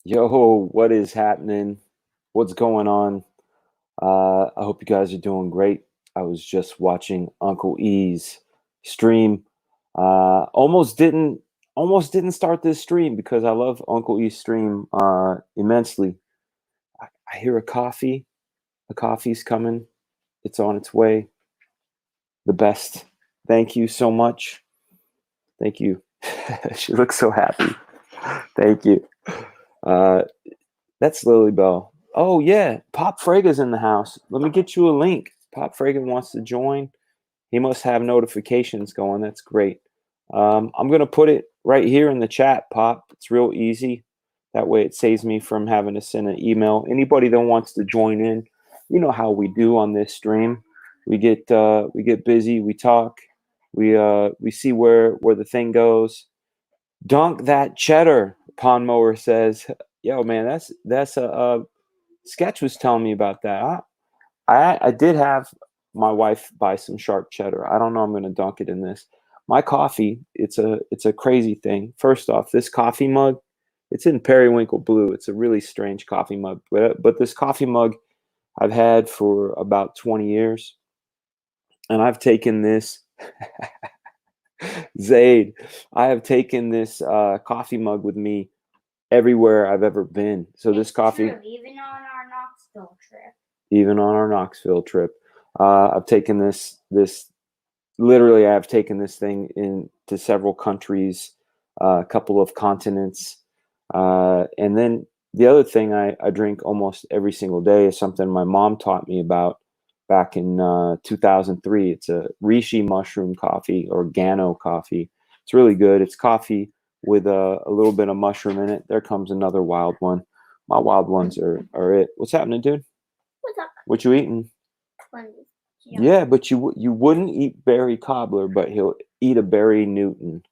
Yo, what is happening? What's going on? I hope you guys are doing great. I was just watching Uncle E's stream. Almost didn't start this stream because I love Uncle E's stream immensely. I hear a coffee. The coffee's coming. It's on its way. The best. Thank you so much. Thank you. She looks so happy. Thank you. Uh, That's Lily Bell. Oh yeah, Pop Fraga's in the house. Let me get you a link. Pop Fraga wants to join. He must have notifications going. That's great. I'm gonna put it right here in the chat, Pop. It's real easy. That way it saves me from having to send an email. Anybody that wants to join in, you know how we do on this stream. We get busy, we talk, we see where the thing goes. Dunk that cheddar, Pond Mower says. Yo, man, that's a Sketch was telling me about that. I did have my wife buy some sharp cheddar. I don't know. I'm gonna dunk it in this. My coffee. It's a crazy thing. First off, this coffee mug. It's in periwinkle blue. It's a really strange coffee mug. But this coffee mug I've had for about 20 years, and I've taken this. Zaid, I have taken this coffee mug with me everywhere I've ever been. So this coffee, true, even on our Knoxville trip. Even on our Knoxville trip, I've taken this. Literally, I've taken this thing into several countries, a couple of continents, and then the other thing I drink almost every single day is something my mom taught me about back in 2003. It's a reishi mushroom coffee or Gano coffee. It's really good. It's coffee with a little bit of mushroom in it. There comes another wild one. My wild ones are it. What's happening, dude? What's up? What you eating? Yeah, but you wouldn't eat Barry Cobbler, but he'll eat a Barry Newton.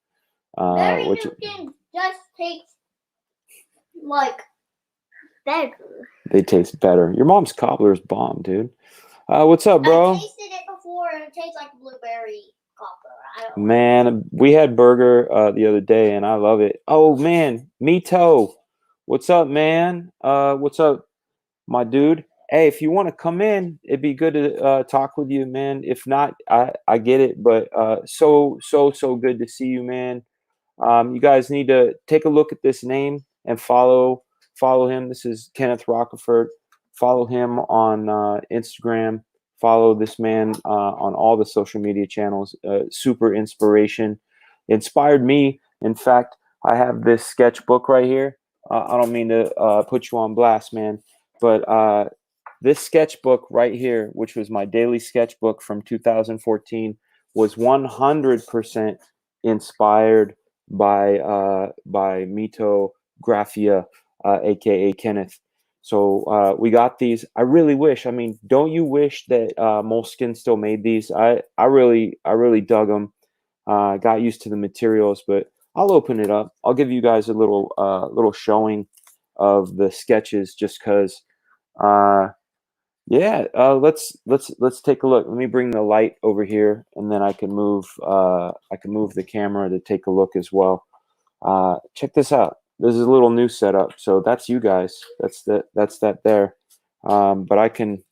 Barry Newton just tastes like better. They taste better. Your mom's cobbler's bomb, dude. What's up, bro? I tasted it before, and it tastes like blueberry cobbler. Man, we had burger the other day, and I love it. Oh man, Mito, what's up, man? What's up, my dude? Hey, if you want to come in, it'd be good to talk with you, man. If not, I get it, but so good to see you, man. You guys need to take a look at this name and follow him. This is Kenneth Rockefort. Follow him on Instagram. Follow this man on all the social media channels. Super inspired me. In fact, I have this sketchbook right here. I don't mean to put you on blast, man, but this sketchbook right here, which was my daily sketchbook from 2014, was 100% inspired by Mito Graphia, aka Kenneth. So we got these. I really wish. I mean, don't you wish that Moleskine still made these? I really dug them. Got used to the materials, but I'll open it up. I'll give you guys a little showing of the sketches, just because. Yeah, let's take a look. Let me bring the light over here, and then I can move the camera to take a look as well. Check this out. This is a little new setup. So that's you guys. That's that there. But I can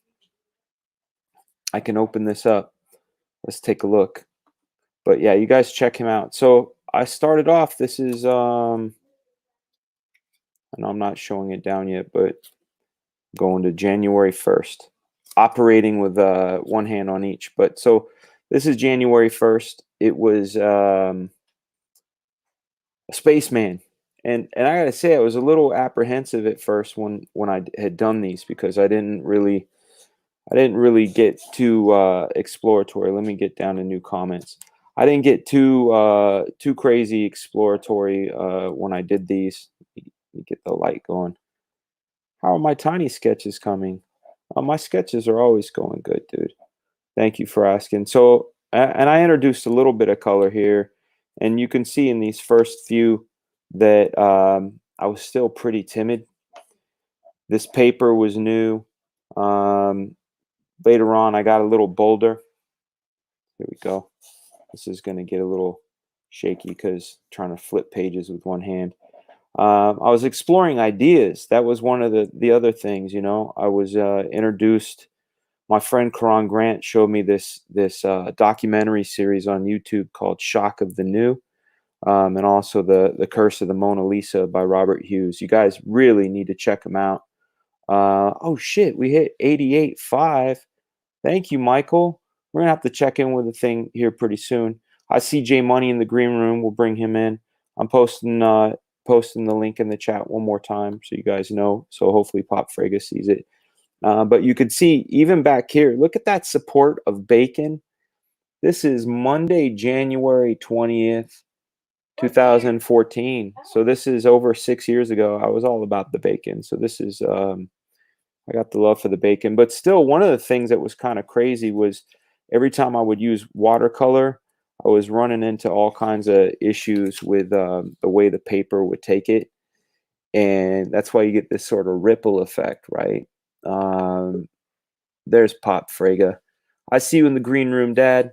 open this up. Let's take a look. But yeah, you guys check him out. So I started off. This is I know I'm not showing it down yet, but going to January 1st, operating with one hand on each. But so this is January 1st. It was a spaceman. And I gotta say, I was a little apprehensive at first when I had done these, because I didn't really get too exploratory. Let me get down to new comments. I didn't get too crazy exploratory when I did these. Let me get the light going. How are my tiny sketches coming? My sketches are always going good, dude. Thank you for asking. So, and I introduced a little bit of color here, and you can see in these first few that I was still pretty timid. This paper was new. Later on, I got a little bolder. Here we go. This is going to get a little shaky because trying to flip pages with one hand. I was exploring ideas. That was one of the other things, you know. I was introduced. My friend Karan Grant showed me this documentary series on YouTube called Shock of the New, and also the Curse of the Mona Lisa by Robert Hughes. You guys really need to check them out. Oh shit, we hit 88.5. Thank you, Michael. We're gonna have to check in with the thing here pretty soon. I see J Money in the green room. We'll bring him in. I'm posting the link in the chat one more time so you guys know. So hopefully Pop Frega sees it. But you can see even back here, look at that support of bacon. This is Monday, January 20th, 2014. So this is over 6 years ago. I was all about the bacon. So this is, I got the love for the bacon. But still, one of the things that was kind of crazy was every time I would use watercolor, I was running into all kinds of issues with the way the paper would take it. And that's why you get this sort of ripple effect, right? There's Pop Frega. I see you in the green room, Dad.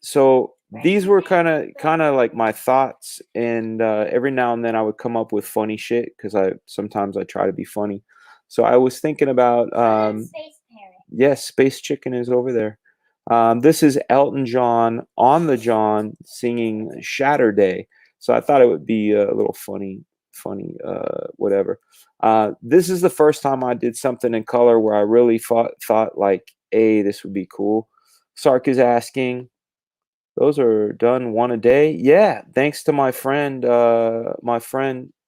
So these were kind of like my thoughts, and every now and then I would come up with funny shit because sometimes I try to be funny. So I was thinking about yes, Space Chicken is over there. This is Elton John on the John singing Shatter Day. So I thought it would be a little funny, whatever. This is the first time I did something in color where I really thought like, hey, this would be cool. Sark is asking, those are done one a day? Yeah, thanks to my friend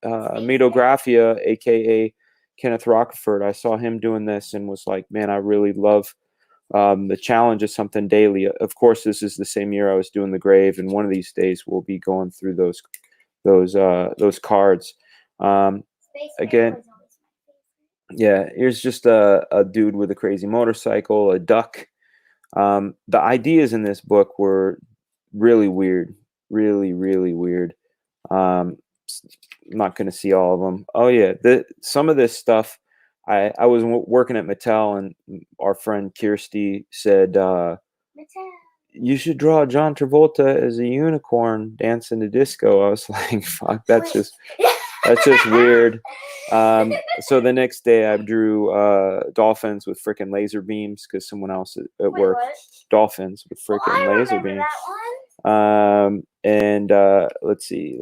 Mitographia, aka Kenneth Rockford. I saw him doing this and was like, man, I really love the challenge of something daily. Of course, this is the same year I was doing the grave, and one of these days we'll be going through those cards. Again, yeah, here's just a dude with a crazy motorcycle, a duck. The ideas in this book were really weird, really weird. I'm not going to see all of them. Oh yeah, some of this stuff. I was working at Mattel, and our friend Kirsty said, you should draw John Travolta as a unicorn dancing to disco. I was like, fuck, that's just weird. So the next day I drew dolphins with freaking laser beams because someone else at work, dolphins with freaking laser beams. And let's see.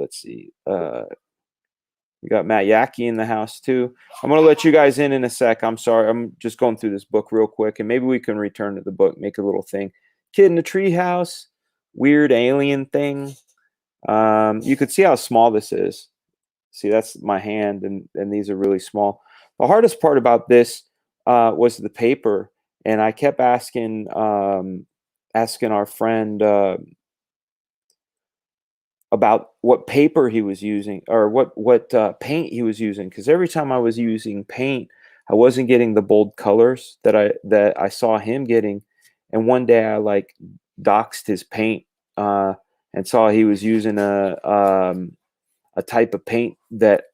We got Matt Yackey in the house too. I'm gonna let you guys in a sec. I'm sorry. I'm just going through this book real quick, and maybe we can return to the book, make a little thing. Kid in the treehouse, weird alien thing. You could see how small this is. See, that's my hand, and these are really small. The hardest part about this was the paper, and I kept asking our friend about what paper he was using or what paint he was using, because every time I was using paint, I wasn't getting the bold colors that I saw him getting. And one day I like doxed his paint and saw he was using a type of paint that,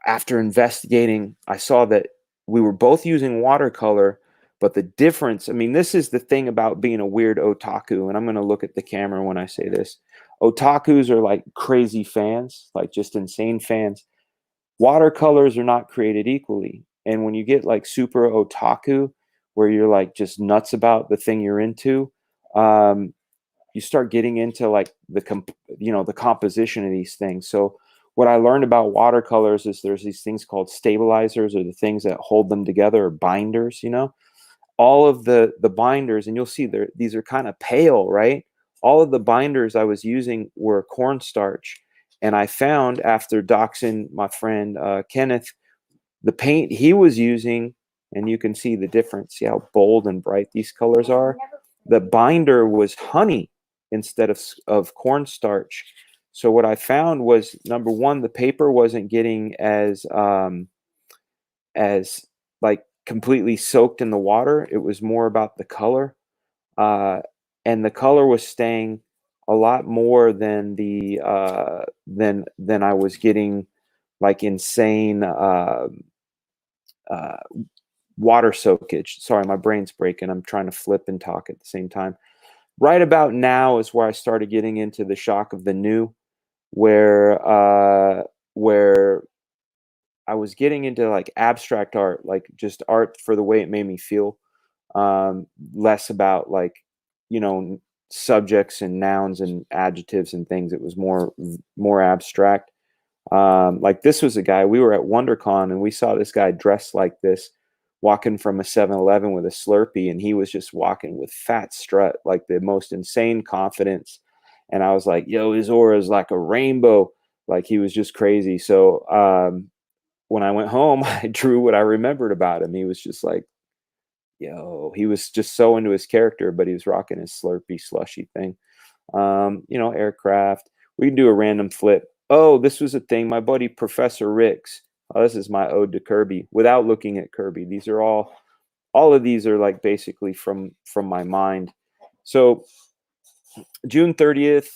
after investigating, I saw that we were both using watercolor, but the difference, I mean, this is the thing about being a weird otaku, and I'm going to look at the camera when I say this. Otakus are like crazy fans, like just insane fans. Watercolors are not created equally. And when you get like super otaku, where you're like just nuts about the thing you're into, you start getting into like the composition of these things. So what I learned about watercolors is there's these things called stabilizers, or the things that hold them together, or binders. All of the binders, and you'll see these are kind of pale, right? All of the binders I was using were cornstarch, and I found, after doxing my friend Kenneth, the paint he was using, and you can see the difference. See how bold and bright these colors are? The binder was honey instead of cornstarch. So what I found was, number one, the paper wasn't getting as like completely soaked in the water. It was more about the color, and the color was staying a lot more than the than I was getting like insane water soakage. Sorry, my brain's breaking. I'm trying to flip and talk at the same time. Right about now is where I started getting into the shock of the new. where I was getting into like abstract art, like just art for the way it made me feel, less about like, you know, subjects and nouns and adjectives and things. It was more abstract. Like this was a guy, we were at WonderCon and we saw this guy dressed like this, walking from a 7-Eleven with a Slurpee, and he was just walking with fat strut, like the most insane confidence. And I was like, yo, his aura is like a rainbow. Like he was just crazy. So when I went home, I drew what I remembered about him. He was just like, yo, he was just so into his character, but he was rocking his Slurpee slushy thing. You know, aircraft. We can do a random flip. Oh, this was a thing. My buddy Professor Ricks. Oh, this is my ode to Kirby without looking at Kirby. These are all of these are like basically from my mind. So June 30th,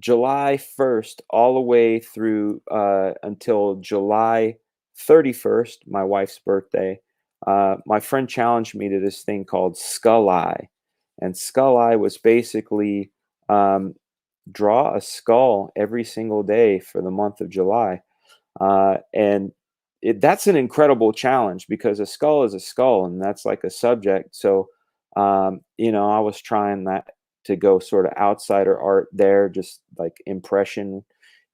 July 1st, all the way through until July 31st, my wife's birthday. My friend challenged me to this thing called Skull Eye. And Skull Eye was basically draw a skull every single day for the month of July. And that's an incredible challenge because a skull is a skull and that's like a subject. So, you know, I was trying that to go sort of outsider art there, just like impression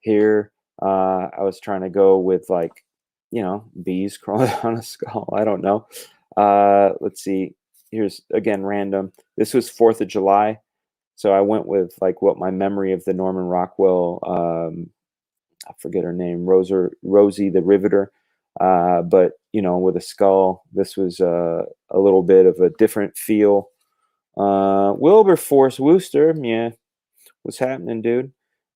here. I was trying to go with like, you know, bees crawling on a skull. I don't know. Let's see. Here's again random. This was 4th of July. So I went with like what my memory of the Norman Rockwell, I forget her name, Rosie the Riveter, but you know, with a skull. This was a little bit of a different feel. Wilberforce Wooster, yeah, what's happening, dude?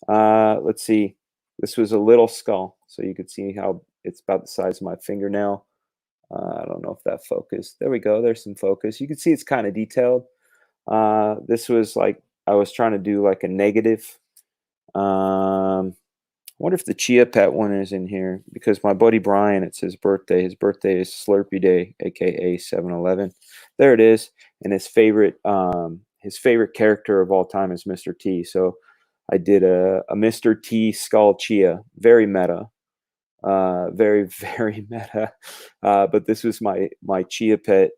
Let's see. This was a little skull, so you could see how it's about the size of my fingernail. I don't know if that focused. There we go. There's some focus. You can see it's kind of detailed. This was like I was trying to do like a negative. I wonder if the Chia Pet one is in here because my buddy Brian, it's his birthday. His birthday is Slurpee Day, aka 7-Eleven. There it is. And his favorite character of all time is Mr. T. So I did a Mr. T skull Chia, very meta. Very, very meta. But this was my Chia Pet.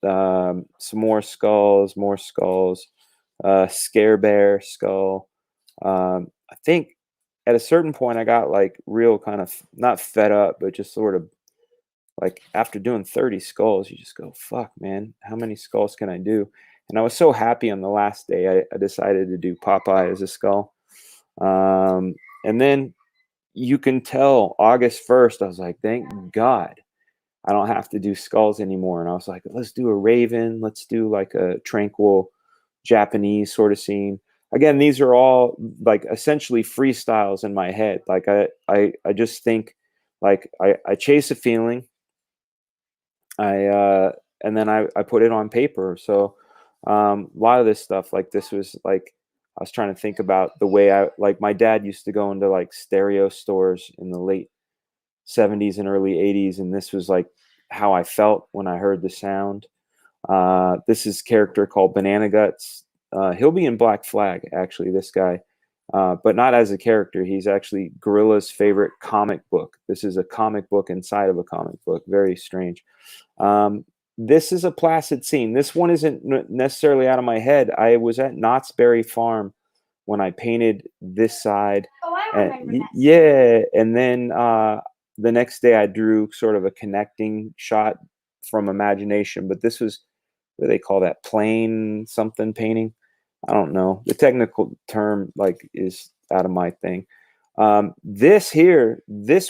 Some more skulls, Scare Bear skull. I think at a certain point I got like real kind of not fed up, but just sort of like after doing 30 skulls, you just go, fuck, man, how many skulls can I do? And I was so happy on the last day, I decided to do Popeye as a skull. And then you can tell August 1st, I was like, thank God I don't have to do skulls anymore. And I was like, let's do a raven. Let's do like a tranquil Japanese sort of scene. Again, these are all like essentially freestyles in my head. Like I just think like I chase a feeling. And then I put it on paper. So a lot of this stuff, like this was like, I was trying to think about the way like my dad used to go into like stereo stores in the late 70s and early 80s. And this was like how I felt when I heard the sound. This is a character called Banana Guts. He'll be in Black Flag, actually, this guy, but not as a character. He's actually Gorilla's favorite comic book. This is a comic book inside of a comic book. Very strange. This is a placid scene. This one isn't necessarily out of my head. I was at Knott's Berry Farm when I painted this side. Oh, I remember that. Yeah, and then the next day I drew sort of a connecting shot from imagination, but this was, what do they call that, plane something painting? I don't know. The technical term like is out of my thing. This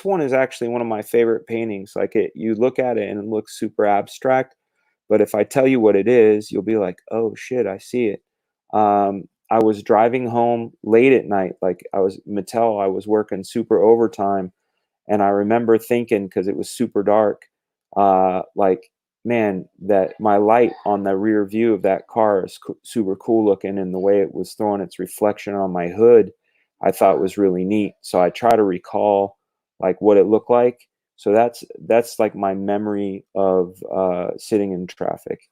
one is actually one of my favorite paintings. Like you look at it and it looks super abstract, but if I tell you what it is, you'll be like, oh shit, I see it. I was driving home late at night. Like I was working super overtime. And I remember thinking, because it was super dark, like, man, that my light on the rear view of that car is super cool looking. And the way it was throwing its reflection on my hood, I thought was really neat. So I try to recall like what it looked like. So that's like my memory of sitting in traffic.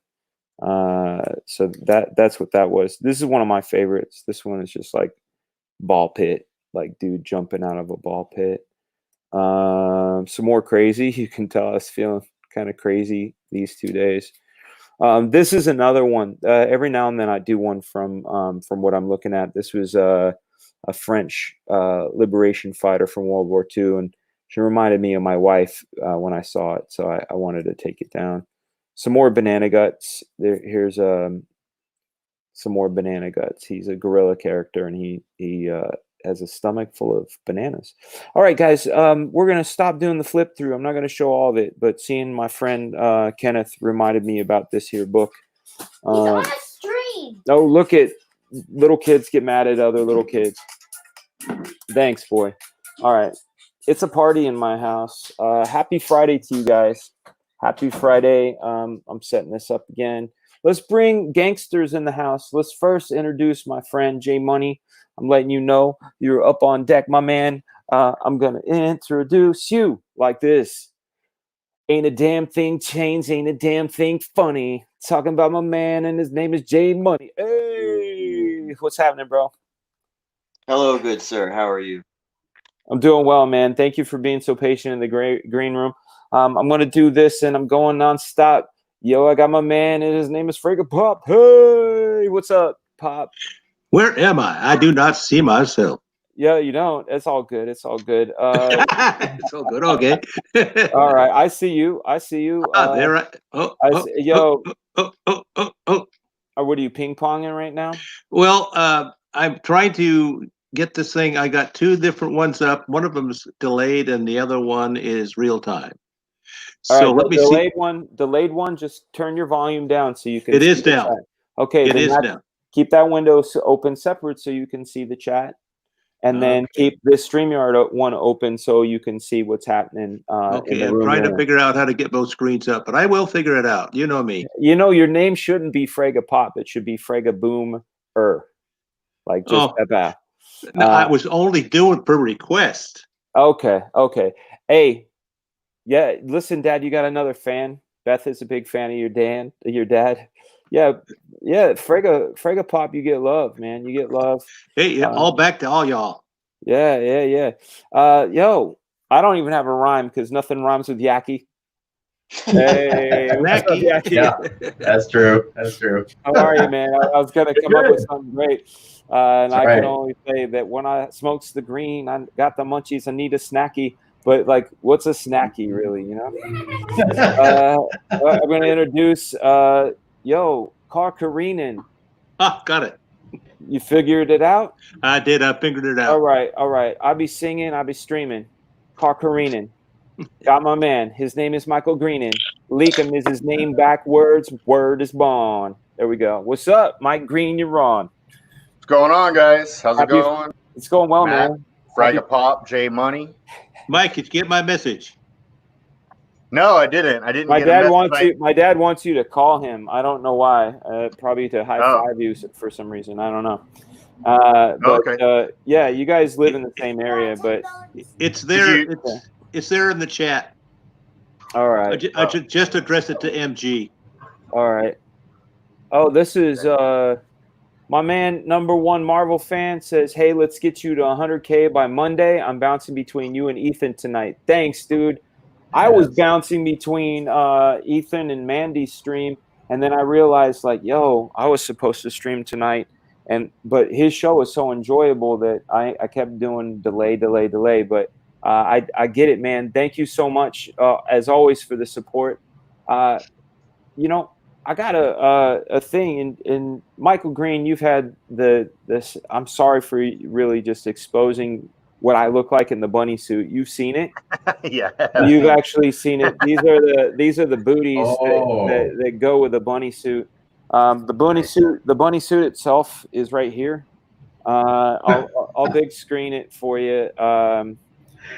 So that's what that was. This is one of my favorites. This one is just like ball pit. like dude jumping out of a ball pit. Some more crazy. You can tell I was feeling kind of crazy these 2 days. This is another one. Every now and then I do one from what I'm looking at. This was a French liberation fighter from World War II, and she reminded me of my wife when I saw it, so I wanted to take it down. Some more banana guts. Here's some more banana guts. He's a gorilla character, and he has a stomach full of bananas. All right, guys, we're going to stop doing the flip through. I'm not going to show all of it, but seeing my friend Kenneth reminded me about this here book. He's on a stream. Oh, look at little kids get mad at other little kids. Thanks, boy. All right. It's a party in my house. Happy Friday to you guys. Happy Friday. I'm setting this up again. Let's bring gangsters in the house. Let's first introduce my friend J Money. I'm letting you know you're up on deck, my man. I'm going to introduce you like this. Ain't a damn thing changed, ain't a damn thing funny. Talking about my man, and his name is J Money. Hey, what's happening, bro? Hello, good sir. How are you? I'm doing well, man. Thank you for being so patient in the green room. I'm going to do this, and I'm going nonstop. Yo, I got my man, and his name is Fragaboom Pop. Hey, what's up, Pop? Where am I? I do not see myself. Yeah, you don't. It's all good. It's all good. It's all good. Okay. All right. I see you. I see you. There. What are you ping-ponging right now? Well, I'm trying to get this thing. I got two different ones up. One of them is delayed, and the other one is real time. All So right, let me see. Delayed one. Just turn your volume down so you can. It is down. Okay. It is down. Keep that window open separate so you can see the chat, and then keep this StreamYard one open so you can see what's happening. Okay, I'm trying to figure out how to get both screens up, but I will figure it out. You know me. You know your name shouldn't be Fragapop. It should be Fragaboom like just about. No, I was only doing per request. Okay. Hey, yeah. Listen, Dad, you got another fan. Beth is a big fan of your dad. Yeah. Fragapop, you get love, man. You get love. Hey, all back to all y'all. Yeah. Yo, I don't even have a rhyme because nothing rhymes with Yaki. Hey, Yaki. Yeah, that's true. How are you, man? I was gonna come up with something great, and I can only say that when I smokes the green, I got the munchies. I need a snacky, but like, what's a snacky, really? You know. I'm gonna introduce Carl Karinen. Got it. You figured it out? I did. I figured it out. All right. I'll be singing. I'll be streaming. Carl Karinen. Got my man. His name is Michael Greenan. Leakum is his name backwards. Word is born. There we go. What's up, Mike Green? You're on. What's going on, guys? How's it going? It's going well, Matt, man. Fragapop, J Money. Mike, did you get my message? No, I didn't. My dad wants you to call him. I don't know why. Probably to high five you for some reason. I don't know. Yeah, you guys live in the same area, but it's there. It's there in the chat. All right. I just address it to MG. All right. Oh, this is my man, #1 Marvel fan, says, hey, let's get you to 100K by Monday. I'm bouncing between you and Ethan tonight. Thanks, dude. I was bouncing between Ethan and Mandy's stream, and then I realized, like, yo, I was supposed to stream tonight, but his show was so enjoyable that I kept doing delay. But I get it, man. Thank you so much, as always, for the support. You know, I got a thing, and Michael Green, you've had this. I'm sorry for really just exposing what I look like in the bunny suit. You've seen it. Yeah. You've actually seen it. These are the booties that go with the bunny suit. The bunny suit itself is right here. I'll big screen it for you.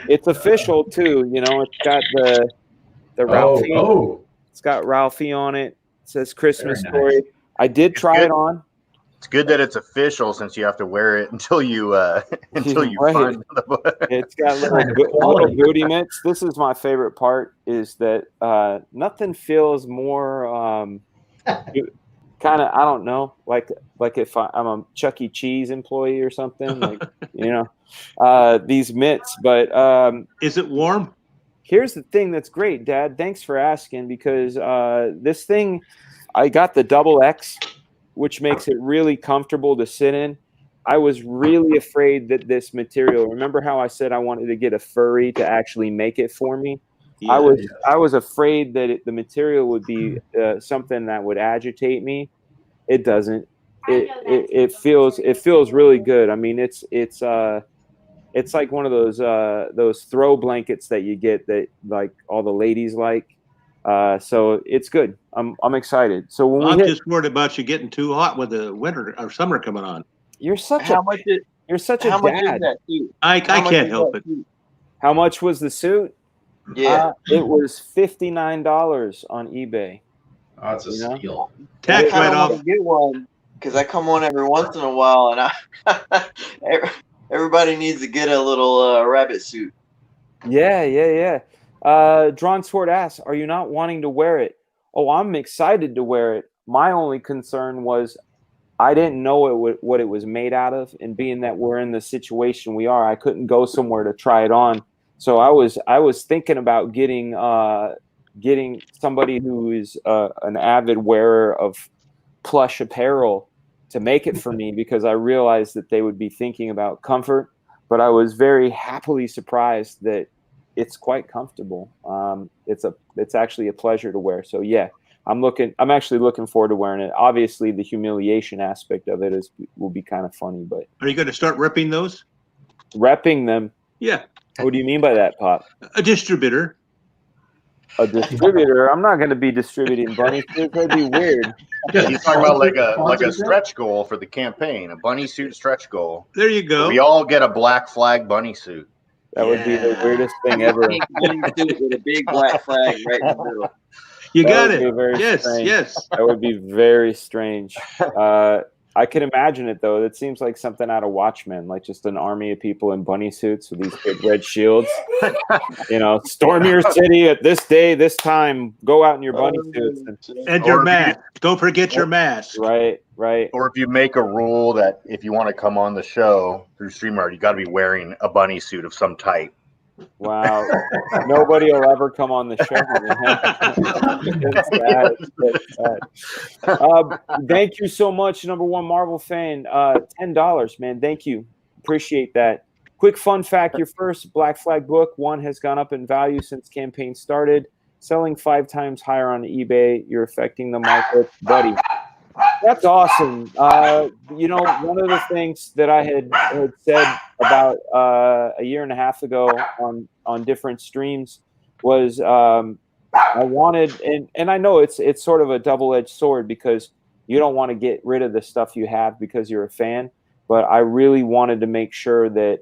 It's official too. You know, it's got the Ralphie. It's got Ralphie on it. It says Christmas Story. I did try it on. It's good that it's official since you have to wear it until you find the. It's got little booty mitts. This is my favorite part. Is that nothing feels more kind of, I don't know, like if I'm a Chuck E. Cheese employee or something, like, these mitts. But Is it warm? here's the thing that's great, Dad. Thanks for asking, because this thing, I got the double X, which makes it really comfortable to sit in. I was really afraid that this material, remember how I said I wanted to get a furry to actually make it for me? Yeah. I was afraid that the material would be something that would agitate me. It doesn't. It feels really good. I mean, it's like one of those throw blankets that you get that like all the ladies like. So it's good. I'm excited. So when I'm just worried about you getting too hot with the winter or summer coming on. you're such How much is dad. that suit? I How much can't is help that it. suit? How much was the suit? Yeah. It was $59 on eBay. Oh, it's a steal. I Tax kind right of off. want to get one because I come on every once in a while, and everybody needs to get a little rabbit suit. Yeah. Drawn Sword asks, are you not wanting to wear it? Oh, I'm excited to wear it. My only concern was I didn't know what it was made out of, and being that we're in the situation we are, I couldn't go somewhere to try it on. So I was thinking about getting somebody who is an avid wearer of plush apparel to make it for me, because I realized that they would be thinking about comfort. But I was very happily surprised that it's quite comfortable. It's actually a pleasure to wear. So yeah, I'm actually looking forward to wearing it. Obviously, the humiliation aspect of it will be kind of funny, but Are you going to start ripping those? repping them. Yeah, What do you mean by that, Pop? a distributor. A distributor? I'm not going to be distributing bunny suits. That'd be weird. He's talking about like a stretch goal for the campaign, a bunny suit stretch goal. There you go. We all get a black flag bunny suit. That would be the weirdest thing ever. Pink bunny suit with a big black flag right in the middle. You That got would be it. very Yes, strange. yes. That would be very strange. I can imagine it, though. It seems like something out of Watchmen, like just an army of people in bunny suits with these big red shields. Storm your city at this day, this time. Go out in your bunny suits. And your Or mask. Don't forget your mask. Right. Or if you make a rule that if you want to come on the show through StreamYard, you got to be wearing a bunny suit of some type. Wow. Nobody will ever come on the show. It's sad. Thank you so much, number one Marvel fan. $10, man. Thank you. Appreciate that. Quick fun fact, your first Black Flag book, one, has gone up in value since campaign started, selling 5 times higher on eBay. You're affecting the market, buddy. That's awesome. One of the things that I had said about a year and a half ago on different streams was I wanted, and I know it's sort of a double-edged sword, because you don't want to get rid of the stuff you have because you're a fan, but I really wanted to make sure that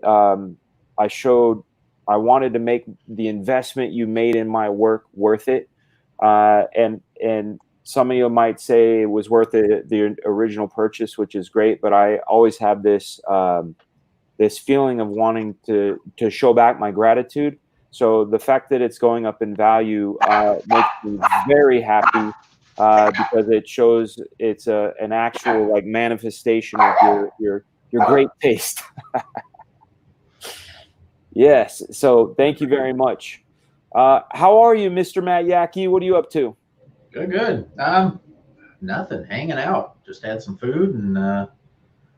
I wanted to make the investment you made in my work worth it, and some of you might say it was worth the original purchase, which is great, but I always have this feeling of wanting to show back my gratitude. So the fact that it's going up in value makes me very happy, because it shows it's an actual like manifestation of your great taste. Yes. So thank you very much. How are you, Mr. Matt Yackey? What are you up to? Good. Nothing. Hanging out. Just had some food and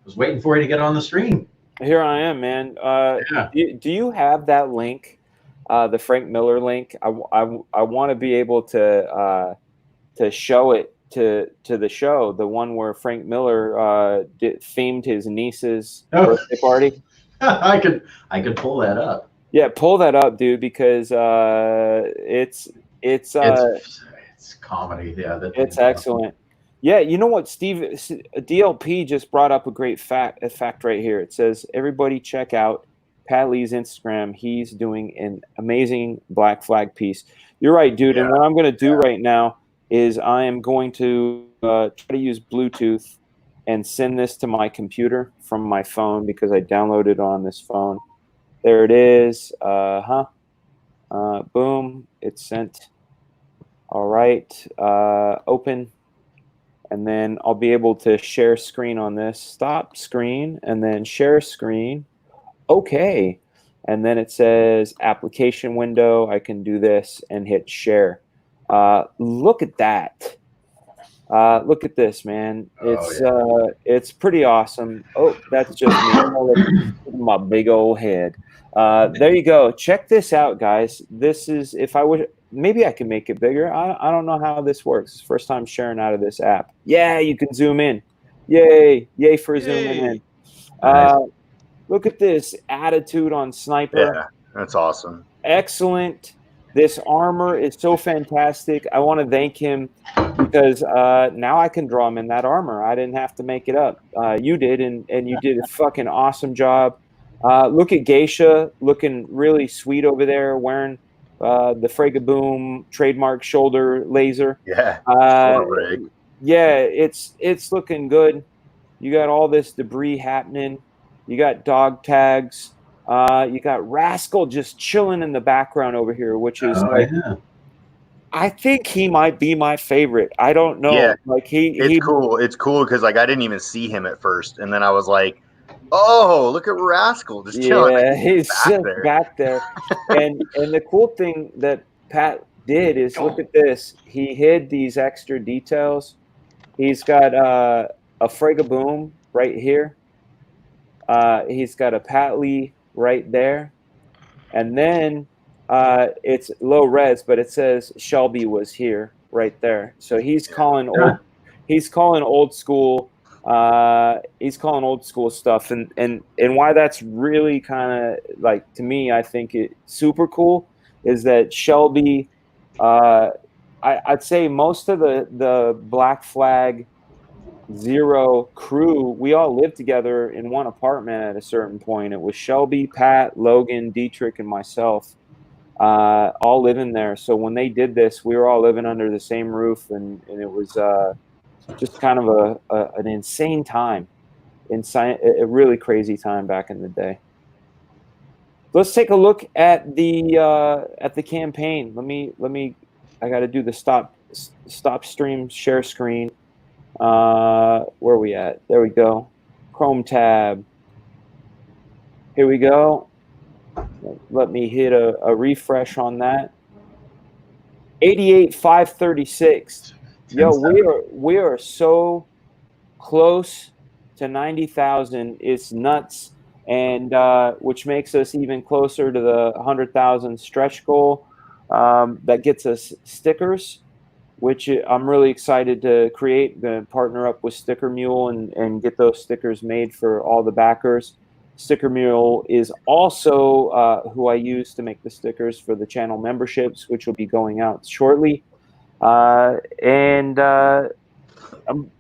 was waiting for you to get on the stream. Here I am, man. Yeah. Do you have that link, the Frank Miller link? I want to be able to show it to the show, the one where Frank Miller themed his niece's birthday party. I could pull that up. Yeah, pull that up, dude, because it's comedy. Yeah, it's excellent. Yeah, you know what, Steve? DLP just brought up a great fact right here. It says, everybody check out Pat Lee's Instagram. He's doing an amazing Black Flag piece. You're right, dude. Yeah. And what I'm going to do right now is I am going to try to use Bluetooth and send this to my computer from my phone, because I downloaded it on this phone. There it is. Boom. It's sent. All right. Open. and then I'll be able to share screen on this. Stop screen, and then share screen. Okay. And then it says application window. I can do this and hit share. Look at that. Look at this, man. It's pretty awesome. Oh, that's just me. Look at my big old head. There you go. Check this out, guys. This is, if I would, maybe I can make it bigger. I don't know how this works. First time sharing out of this app. Yeah, you can zoom in. Yay. Yay for zooming in. Nice. Look at this attitude on Sniper. Yeah, that's awesome. Excellent. This armor is so fantastic. I want to thank him because now I can draw him in that armor. I didn't have to make it up. You did, and you did a fucking awesome job. Look at Geisha looking really sweet over there, wearing the Fragaboom trademark shoulder laser. Yeah. Yeah, it's looking good. You got all this debris happening. You got dog tags. You got Rascal just chilling in the background over here, which is I think he might be my favorite. I don't know. Yeah, like it's cool. It's cool because like I didn't even see him at first, and then I was like, "Oh, look at Rascal just chilling." Yeah, he's just back there. and the cool thing that Pat did is look at this. He hid these extra details. He's got a Fragaboom right here. He's got a Pat Lee right there, and then it's low res, but it says Shelby was here right there. So he's calling old. He's calling old school. He's calling old school stuff, and why that's really kind of like, to me, I think it super cool is that Shelby. I'd say most of the Black Flag Zero crew, we all lived together in one apartment at a certain point. It was Shelby, Pat, Logan, Dietrich, and myself, all living there. So when they did this, we were all living under the same roof, and it was just kind of an insane time, a really crazy time back in the day. Let's take a look at the campaign. Let me. I got to do the stop stream share screen. Where are we at? There we go. Chrome tab. Here we go. Let me hit a refresh on that. 88,536. Yo, we are so close to 90,000. It's nuts, and which makes us even closer to the 100,000 stretch goal. That gets us stickers, which I'm really excited to create. Going to partner up with Sticker Mule and get those stickers made for all the backers. Sticker Mule is also who I use to make the stickers for the channel memberships, which will be going out shortly. Yeah,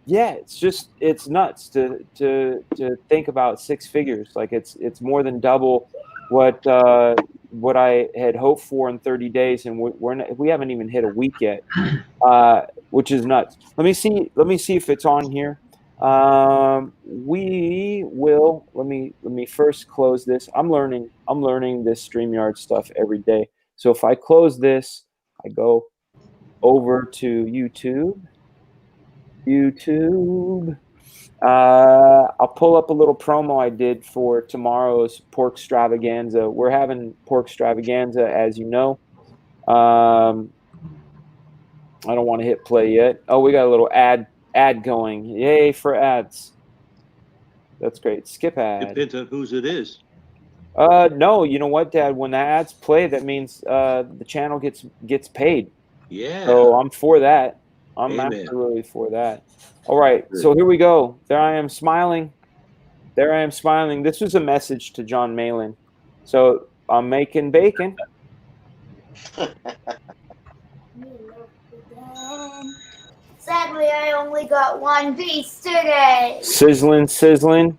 it's nuts to think about six figures. Like it's more than double what I had hoped for in 30 days, and we haven't even hit a week yet, which is nuts. Let me see if it's on here. We will. Let me first close this. I'm learning this StreamYard stuff every day. So if I close this, I go over to YouTube. I'll pull up a little promo I did for tomorrow's pork extravaganza. We're having pork extravaganza, as you know. I don't want to hit play yet. Oh, we got a little ad going. Yay for ads. That's great. Skip ad. Depends on whose it is. No, you know what, Dad? When the ads play, that means the channel gets paid. Yeah. So I'm for that. I'm Amen. absolutely for that. All right, so here we go. There I am smiling. This was a message to John Malin. So I'm making bacon. Sadly, I only got one piece today. Sizzling.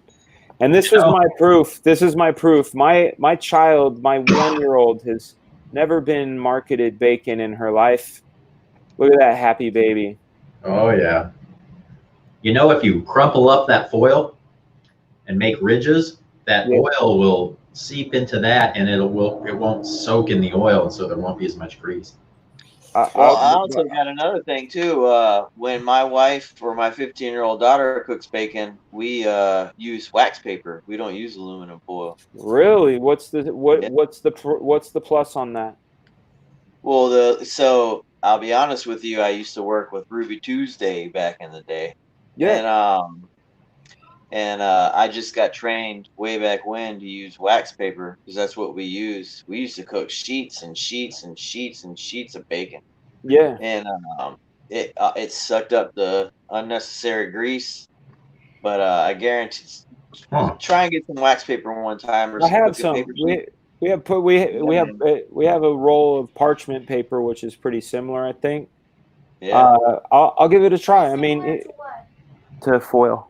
And this was my proof. This is my proof. My child, my 1-year-old, has never been marketed bacon in her life. Look at that happy baby. Oh, yeah. You know, if you crumple up that foil and make ridges, that oil will seep into that, and it won't soak in the oil, so there won't be as much grease. Well, I also got another thing too. When my wife or my 15-year-old daughter cooks bacon, we use wax paper. We don't use aluminum foil. Really? What's the Yeah. what's the plus on that? Well, so I'll be honest with you. I used to work with Ruby Tuesday back in the day, Yeah. and I just got trained way back when to use wax paper because that's what we use. We used to cook sheets and sheets and sheets and sheets of bacon, Yeah. and it sucked up the unnecessary grease. But I guarantee, try and get some wax paper one time or I some have cooking some. paper sheet. We have a roll of parchment paper, which is pretty similar, I think. Yeah. I'll give it a try. I mean, to foil.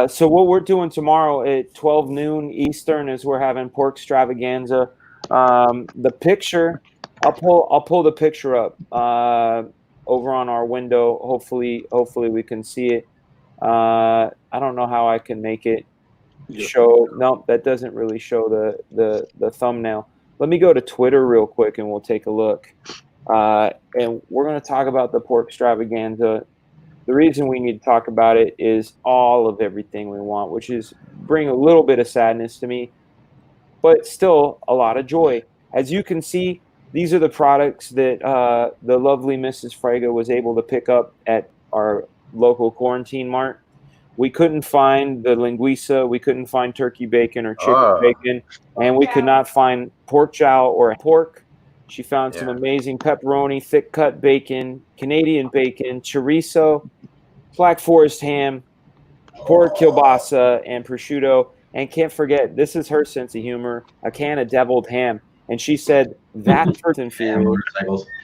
So what we're doing tomorrow at 12 noon Eastern is we're having pork extravaganza. The picture, I'll pull the picture up over on our window. Hopefully we can see it. I don't know how I can make it show. No, that doesn't really show the thumbnail. Let me go to Twitter real quick and we'll take a look. And we're going to talk about the pork extravaganza. The reason we need to talk about it is all of everything we want, which is bring a little bit of sadness to me, but still a lot of joy. As you can see, these are the products that the lovely Mrs. Fraga was able to pick up at our local quarantine mart. We couldn't find the linguiça, we couldn't find turkey bacon or chicken bacon, and we could not find pork jowl or pork. She found some amazing pepperoni, thick cut bacon, Canadian bacon, chorizo, Black Forest ham, pork kielbasa, and prosciutto. And can't forget, this is her sense of humor, a can of deviled ham. And she said that's her inferior.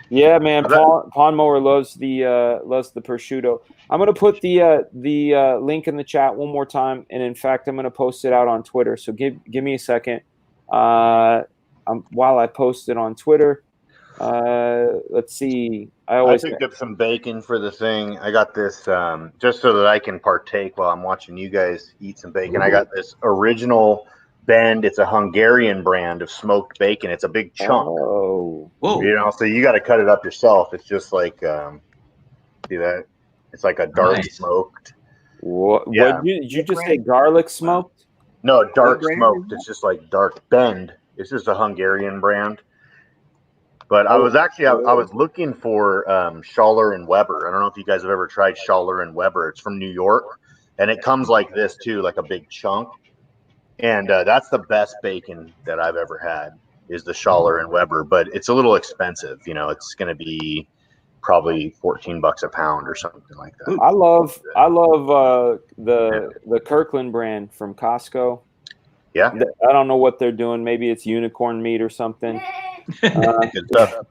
Yeah, man. Pond Mower loves the prosciutto. I'm gonna put the link in the chat one more time, and in fact, I'm gonna post it out on Twitter. So give me a second. While I post it on Twitter, let's see. I picked up some bacon for the thing. I got this just so that I can partake while I'm watching you guys eat some bacon. I got this original Bend. It's a Hungarian brand of smoked bacon. It's a big chunk. Oh, whoa! You know, so you got to cut it up yourself. It's just like see that? It's like a dark smoked. What? Yeah. Did you just say garlic smoked? No, dark smoked. It's just like dark Bend. It's just a Hungarian brand. But I was actually I was looking for Schaller and Weber. I don't know if you guys have ever tried Schaller and Weber. It's from New York, and it comes like this too, like a big chunk. And that's the best bacon that I've ever had is the Schaller and Weber. But it's a little expensive. You know, it's going to be probably $14 a pound or something like that. I love the Kirkland brand from Costco. Yeah. I don't know what they're doing. Maybe it's unicorn meat or something. Good stuff.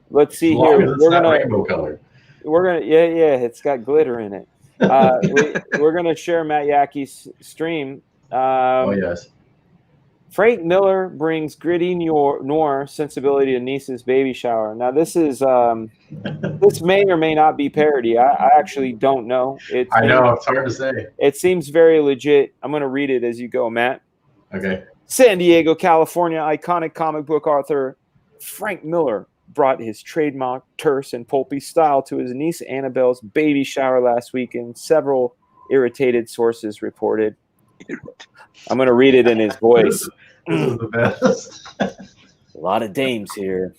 Let's see here. Rainbow color. We're gonna it's got glitter in it. We're gonna share Matt Yackey's stream. Oh yes. Frank Miller brings gritty noir sensibility to niece's baby shower. Now this is this may or may not be parody. I actually don't know. I know it's hard to say. It seems very legit. I'm gonna read it as you go, Matt. Okay. San Diego, California, iconic comic book author Frank Miller brought his trademark terse and pulpy style to his niece Annabelle's baby shower last weekend. Several irritated sources reported. I'm going to read it in his voice. This is the best. A lot of dames here.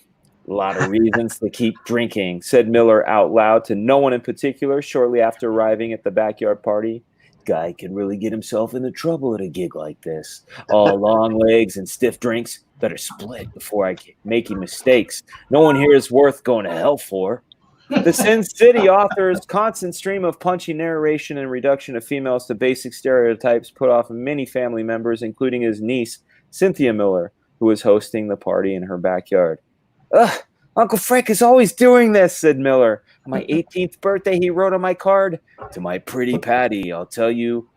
A lot of reasons to keep drinking, said Miller out loud to no one in particular shortly after arriving at the backyard party. Guy can really get himself into trouble at a gig like this. All long legs and stiff drinks. Better split before I keep making mistakes. No one here is worth going to hell for. The Sin City author's constant stream of punchy narration and reduction of females to basic stereotypes put off many family members, including his niece, Cynthia Miller, who was hosting the party in her backyard. Ugh, Uncle Frank is always doing this, said Miller. On my 18th birthday, he wrote on my card, to my pretty Patty, I'll tell you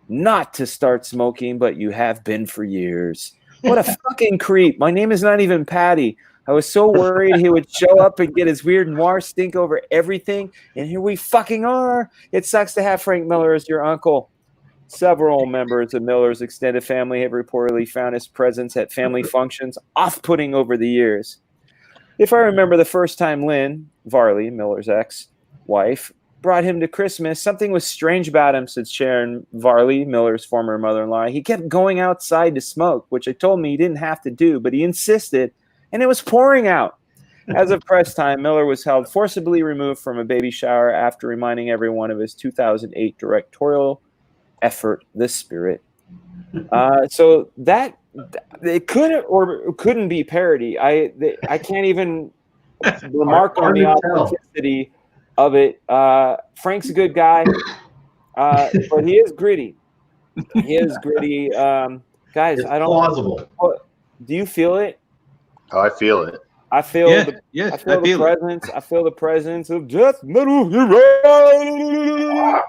not to start smoking, but you have been for years. What a fucking creep. My name is not even Patty. I was so worried he would show up and get his weird noir stink over everything, and here we fucking are. It sucks to have Frank Miller as your uncle. Several members of Miller's extended family have reportedly found his presence at family functions off-putting over the years. If I remember the first time Lynn, Varley, Miller's ex-wife, brought him to Christmas, something was strange about him, said Sharon Varley, Miller's former mother-in-law. He kept going outside to smoke, which I told me he didn't have to do, but he insisted, and it was pouring out. As of press time, Miller was held forcibly removed from a baby shower after reminding everyone of his 2008 directorial effort, The Spirit. So that it couldn't or couldn't be parody. I can't even remark on the authenticity of it. Frank's a good guy, but he is gritty. He is gritty. Guys, It's I don't. plausible. Do you feel it? Oh, I feel it. I feel the presence. I feel the presence of Death Metal Hero.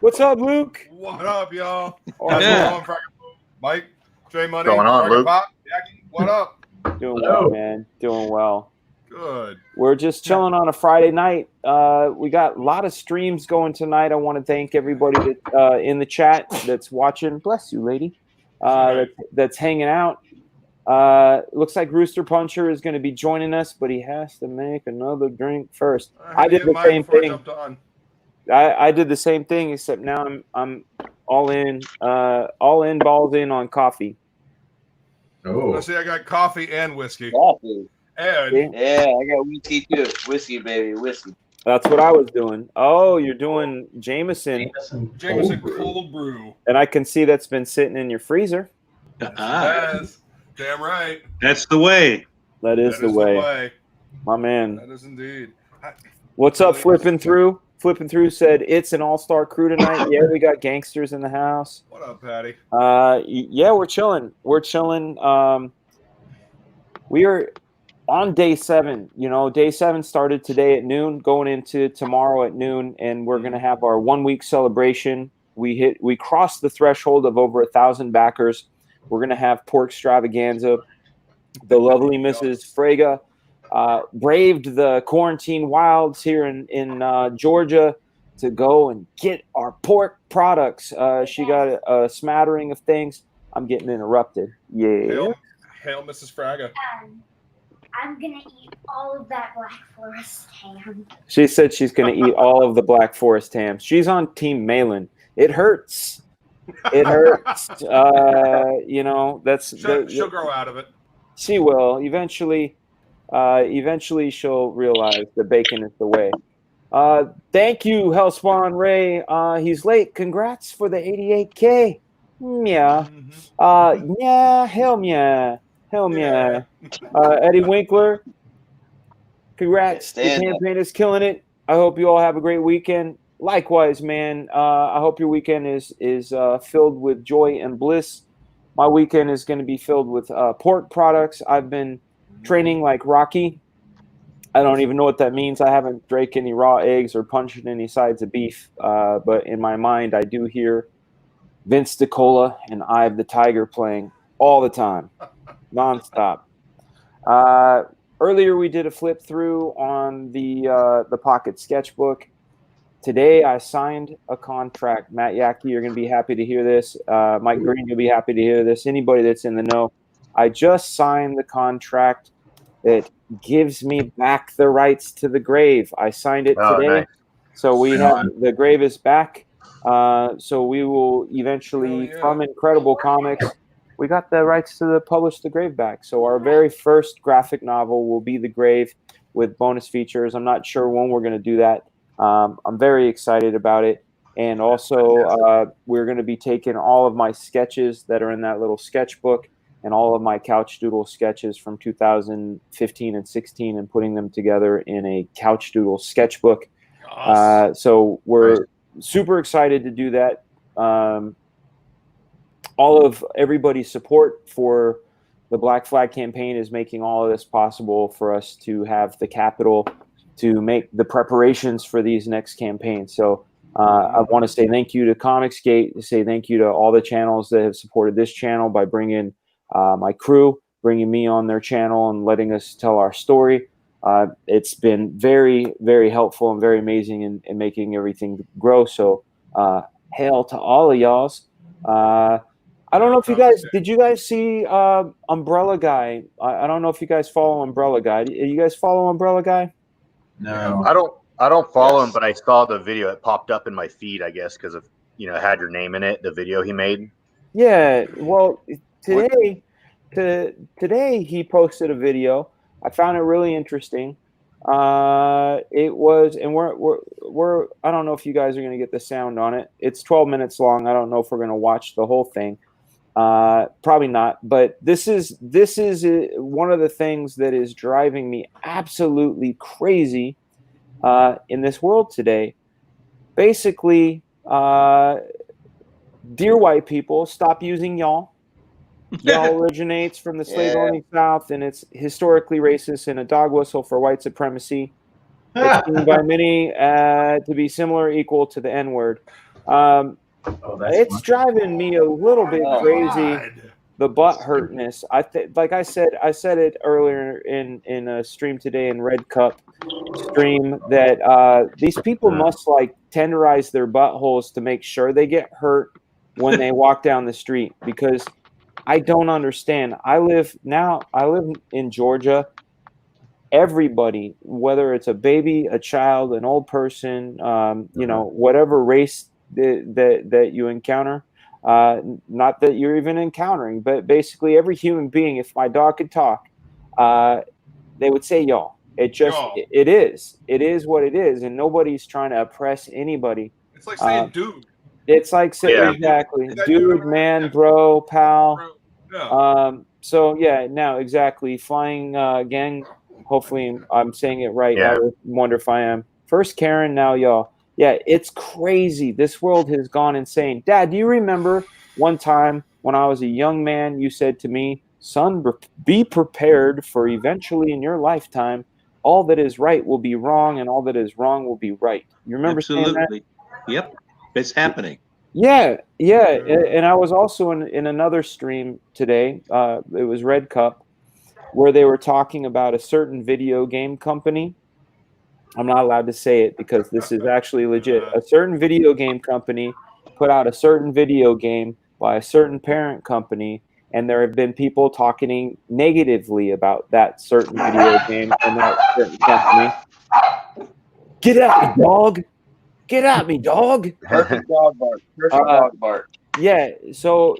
What's up, Luke? What up, y'all? Oh, yeah. Mike, J Money, going on, Luke? Pop, Jackie, what up? Doing well, man. Doing well. Good. We're just chilling on a Friday night. We got a lot of streams going tonight. I want to thank everybody that in the chat that's watching. Bless you, lady. That's hanging out. Looks like Rooster Puncher is going to be joining us, but he has to make another drink first. I did the same thing. I did the same thing, except now I'm all in, balls in on coffee. Oh, let's see. I got coffee and whiskey. Coffee. And yeah, I got whiskey too. Whiskey, baby, whiskey. That's what I was doing. Oh, you're doing Jameson cold brew. And I can see that's been sitting in your freezer. Yes, damn right. That's the way. That is the way. My man. That is indeed. What's up, Flipping Through? Flipping Through said, it's an all-star crew tonight. Yeah, we got gangsters in the house. What up, Patty? Yeah, we're chilling. We're chilling. We are on day 7. You know, day 7 started today at noon, going into tomorrow at noon, and we're going to have our 1-week celebration. We crossed the threshold of over 1,000 backers. We're going to have pork extravaganza. The lovely Mrs. Fraga braved the quarantine wilds here in Georgia to go and get our pork products. She got a smattering of things. I'm getting interrupted. Yeah. Hail Mrs. Fraga. I'm going to eat all of that Black Forest ham. She said she's going to eat all of the Black Forest hams. She's on Team Malin. It hurts. It hurts. You know, she'll grow out of it. She will. Eventually she'll realize the bacon is the way. Thank you, Hellspawn Ray. He's late. Congrats for the 88K. Yeah. Yeah, hell yeah. Hell yeah. Eddie Winkler, congrats. The campaign is killing it. I hope you all have a great weekend. Likewise, man. I hope your weekend is filled with joy and bliss. My weekend is going to be filled with pork products. I've been training like Rocky. I don't even know what that means. I haven't drank any raw eggs or punched any sides of beef. But in my mind, I do hear Vince DiCola and Eye of the Tiger playing all the time, nonstop. Earlier, we did a flip through on the Pocket Sketchbook. Today, I signed a contract. Matt Yackey, you're going to be happy to hear this. Mike Green, you'll be happy to hear this. Anybody that's in the know. I just signed the contract that gives me back the rights to the grave. I signed it today. Nice. So we have the grave is back. So we will eventually, from Incredible Comics, we got the rights to publish the grave back. So our very first graphic novel will be The Grave with bonus features. I'm not sure when we're going to do that. I'm very excited about it. And also, we're going to be taking all of my sketches that are in that little sketchbook and all of my Couch Doodle sketches from 2015 and 16 and putting them together in a Couch Doodle sketchbook. Awesome. So we're super excited to do that. All of everybody's support for the Black Flag campaign is making all of this possible for us to have the capital to make the preparations for these next campaigns. So I want to say thank you to Comicsgate, say thank you to all the channels that have supported this channel by bringing my crew, bringing me on their channel and letting us tell our story. It's been very, very helpful and very amazing in making everything grow. So hail to all of y'all's. I don't know if you guys did. You guys see Umbrella Guy? I don't know if you guys follow Umbrella Guy. You guys follow Umbrella Guy? No. I don't follow him, Yes. but I saw the video. It popped up in my feed, I guess, because of it had your name in it. The video he made. Yeah. Well, today he posted a video. I found it really interesting. It was, and we're I don't know if you guys are going to get the sound on it. It's 12 minutes long. I don't know if we're going to watch the whole thing. Probably not. But this is one of the things that is driving me absolutely crazy in this world today. Basically, dear white people, stop using y'all. Y'all originates from the slave-owning South, and it's historically racist and a dog whistle for white supremacy. It's seen by many to be similar or equal to the N-word. It's driving me a little bit crazy. The butt hurtness. Like I said it earlier in a stream today in Red Cup stream that these people must like tenderize their buttholes to make sure they get hurt when they walk down the street, because I don't understand. I live in Georgia. Everybody, whether it's a baby, a child, an old person, whatever race that you encounter, not that you're even encountering, but basically every human being, if my dog could talk, they would say y'all. It is what it is, and nobody's trying to oppress anybody. It's like saying dude. It's like saying exactly, dude, man, bro, pal. Yeah. So yeah, now exactly. Flying gang. Hopefully I'm saying it right. Yeah. I wonder if I am. First Karen, now y'all. Yeah, it's crazy. This world has gone insane. Dad, do you remember one time when I was a young man, you said to me, son, be prepared for eventually in your lifetime, all that is right will be wrong and all that is wrong will be right. You remember saying that? Yep. It's happening. Yeah. And I was also in another stream today. It was Red Cup, where they were talking about a certain video game company. I'm not allowed to say it because this is actually legit. A certain video game company put out a certain video game by a certain parent company, and there have been people talking negatively about that certain video game and that certain company. Get at me, dog! Get at me, dog! Perfect dog bark. Perfect dog bark. Yeah. So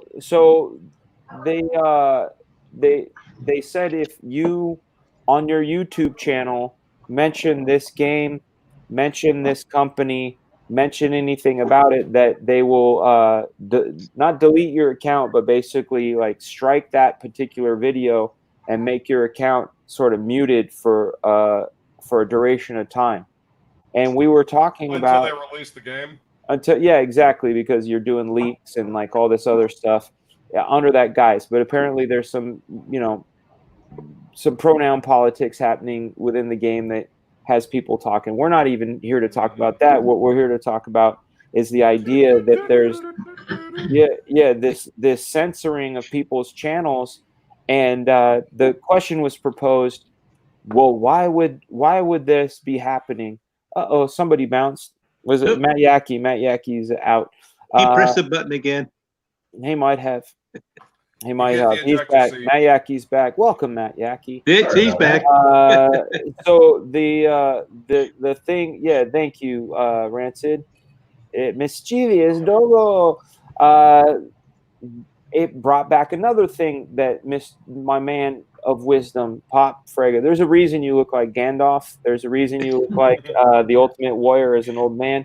they said if you on your YouTube channel mention this game, mention this company, mention anything about it, that they will not delete your account, but basically like strike that particular video and make your account sort of muted for a duration of time. And we were talking about until they release the game. Yeah, exactly, because you're doing leaks and like all this other stuff under that guise. But apparently there's some pronoun politics happening within the game that has people talking. We're not even here to talk about that. What we're here to talk about is the idea that there's this censoring of people's channels. And the question was proposed, well, why would this be happening? Uh-oh, somebody bounced. Was it Matt Yackey? Matt Yackey's out. He pressed the button again. He might have. He might have. He's back. Matt Yackey's back. Welcome, Matt Yackey. He's back. So the thing, yeah, thank you, Rancid. Mischievous Dogo. It brought back another thing that my man of wisdom, Pop Frega. There's a reason you look like Gandalf. There's a reason you look like the Ultimate Warrior as an old man.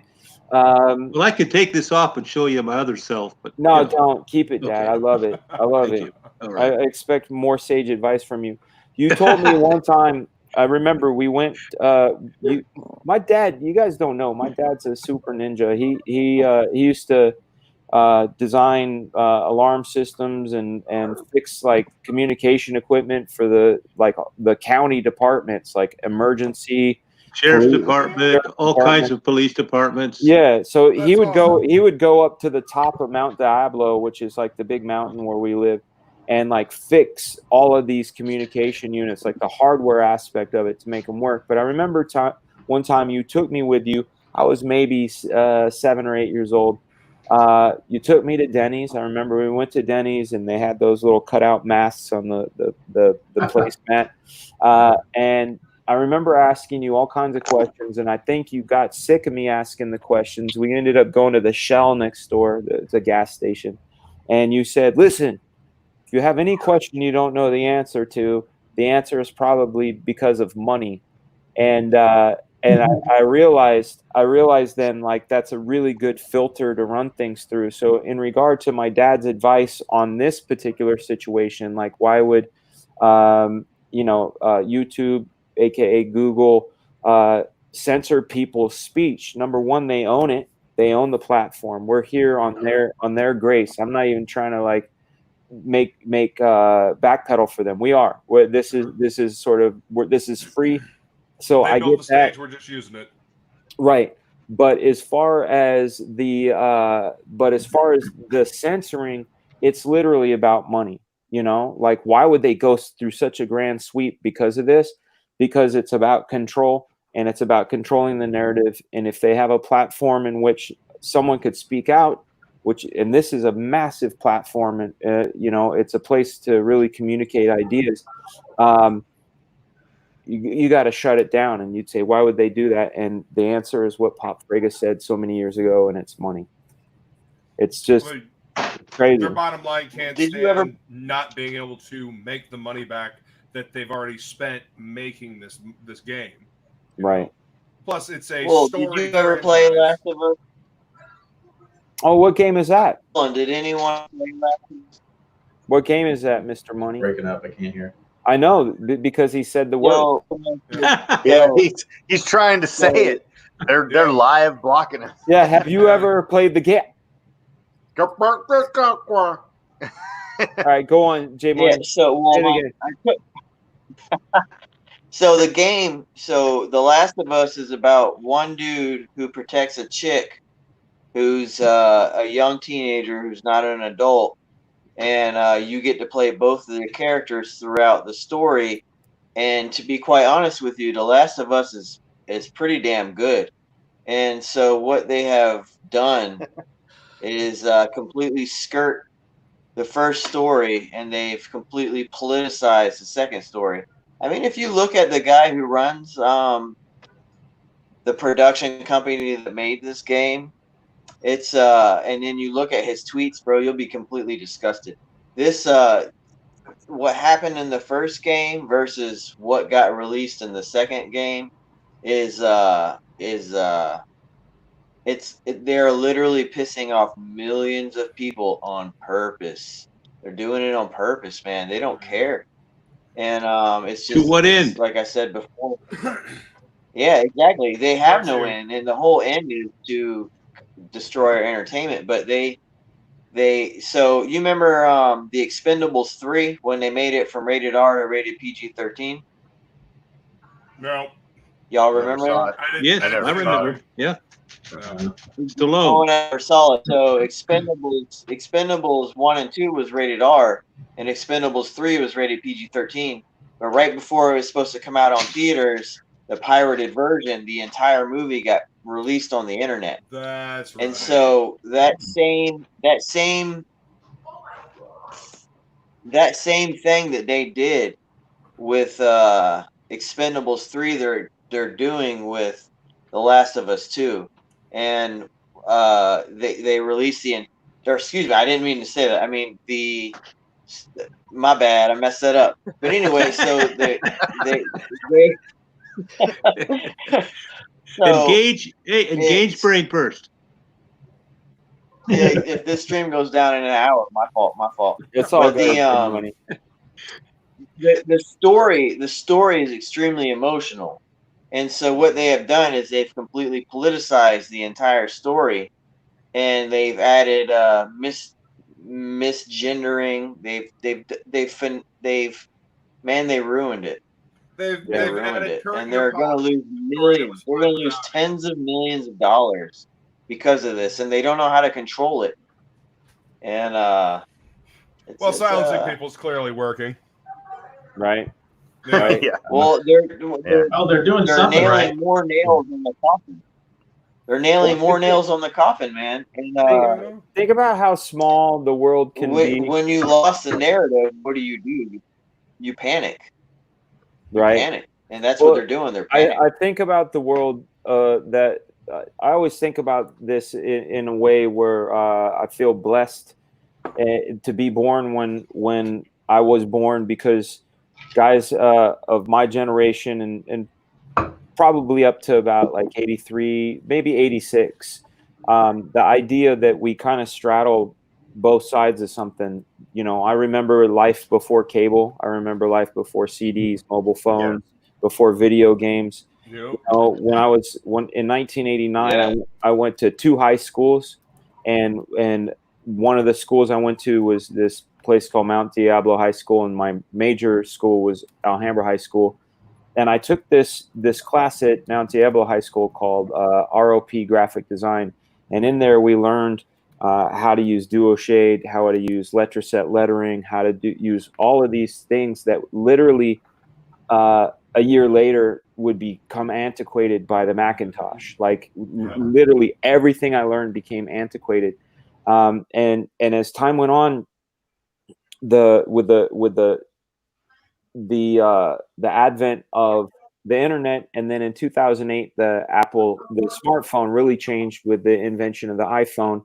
Well, I could take this off and show you my other self, but no, don't keep it, Dad. Okay. I love it. I love Thank it. you. All right. I expect more sage advice from you. You told me one time. I remember we went. My dad. You guys don't know. My dad's a super ninja. He used to design alarm systems and fix like communication equipment for the county departments, like emergency. Sheriff's Department, all kinds of police departments. Yeah, so he would go up to the top of Mount Diablo, which is like the big mountain where we live, and like fix all of these communication units, like the hardware aspect of it to make them work. But I remember one time you took me with you. I was maybe 7 or 8 years old, You took me to Denny's. I remember we went to Denny's and they had those little cutout masks on the placemat. And I remember asking you all kinds of questions, and I think you got sick of me asking the questions. We ended up going to the Shell next door, the gas station, and you said, "Listen, if you have any question you don't know the answer to, the answer is probably because of money." And I realized then, like, that's a really good filter to run things through. So in regard to my dad's advice on this particular situation, like, why would YouTube, aka Google, censor people's speech? Number one, they own it. They own the platform. We're here on their grace. I'm not even trying to like make backpedal for them. We are. This is sort of this is free. So They I built get the stage. that. We're just using it. Right. But as far as the censoring, it's literally about money. Like, why would they go through such a grand sweep because of this? Because it's about control, and it's about controlling the narrative. And if they have a platform in which someone could speak out, and this is a massive platform, and it's a place to really communicate ideas. You got to shut it down. And you'd say, why would they do that? And the answer is what Pop Frega said so many years ago, and it's money. It's just crazy. Their bottom line can't stand not being able to make the money back that they've already spent making this game. Right. Plus, it's a story. Did you ever play Last of Us? Oh, what game is that? Did anyone play Last of Us? What game is that, Mr. Money? Breaking up, I can't hear. I know, because he said the word. Yeah, he's trying to say it. They're live blocking it. Yeah, have you ever played the game? All right, go on, J. Money. Yeah, so the game, The Last of Us is about one dude who protects a chick who's a young teenager who's not an adult. And you get to play both of the characters throughout the story. And to be quite honest with you, The Last of Us is pretty damn good. And so what they have done is completely skirt the first story, and they've completely politicized the second story. I mean, if you look at the guy who runs the production company that made this game, it's and then you look at his tweets, bro, you'll be completely disgusted. This what happened in the first game versus what got released in the second game is they're literally pissing off millions of people on purpose. They're doing it on purpose, man. They don't care. And it's just to what end? Like I said before. Yeah, exactly. They have no end, and the whole end is to destroy our entertainment. But so you remember the Expendables 3 when they made it from rated R to rated PG-13? No. Y'all remember that? Yes, I remember. Yeah. Stallone. Oh, never saw it. So Expendables 1 and 2 was rated R, and Expendables 3 was rated PG-13. But right before it was supposed to come out on theaters, the pirated version, the entire movie got released on the internet. That's right. And so that same thing that they did with Expendables 3, they're doing with The Last of Us 2. And they released excuse me, I didn't mean to say that. I mean my bad, I messed that up. But anyway, so they engage brain first. Yeah, if this stream goes down in an hour, my fault. It's all good. The story is extremely emotional. And so what they have done is they've completely politicized the entire story, and they've added misgendering. They ruined it. They've ruined it, and they're going to lose millions. They're going to lose tens of millions of dollars because of this, and they don't know how to control it. And silencing people is clearly working, right? Right. Yeah. Well, they're doing something nailing right. More nails in the coffin. They're nailing more nails on the coffin, man. And think about how small the world can be. when you lost the narrative, what do? You panic. You Right. panic, and that's what they're doing. They're panicking. I think about the world that I always think about this in a way where I feel blessed to be born when I was born, because guys of my generation and probably up to about like 83, maybe 86, the idea that we kind of straddle both sides of something. You know, I remember life before cable. I remember life before CDs, mobile phones, before video games. Yep. You know, when in 1989, I went to 2 high schools, and one of the schools I went to was this place called Mount Diablo High School, and my major school was Alhambra High School. And I took this class at Mount Diablo High School called ROP Graphic Design, and in there we learned how to use duo-shade, how to use letter-set lettering, how to use all of these things that literally a year later would become antiquated by the Macintosh. Like literally everything I learned became antiquated. And as time went on, with the advent of the internet, and then in 2008 the smartphone really changed with the invention of the iPhone,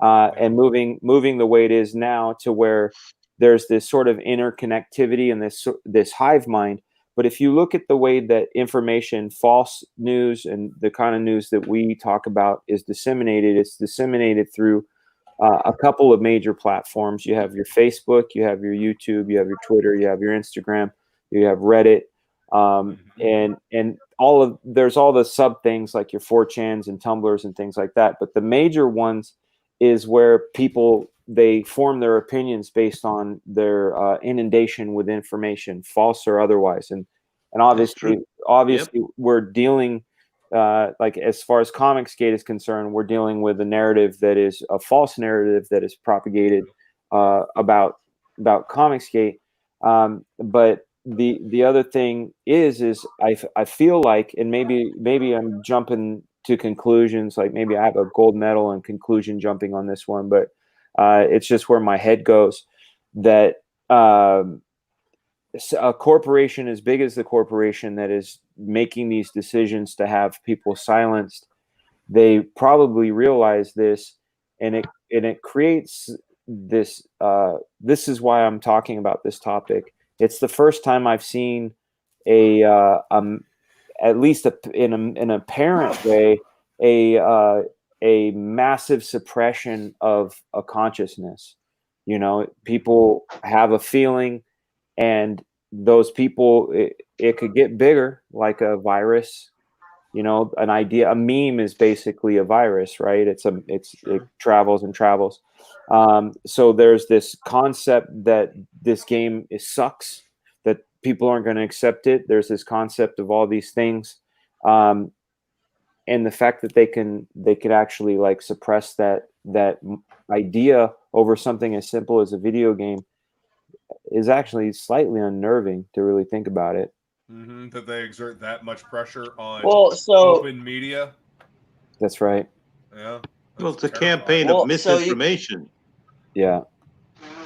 and moving the way it is now, to where there's this sort of interconnectivity and this hive mind. But if you look at the way that information, false news, and the kind of news that we talk about is disseminated, it's disseminated through a couple of major platforms. You have your Facebook, you have your YouTube, you have your Twitter, you have your Instagram, you have Reddit, and there's all the sub things like your 4chans and Tumblrs and things like that. But the major ones is where people, they form their opinions based on their inundation with information, false or otherwise. And obviously we're dealing, like as far as Comicsgate is concerned, we're dealing with a narrative that is a false narrative that is propagated about Comicsgate. But the other thing is I feel like, and maybe I'm jumping to conclusions, like maybe I have a gold medal in conclusion jumping on this one, but it's just where my head goes, that a corporation as big as the corporation that is making these decisions to have people silenced, they probably realize this, and it creates this. This is why I'm talking about this topic. It's the first time I've seen at least in an apparent way, a massive suppression of a consciousness. You know, people have a feeling, and those people, it could get bigger, like a virus. You know, an idea, a meme is basically a virus, right? It travels and travels. So there's this concept that this game sucks, that people aren't going to accept it. There's this concept of all these things, and the fact that they could actually like suppress that idea over something as simple as a video game is actually slightly unnerving to really think about it. That they exert that much pressure on open media. That's right. Yeah. Well, it's a campaign of misinformation. Yeah.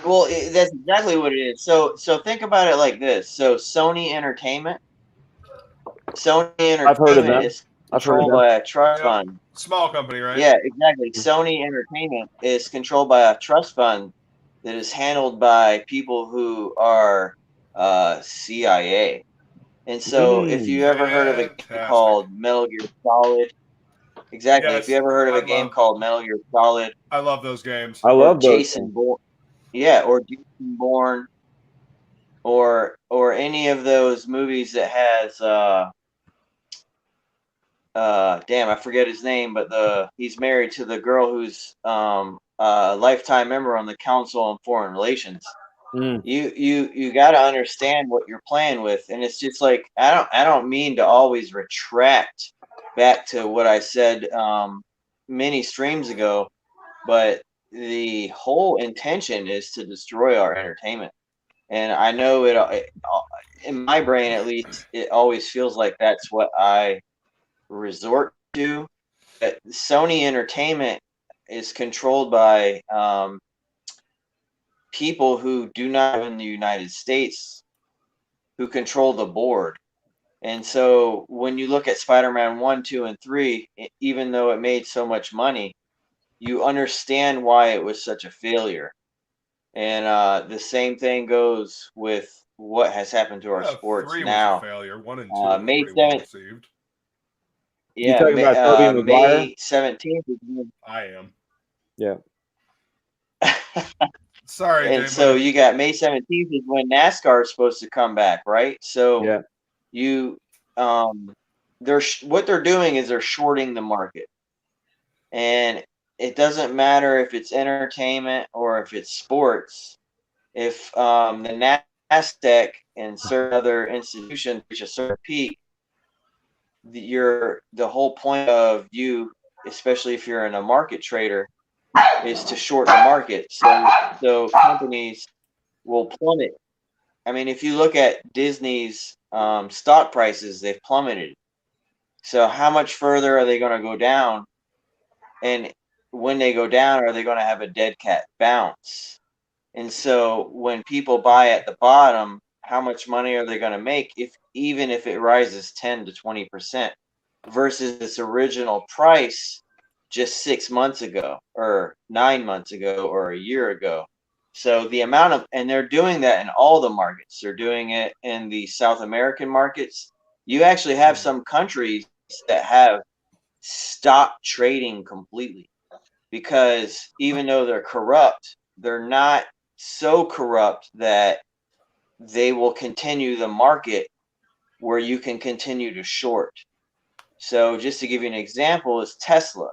Well, that's exactly what it is. So think about it like this. So Sony Entertainment I've heard of them. is controlled by a trust fund. Small company, right? Yeah, exactly. Sony Entertainment is controlled by a trust fund that is handled by people who are CIA. And so if you ever heard of a game called Metal Gear Solid, exactly. Yes, if you ever heard of a game called Metal Gear Solid, I love those games. I love those Jason Bourne. Yeah, or Jason Bourne, or any of those movies that has damn, I forget his name, but he's married to the girl who's a lifetime member on the Council on Foreign Relations. You got to understand what you're playing with, and it's just like I don't mean to always retract back to what I said many streams ago, but the whole intention is to destroy our entertainment, and I know it in my brain at least, it always feels like that's what I resort to Sony Entertainment is controlled by people who do not live in the United States, who control the board. And so when you look at Spider-Man 1, 2, and 3, even though it made so much money, you understand why it was such a failure. And the same thing goes with what has happened to our sports 3 now. was a failure. 1 and 2 were May pretty well 7th. received. You talking about Tobey Maguire? May 17th. I am. Yeah. Sorry, And Jay, so buddy. you got May 17th is when NASCAR is supposed to come back, right? So Yeah. you what they're doing is they're shorting the market. And it doesn't matter if it's entertainment or if it's sports. If the NASDAQ and certain other institutions reach a certain peak, the whole point of you, especially if you're in a market trader, is to short the market. So companies will plummet. I mean, if you look at Disney's stock prices, they've plummeted. So how much further are they going to go down? And when they go down, are they going to have a dead cat bounce? And so when people buy at the bottom, how much money are they going to make even if it rises 10 to 20% versus its original price just 6 months ago or 9 months ago or a year ago? So the amount of, and they're doing that in all the markets. They're doing it in the South American markets. You actually have some countries that have stopped trading completely because even though they're corrupt, they're not so corrupt that they will continue the market where you can continue to short. So just to give you an example is Tesla.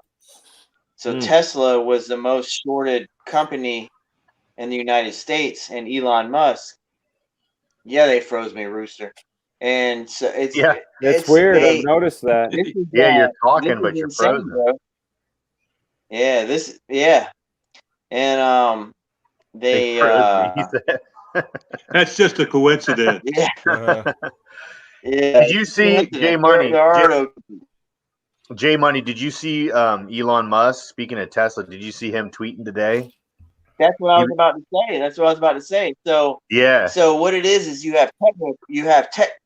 So Tesla was the most shorted company in the United States, and Elon Musk, they froze me, Rooster. And so it's weird. I've noticed that. You're talking, but you're frozen. Bro. And they that's just a coincidence. Did you see Jay Money? Jay Money, did you see Elon Musk, speaking of Tesla, did you see him tweeting today? That's what I was about to say. So So what it is you have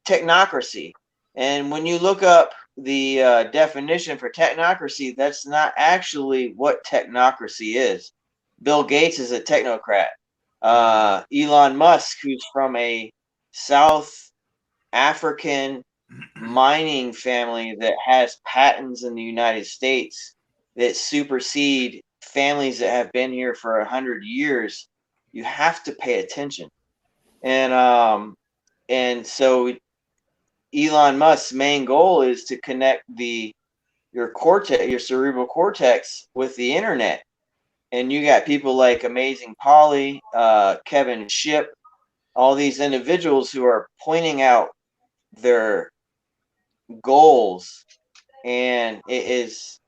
technocracy, and when you look up the definition for technocracy, that's not actually what technocracy is. Bill Gates is a technocrat. Elon Musk, who's from a South African mining family that has patents in the United States that supersede families that have been here for 100 years, you have to pay attention. And so Elon Musk's main goal is to connect your cerebral cortex with the internet. And you got people like Amazing Polly, Kevin Shipp, all these individuals who are pointing out their goals, and it is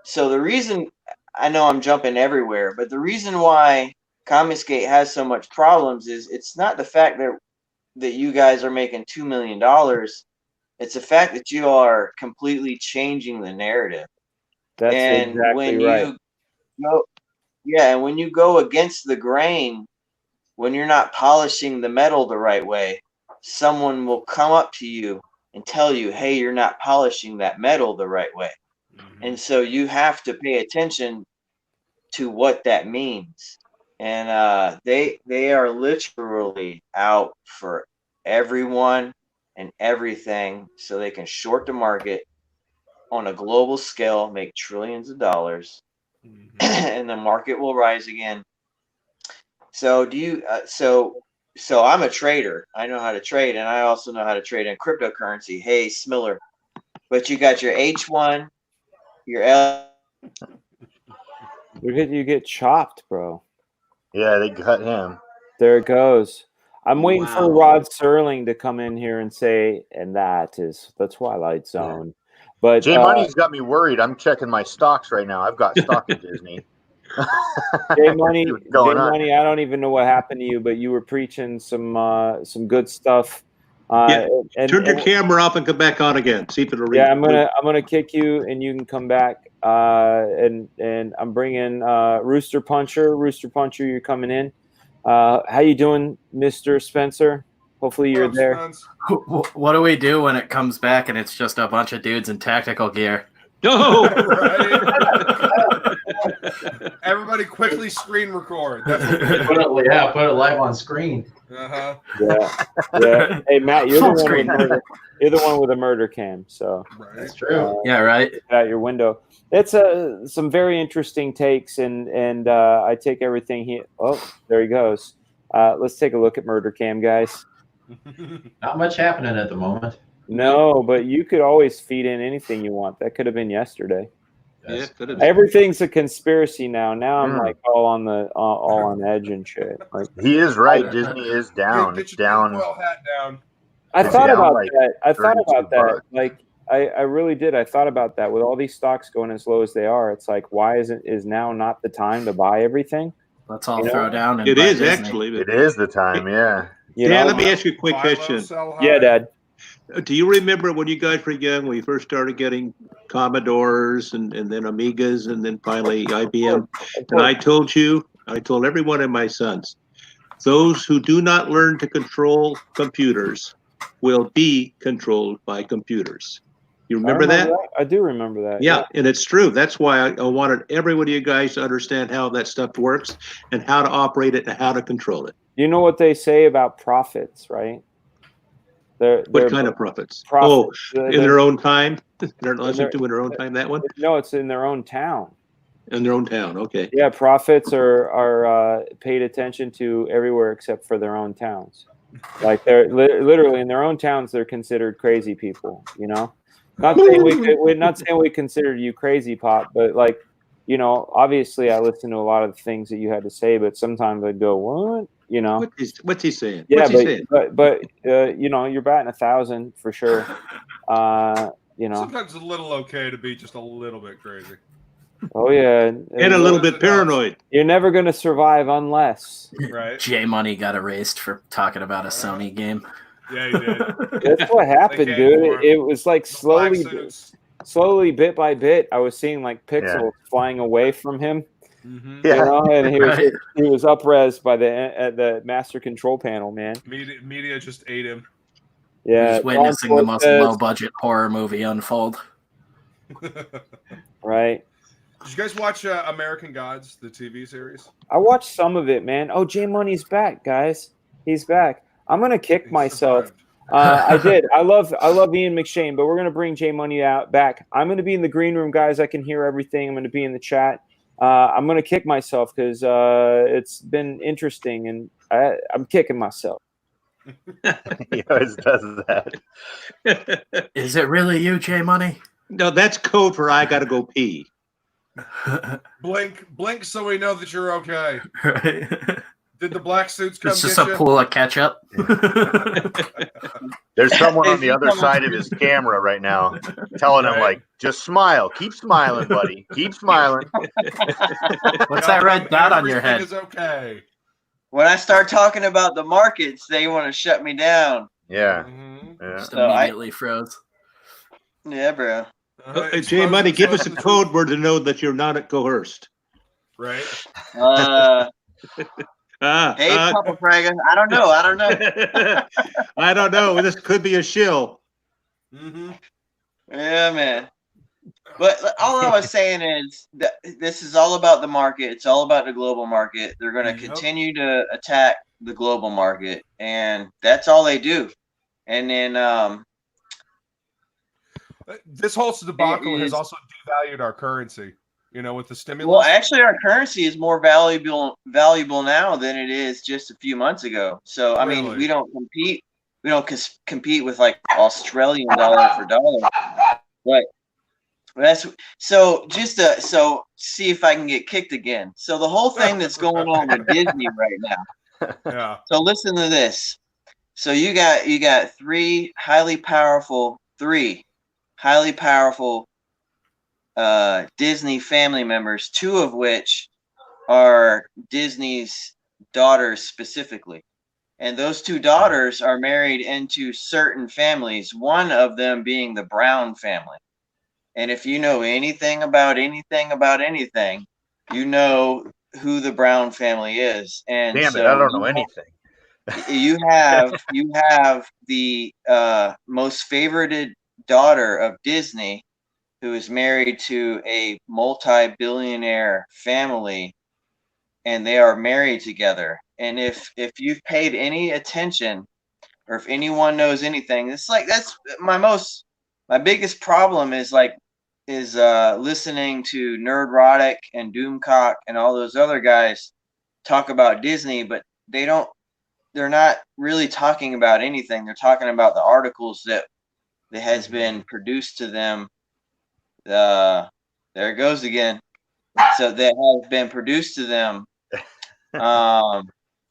so the reason, I know I'm jumping everywhere, but the reason why Comicsgate has so much problems is it's not the fact that you guys are making $2 million. It's the fact that you are completely changing the narrative. That's exactly right. And when you go against the grain, when you're not polishing the metal the right way, someone will come up to you and tell you, hey, you're not polishing that metal the right way. And so you have to pay attention to what that means. And they are literally out for everyone and everything so they can short the market on a global scale, make trillions of dollars, and the market will rise again. So so I'm a trader. I know how to trade, and I also know how to trade in cryptocurrency. Hey, Smiller. But you got your H1, your L. You get chopped, bro. Yeah, they cut him. There it goes. I'm waiting for Rod Serling to come in here and say, and that is the Twilight Zone. But Jay Money's got me worried. I'm checking my stocks right now. I've got stock in Disney. Jay Money, I don't even know what happened to you, but you were preaching some good stuff Turn your camera off and come back on again. See if it'll read. Yeah, I'm gonna kick you, and you can come back. And I'm bringing Rooster Puncher. Rooster Puncher, you're coming in. How you doing, Mr. Spencer? Hopefully you're there. Spence? What do we do when it comes back and it's just a bunch of dudes in tactical gear? No. Everybody quickly screen record. Put it live on screen. Uh-huh. Yeah. Hey, Matt, you're the one with a murder cam. So that's true. Yeah, right. Out your window. It's some very interesting takes, and I take everything here. Oh, there he goes. Let's take a look at murder cam, guys. Not much happening at the moment. No, but you could always feed in anything you want. That could have been yesterday. Yeah, could have been. Everything's a conspiracy now. Now I'm like all on edge and shit. Like, he is right. Disney is down. It's down. Hat down. I thought about like that. I thought about that. $32. Like I really did. I thought about that. With all these stocks going as low as they are, it's like, why is now not the time to buy everything? Let's all throw down. And it is Disney. Actually. It is the time. Yeah. Dan, let me ask you a quick question. Yeah, Dad. Do you remember when you guys were young, when you first started getting Commodores and then Amigas and then finally IBM? And I told every one of my sons, those who do not learn to control computers will be controlled by computers. You remember that? I do remember that. Yeah, and it's true. That's why I wanted every one of you guys to understand how that stuff works and how to operate it and how to control it. You know what they say about profits, right? What kind of profits? In their own time? They're listening to in their own time, that one? No, it's in their own town. In their own town, okay. Yeah, profits are paid attention to everywhere except for their own towns. Like they're literally in their own towns, they're considered crazy people, you know? Not saying we considered you crazy, Pop, but like, you know, obviously I listen to a lot of the things that you had to say, but sometimes I'd go, what? You know, what's he saying? Yeah, but you know, you're batting 1,000 for sure. You know, sometimes it's a little okay to be just a little bit crazy. Oh yeah, and a little bit paranoid. You're never going to survive unless. Right. J Money got erased for talking about a Sony game. Yeah, he did. That's what happened, dude. It was like slowly, bit by bit, I was seeing like pixels flying away from him. Mm-hmm. You know, and he was up-res by the master control panel, man. Media just ate him. Yeah, just witnessing the most low-budget horror movie unfold. Right. Did you guys watch American Gods, the TV series? I watched some of it, man. Oh, J Money's back, guys. He's back. I'm gonna kick myself. I did. I love Ian McShane, but we're gonna bring J Money back. I'm gonna be in the green room, guys. I can hear everything. I'm gonna be in the chat. I'm gonna kick myself because it's been interesting, and I'm kicking myself. He always does that. Is it really you, J Money? No, that's code for I gotta go pee. Blink, so we know that you're okay. Right. Did the black suits come? It's just a pool of ketchup. There's someone on the other side of his camera right now telling him, like, just smile. Keep smiling, buddy. Keep smiling. What's that red dot on your head? Is okay. When I start talking about the markets, they want to shut me down. Yeah. Mm-hmm. Yeah. Just immediately froze. Yeah, bro. Jay Money, give us a code word to know that you're not coerced. Right. Hey, Papa Fraga. I don't know. I don't know. This could be a shill. Mm-hmm. Yeah, man. But all I was saying is that this is all about the market. It's all about the global market. They're going to continue to attack the global market, and that's all they do. And then this whole debacle has also devalued our currency. You know, with the stimulus. Well, actually, our currency is more valuable now than it is just a few months ago. So, I mean, we don't compete. We don't compete with like Australian dollar for dollar. But that's so. Just so see if I can get kicked again. So the whole thing that's going on with Disney right now. Yeah. So listen to this. So you got three highly powerful Disney family members, two of which are Disney's daughters specifically. And those two daughters are married into certain families, one of them being the Brown family. And if you know anything about anything, you know who the Brown family is. And Damn it, so I don't know anything. you have the most favorited daughter of Disney, who is married to a multi-billionaire family, and they are married together. And if you've paid any attention, or if anyone knows anything, it's like that's my biggest problem is listening to Nerdrotic and Doomcock and all those other guys talk about Disney, but they're not really talking about anything. They're talking about the articles that has been produced to them. There it goes again. So that has been produced to them.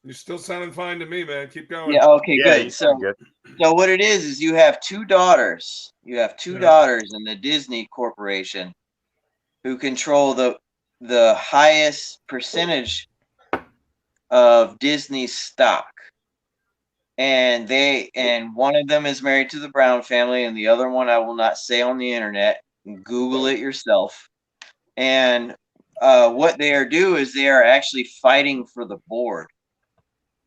You're still sounding fine to me, man. Keep going. Yeah. Okay. Yeah, you Good. sound good. So what it is you have two daughters. You have two daughters in the Disney Corporation who control the highest percentage of Disney stock. And one of them is married to the Brown family, and the other one I will not say on the internet. Google it yourself. And what they are actually fighting for the board.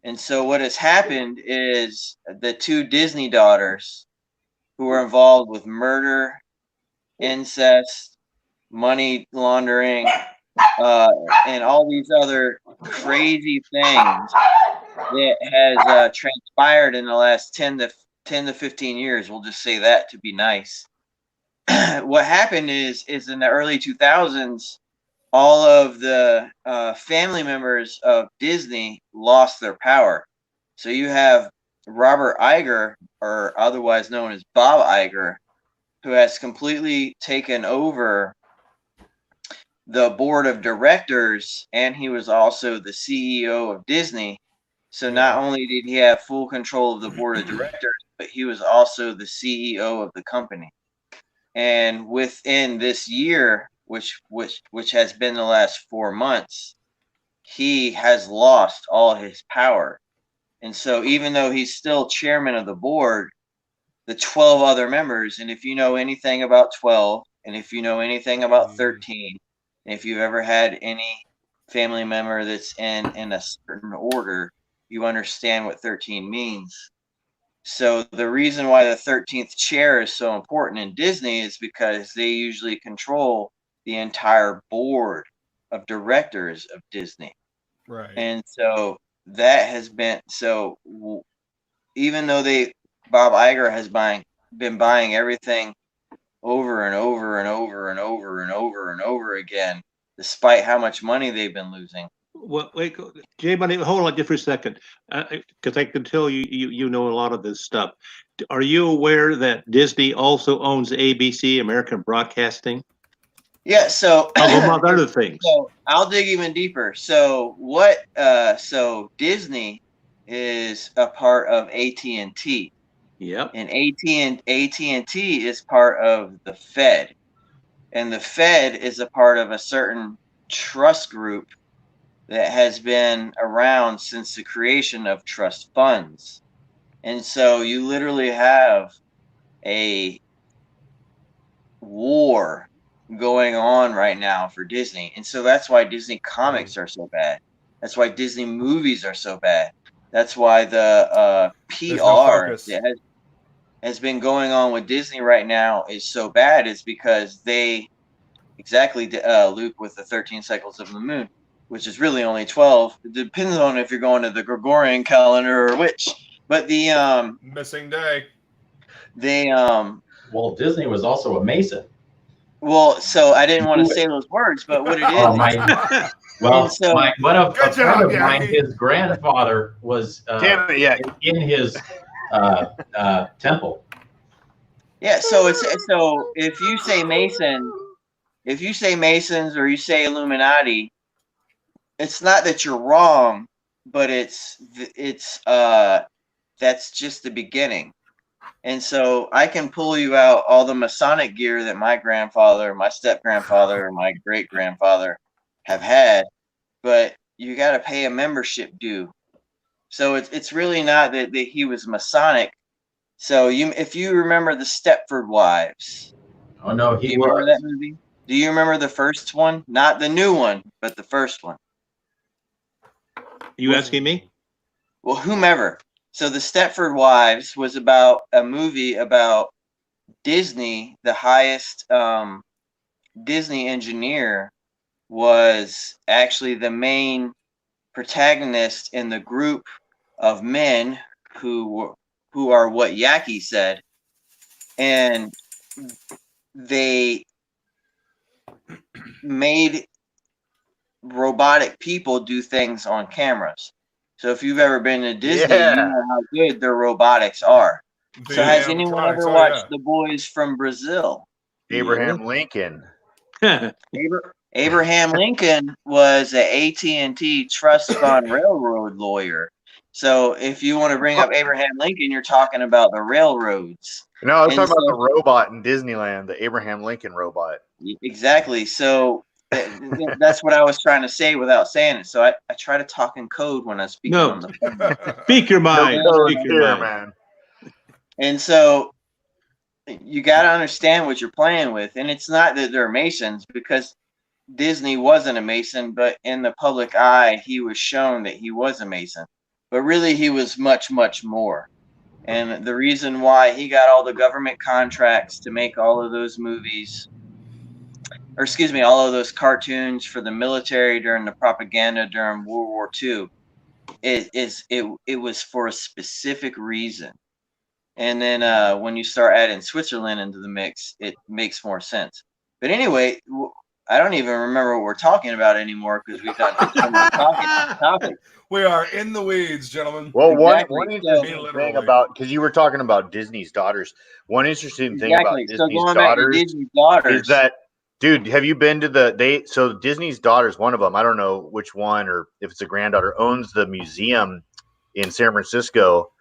And so what has happened is the two Disney daughters who are involved with murder, incest, money laundering, and all these other crazy things that has transpired in the last 10 to 15 years. We'll just say that to be nice. What happened is in the early 2000s, all of the family members of Disney lost their power. So you have Robert Iger, or otherwise known as Bob Iger, who has completely taken over the board of directors, and he was also the CEO of Disney. So not only did he have full control of the board of directors, but he was also the CEO of the company. And within this year, which has been the last 4 months, he has lost all his power. And so even though he's still chairman of the board, the 12 other members, and if you know anything about 12, and if you know anything about 13, and if you've ever had any family member that's in a certain order, you understand what 13 means. So the reason why the 13th chair is so important in Disney is because they usually control the entire board of directors of Disney. Right. And so that has been, so even though Bob Iger has been buying everything over and over and over and over and over and over again, despite how much money they've been losing. Well, wait, Jay, buddy, hold on just for a second, because I can tell you know a lot of this stuff. Are you aware that Disney also owns ABC, American Broadcasting? Yeah, so among other things. So I'll dig even deeper. So so Disney is a part of AT&T. Yep. And AT&T is part of the Fed. And the Fed is a part of a certain trust group that has been around since the creation of trust funds. And so you literally have a war going on right now for Disney. And so that's why Disney comics are so bad. That's why Disney movies are so bad. That's why the PR that has been going on with Disney right now is so bad. Is because they Luke, with the 13 cycles of the moon, which is really only 12. It depends on if you're going to the Gregorian calendar or which. But the missing day. Well, Disney was also a Mason. Well, so I didn't want to say those words, but what it is. Oh my! Well, so, one of mine, his grandfather was in his temple. Yeah, so if you say Mason, if you say Masons or you say Illuminati, it's not that you're wrong, but it's that's just the beginning. And so I can pull you out all the Masonic gear that my grandfather, my step-grandfather, or my great-grandfather have had, but you got to pay a membership due. So it's really not that he was Masonic. So if you remember the Stepford Wives. Oh no, Do he you remember was. that movie? Do you remember the first one? Not the new one, but the first one. You asking me? Well, whomever. So the Stepford Wives was about a movie about Disney. The highest Disney engineer was actually the main protagonist in the group of men who are what Yaki said, and they made robotic people do things on cameras. So if you've ever been to Disney, you know how good their robotics are. So has anyone ever watched The Boys from Brazil? Abraham Lincoln. Abraham Lincoln was an AT&T trust fund railroad lawyer. So if you want to bring up Abraham Lincoln, you're talking about the railroads. No, I was talking about the robot in Disneyland, the Abraham Lincoln robot. Exactly. So that's what I was trying to say without saying it. So I try to talk in code when I speak on the phone. Speak your mind. Speak your mind. Man. And so you got to understand what you're playing with. And it's not that they're Masons, because Disney wasn't a Mason, but in the public eye, he was shown that he was a Mason. But really, he was much, much more. And the reason why he got all the government contracts to make all of those movies, or excuse me, all of those cartoons for the military during the propaganda during World War II, it was for a specific reason. And then when you start adding Switzerland into the mix, it makes more sense. But anyway, I don't even remember what we're talking about anymore because we've done so much topic. We are in the weeds, gentlemen. Well, Exactly. one interesting thing about, because you were talking about Disney's daughters, one interesting thing about Disney's daughters is that, dude, have you been to so Disney's daughters, one of them, I don't know which one or if it's a granddaughter, owns the museum in San Francisco.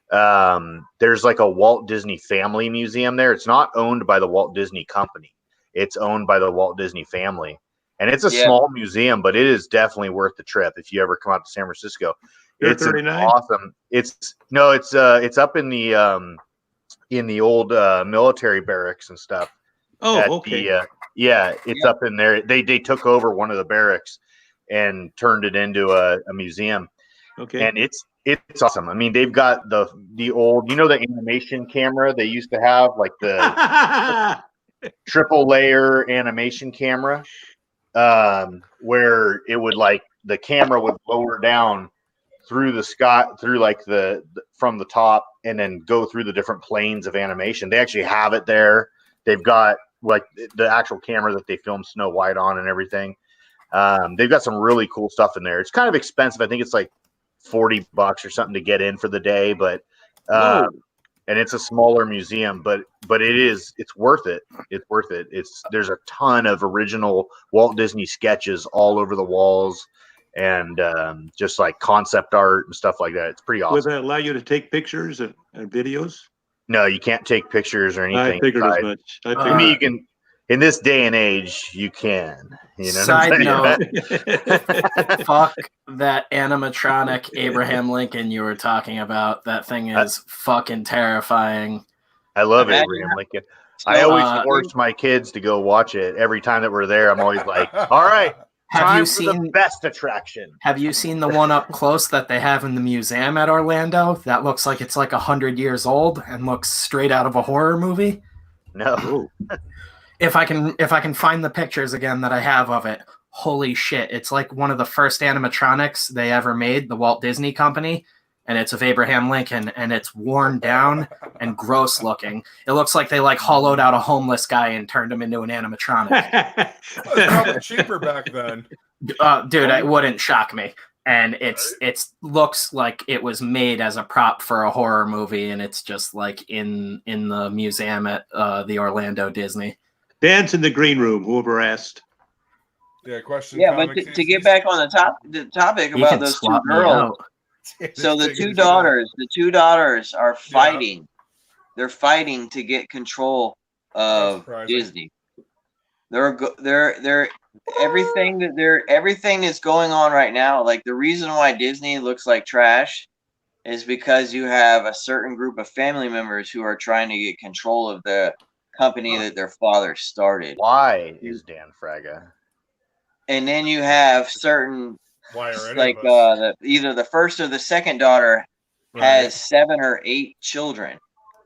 There's like a Walt Disney family museum there. It's not owned by the Walt Disney Company. It's owned by the Walt Disney family. And it's a small museum, but it is definitely worth the trip if you ever come out to San Francisco. It's awesome. It's up in the old military barracks and stuff. Oh, okay. It's up in there. They took over one of the barracks and turned it into a museum. Okay. And it's awesome. I mean, they've got the old, the animation camera they used to have, like the triple layer animation camera, where it would the camera would lower down through the sky, through from the top, and then go through the different planes of animation. They actually have it there. They've got the actual camera that they filmed Snow White on and everything. They've got some really cool stuff in there. It's kind of expensive. I think it's like $40 or something to get in for the day, but and it's a smaller museum, but it's worth it. It's worth it. There's a ton of original Walt Disney sketches all over the walls, and just like concept art and stuff like that. It's pretty awesome. Would that allow you to take pictures and videos? No, you can't take pictures or anything. I figured as much. I mean, you can. In this day and age, you can. Side note, fuck that animatronic Abraham Lincoln you were talking about. That thing is fucking terrifying. I love Abraham Lincoln. I always force my kids to go watch it. Every time that we're there, I'm always like, all right, have you seen the best attraction? Have you seen the one up close that they have in the museum at Orlando? That looks like it's like 100 years old and looks straight out of a horror movie. No. If I can find the pictures again that I have of it, holy shit. It's like one of the first animatronics they ever made, the Walt Disney Company, and it's of Abraham Lincoln, and it's worn down and gross looking. It looks like they hollowed out a homeless guy and turned him into an animatronic. It was probably cheaper back then. Dude, it wouldn't shock me. And it looks like it was made as a prop for a horror movie, and it's just like in the museum at the Orlando Disney. Dance in the green room, whoever asked. Yeah, question. Yeah, but to get back on the topic about those two girls. So the two daughters are fighting. Yeah. They're fighting to get control of Disney. They're everything that's going on right now. Like the reason why Disney looks like trash is because you have a certain group of family members who are trying to get control of the company that their father started. Why is Dan Fraga? And then you have certain, Why are any like of us? either the first or the second daughter has Right. 7 or 8 children.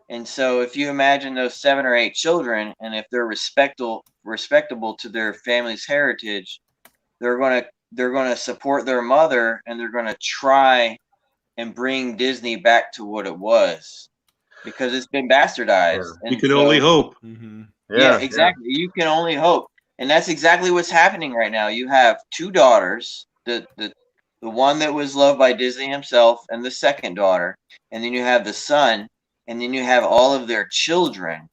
And so if you imagine those 7 or 8 children, and if they're respectable to their family's heritage, they're gonna support their mother, and they're gonna try and bring Disney back to what it was, because it's been bastardized. Yeah. You can only hope. Mm-hmm. Yeah, exactly. You can only hope. And that's exactly what's happening right now. You have 2 daughters, the one that was loved by Disney himself, and the second daughter, and then you have the son, and then you have all of their children,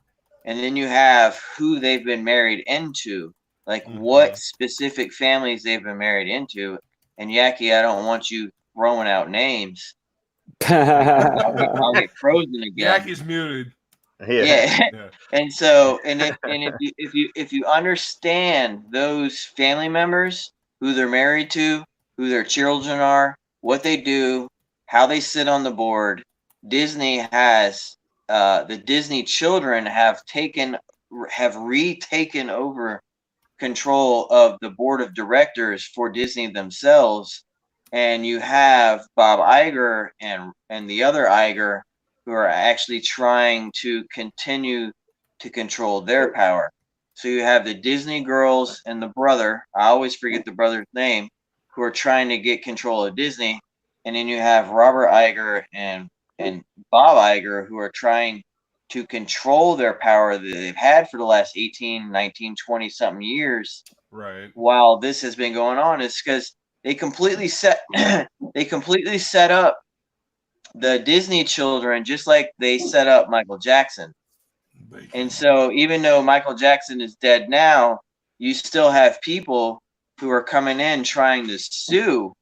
and then you have who they've been married into, like what specific families they've been married into. And Yaki, I don't want you throwing out names. I'll get frozen again. Yaki's muted. Yeah. Yeah. And so, if you understand those family members, who they're married to, who their children are, what they do, how they sit on the board, Disney has the Disney children have retaken over control of the board of directors for Disney themselves. And you have Bob Iger and the other Iger who are actually trying to continue to control their power. So you have the Disney girls and the brother, I always forget the brother's name, who are trying to get control of Disney. And then you have Robert Iger and Bob Iger, who are trying to control their power that they've had for the last 18, 19, 20 something years. Right. While this has been going on, is because they completely set up the Disney children just like they set up Michael Jackson. And so even though Michael Jackson is dead now, you still have people who are coming in trying to sue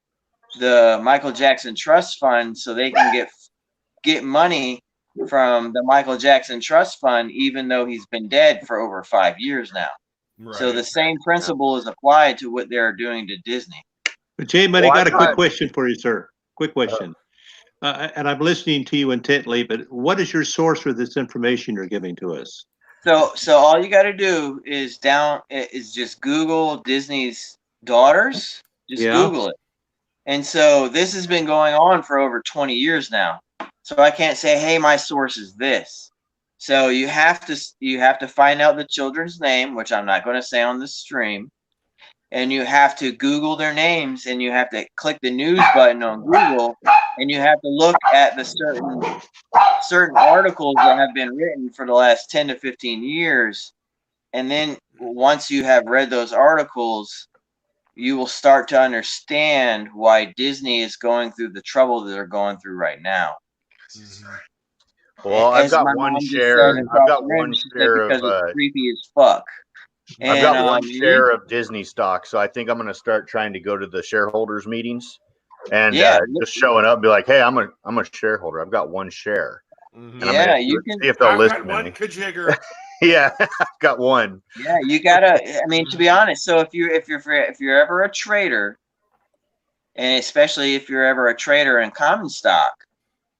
the Michael Jackson Trust Fund so they can get money from the Michael Jackson Trust Fund, even though he's been dead for over 5 years now. Right. So the same principle is applied to what they're doing to Disney. But Jay, I got a quick question for you, sir. Quick question. And I'm listening to you intently, but what is your source for this information you're giving to us? So all you got to do is just Google Disney's daughters. Just Google it. And so this has been going on for over 20 years now. So I can't say, hey, my source is this. So you have to find out the children's name, which I'm not going to say on the stream. And you have to Google their names, and you have to click the news button on Google, and you have to look at the certain articles that have been written for the last 10 to 15 years. And then once you have read those articles, you will start to understand why Disney is going through the trouble that they're going through right now. Well, I've got one share. I've got one share because it's creepy as fuck. I've got one share of Disney stock, so I think I'm going to start trying to go to the shareholders meetings and just showing up and be like, "Hey, I'm a shareholder. I've got one share." Yeah, you can see if they'll listen to me. One kajigger. Yeah, I've got one. Yeah, you gotta. I mean, to be honest, so if you're ever a trader, and especially if you're ever a trader in common stock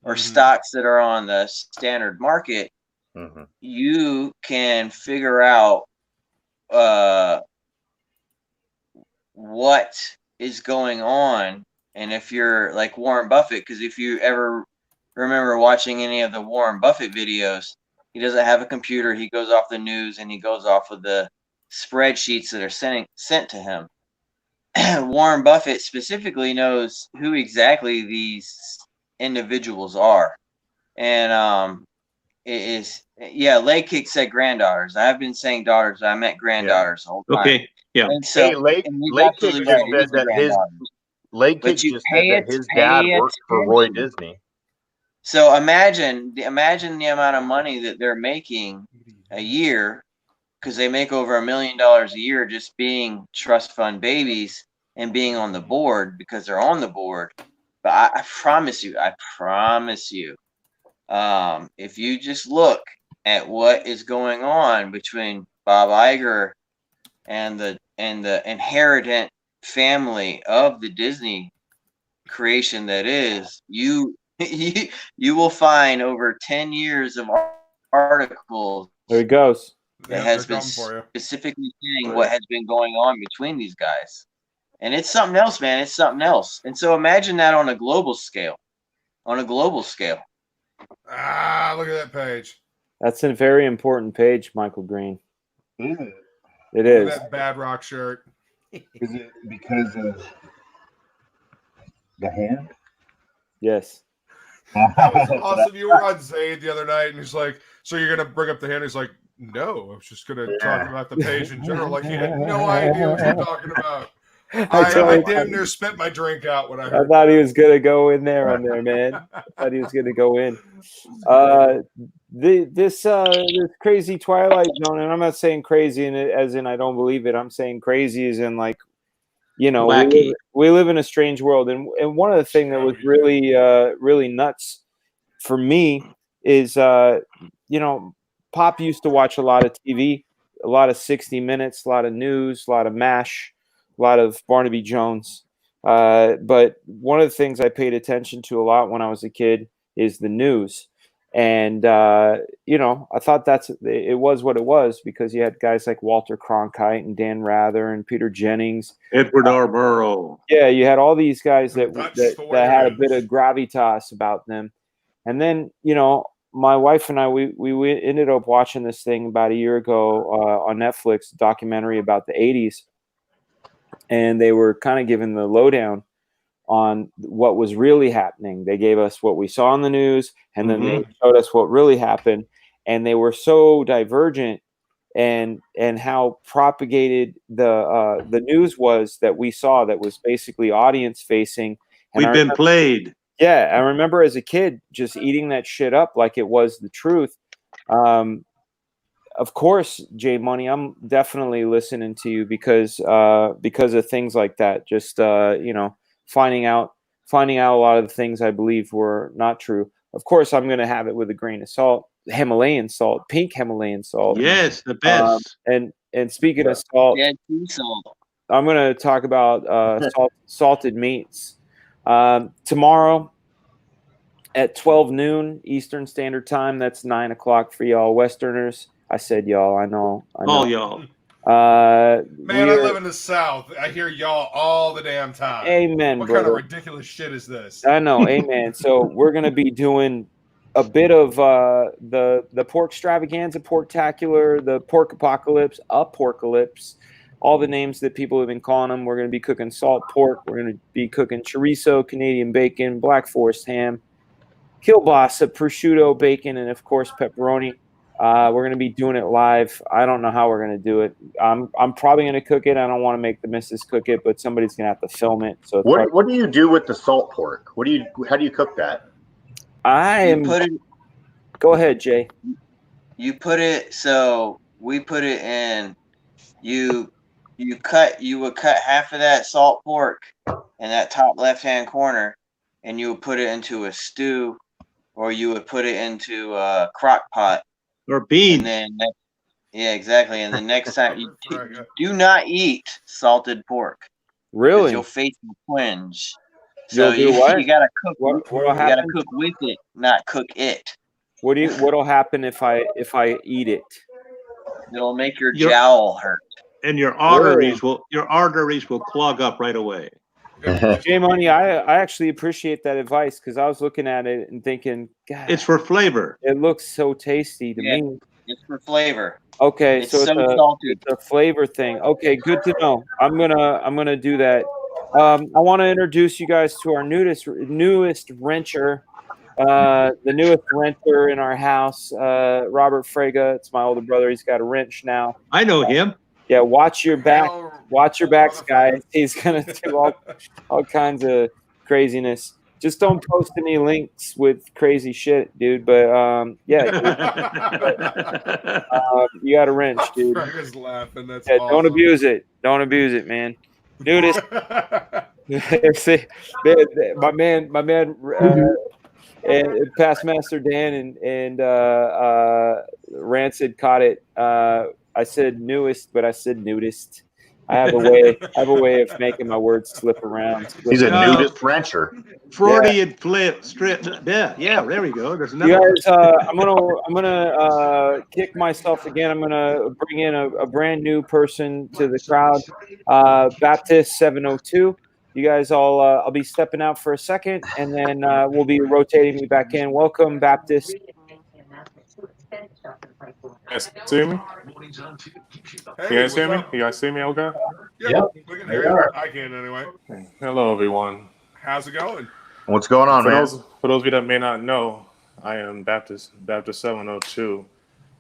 or stocks that are on the standard market, you can figure out what is going on. And if you're like Warren Buffett, because if you ever remember watching any of the Warren Buffett videos, he doesn't have a computer. He goes off the news, and he goes off of the spreadsheets that are sent to him. Warren Buffett specifically knows who exactly these individuals are. And Lay Kick said granddaughters. I've been saying daughters. I meant granddaughters the whole time. Okay, yeah. And so, hey, Lay Kick just said that his dad worked for Roy Disney. So imagine the amount of money that they're making a year, because they make over $1 million a year just being trust fund babies and being on the board, because they're on the board. But I promise you, if you just look at what is going on between Bob Iger and the inheritant family of the Disney creation that is, you you will find over 10 years of articles There it goes. that Yeah, has they're been coming for you. specifically saying what has been going on between these guys. And it's something else, man. It's something else. And so imagine that on a global scale. On a global scale. Ah, look at that page. That's a very important page, Michael Green. Is it? It Look is. at that Bad Rock shirt. Is it because of the hand? Yes. That was awesome. You were on Zayd the other night, and he's like, "So you're gonna bring up the hand?" He's like, "No, I was just gonna talk about the page in general." Like he had no idea what you're talking about. I damn near spit my drink out when I I heard. thought he was gonna go in there on there, man. I thought he was gonna go in. This crazy Twilight Zone, and I'm not saying crazy in it as in I don't believe it. I'm saying crazy as in like, you know, Wacky. we live in a strange world, and one of the things that was really really nuts for me is you know, Pop used to watch a lot of TV, a lot of 60 Minutes, a lot of news, a lot of MASH, a lot of Barnaby Jones. But one of the things I paid attention to a lot when I was a kid is the news. And, you know, I thought it was what it was because you had guys like Walter Cronkite and Dan Rather and Peter Jennings. Edward R. Murrow. Yeah, you had all these guys that That's had a bit of gravitas about them. And then, you know, my wife and I, we ended up watching this thing about a year ago on Netflix, a documentary about the 80s. And they were kind of giving the lowdown on what was really happening. They gave us what we saw in the news, and then they showed us what really happened. And they were so divergent and how propagated the news was that we saw that was basically audience facing. And We've been played. Yeah, I remember as a kid just eating that shit up like it was the truth. Of course, J Money, I'm definitely listening to you because of things like that. Just you know, finding out a lot of the things I believe were not true. Of course, I'm going to have it with a grain of salt, Himalayan salt, pink Himalayan salt. Yes, the best. And speaking of salt, Yeah, sea salt. I'm going to talk about salted meats. Tomorrow at 12 noon Eastern Standard Time. That's 9 o'clock for y'all Westerners. I said y'all. I know. All y'all. Man, I live in the South. I hear y'all all the damn time. Amen, What brother. kind of ridiculous shit is this? I know. Amen. So we're going to be doing a bit of the pork extravaganza, porktacular, the pork apocalypse, apocalypse, all the names that people have been calling them. We're going to be cooking salt pork. We're going to be cooking chorizo, Canadian bacon, Black Forest ham, kielbasa, prosciutto, bacon, and of course pepperoni. We're going to be doing it live. I don't know how we're going to do it. I'm probably going to cook it. I don't want to make the missus cook it, but somebody's going to have to film it. So what do you do with the salt pork? How do you cook that? Go ahead, Jay. You put it, so we put it in, you would cut half of that salt pork in that top left-hand corner, and you would put it into a stew, or you would put it into a crock pot. Or beans. And then, yeah, exactly. And the next time, you do not eat salted pork. Really? You'll face the twinge. So you gotta cook. What'll you gotta happen? cook with it, not cook it. What'll happen if I eat it? It'll make your jowl hurt. And your arteries will clog up right away. Jay Money, I actually appreciate that advice because I was looking at it and thinking, God, it's for flavor. It looks so tasty to me. It's for flavor. Okay, it's so salty. It's a flavor thing. Okay, good to know. I'm gonna do that. I want to introduce you guys to our newest renter, the newest renter in our house, Robert Frega. It's my older brother. He's got a wrench now. I know him. Yeah, watch your back. Watch your backs, guys. He's gonna do all kinds of craziness. Just don't post any links with crazy shit, dude. But yeah, you got a wrench, dude. Frega's laughing. That's awesome. Don't abuse it. Don't abuse it, man. Nudist. See, my man, and past master Dan and Rancid caught it. I said newest, but I said nudist. I have a way of making my words slip around. He's a No. nudist rancher. Freudian flip strip. Yeah, there we go. There's another You guys, one. I'm gonna kick myself again. I'm gonna bring in a brand new person to the crowd, Baptist 702. You guys all, I'll be stepping out for a second, and then we'll be rotating me back in. Welcome, Baptist. Guys see me? Hey, You guys hear me? what's up? You guys see me okay? Yeah, we can hear you. I can anyway. Hello, everyone. How's it going? What's going on, For man? those of you that may not know, I am Baptist 702.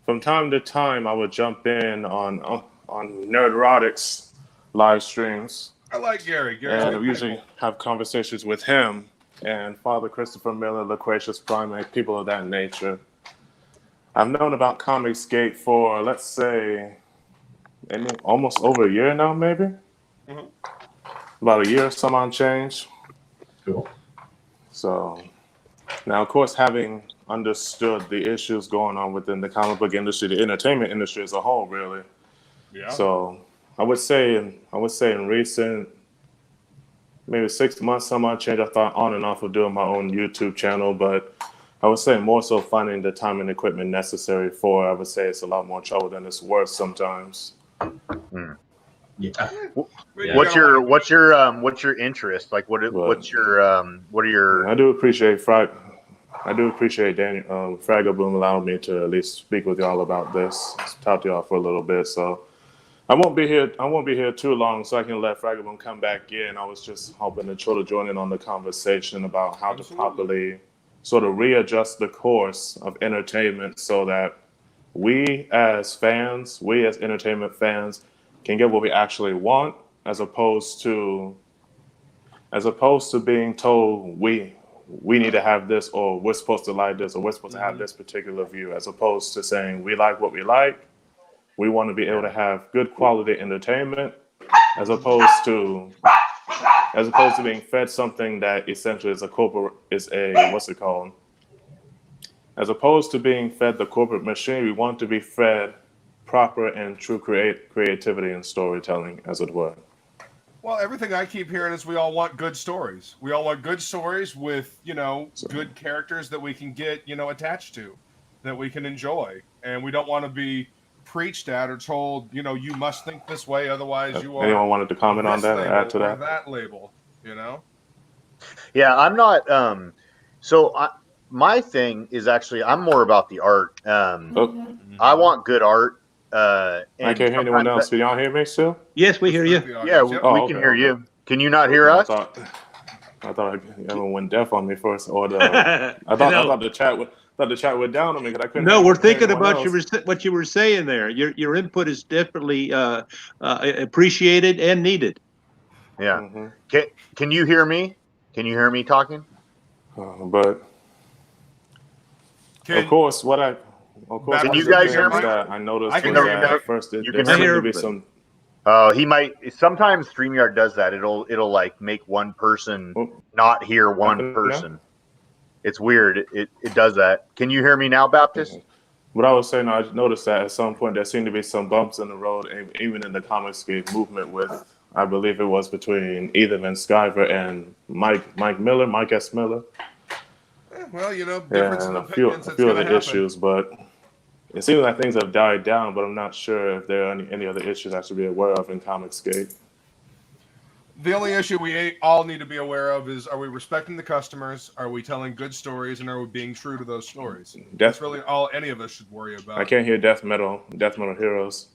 From time to time, I would jump in on Nerdrotics live streams, I like Gary. and I Gary's usually have conversations with him and Father Christopher Miller, Loquacious Primate, people of that nature. I've known about Comicsgate for, let's say, almost over a year now, maybe? Mhm. About a year, some on change. Cool. So, now, of course, having understood the issues going on within the comic book industry, the entertainment industry as a whole, really. Yeah. So, I would say in recent, maybe 6 months, some odd change, I thought on and off of doing my own YouTube channel, but I would say more so finding the time and equipment necessary for. I would say it's a lot more trouble than it's worth sometimes. Yeah. What's your interest? Like, what are your? I do appreciate Daniel Fragaboom allowing me to at least speak with y'all about this, talk to y'all for a little bit. So I won't be here too long, so I can let Fragaboom come back in. I was just hoping to sort of join in on the conversation about how to properly sort of readjust the course of entertainment so that we as fans, we as entertainment fans, can get what we actually want, as opposed to being told we need to have this, or we're supposed to like this, or we're supposed to have this particular view, as opposed to saying we like what we like. We want to be able to have good quality entertainment, as opposed to being fed something that essentially is what's it called? As opposed to being fed the corporate machine, we want to be fed proper and true creativity and storytelling, as it were. Well, everything I keep hearing is we all want good stories. We all want good stories with, good characters that we can get, attached to, that we can enjoy. And we don't want to be preached at or told, you must think this way, otherwise you are. Anyone wanted to comment on that or add to that? That label, Yeah, I'm not. My thing is actually, I'm more about the art. I want good art. I can't hear anyone else. Can y'all hear me still? Yes, we hear you. Yeah, we can hear you. Can you not hear us? I thought everyone went deaf on me first. Or I thought the chat went down on me because I couldn't. No, we're thinking about what you were saying there. Your input is definitely appreciated and needed. Yeah. Mm-hmm. Can you hear me? Can you hear me talking? Of course, can you guys hear me? I noticed I can hear you. at first there seemed to be some. He might. Sometimes StreamYard does that. It'll like make one person not hear one person. It's weird. It does that. Can you hear me now, Baptist? What I was saying, I noticed that at some point there seemed to be some bumps in the road, even in the Comicsgate movement with, I believe it was between either Van Sciver and Mike S. Miller. Well, and a few other issues, but it seems like things have died down, but I'm not sure if there are any other issues I should be aware of in Comicsgate. The only issue we all need to be aware of is, are we respecting the customers? Are we telling good stories? And are we being true to those stories? That's really all any of us should worry about. I can't hear Death Metal Heroes.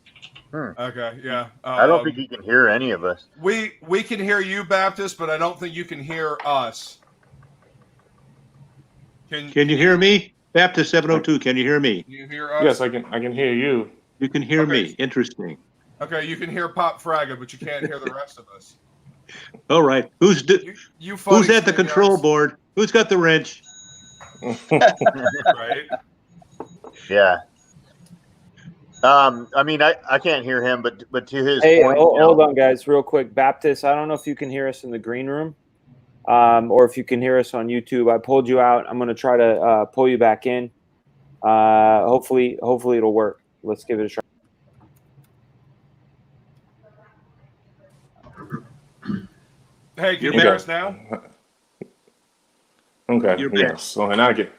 Okay, yeah. I don't think you can hear any of us. We can hear you, Baptist, but I don't think you can hear us. Can you hear me? Baptist 702, can you hear me? Can you hear us? Yes, I can hear you. You can hear me. Interesting. Okay, you can hear Pop Fraga, but you can't hear the rest of us. All right. Who's at the control board? Who's got the wrench? Right? Yeah. I mean, I can't hear him, but to his point. Hold on, guys, real quick. Baptist, I don't know if you can hear us in the green room, or if you can hear us on YouTube. I pulled you out. I'm going to try to pull you back in. Hopefully it'll work. Let's give it a try. Hey, can you You're hear back. us now? Okay. You're back. Yes. So and I can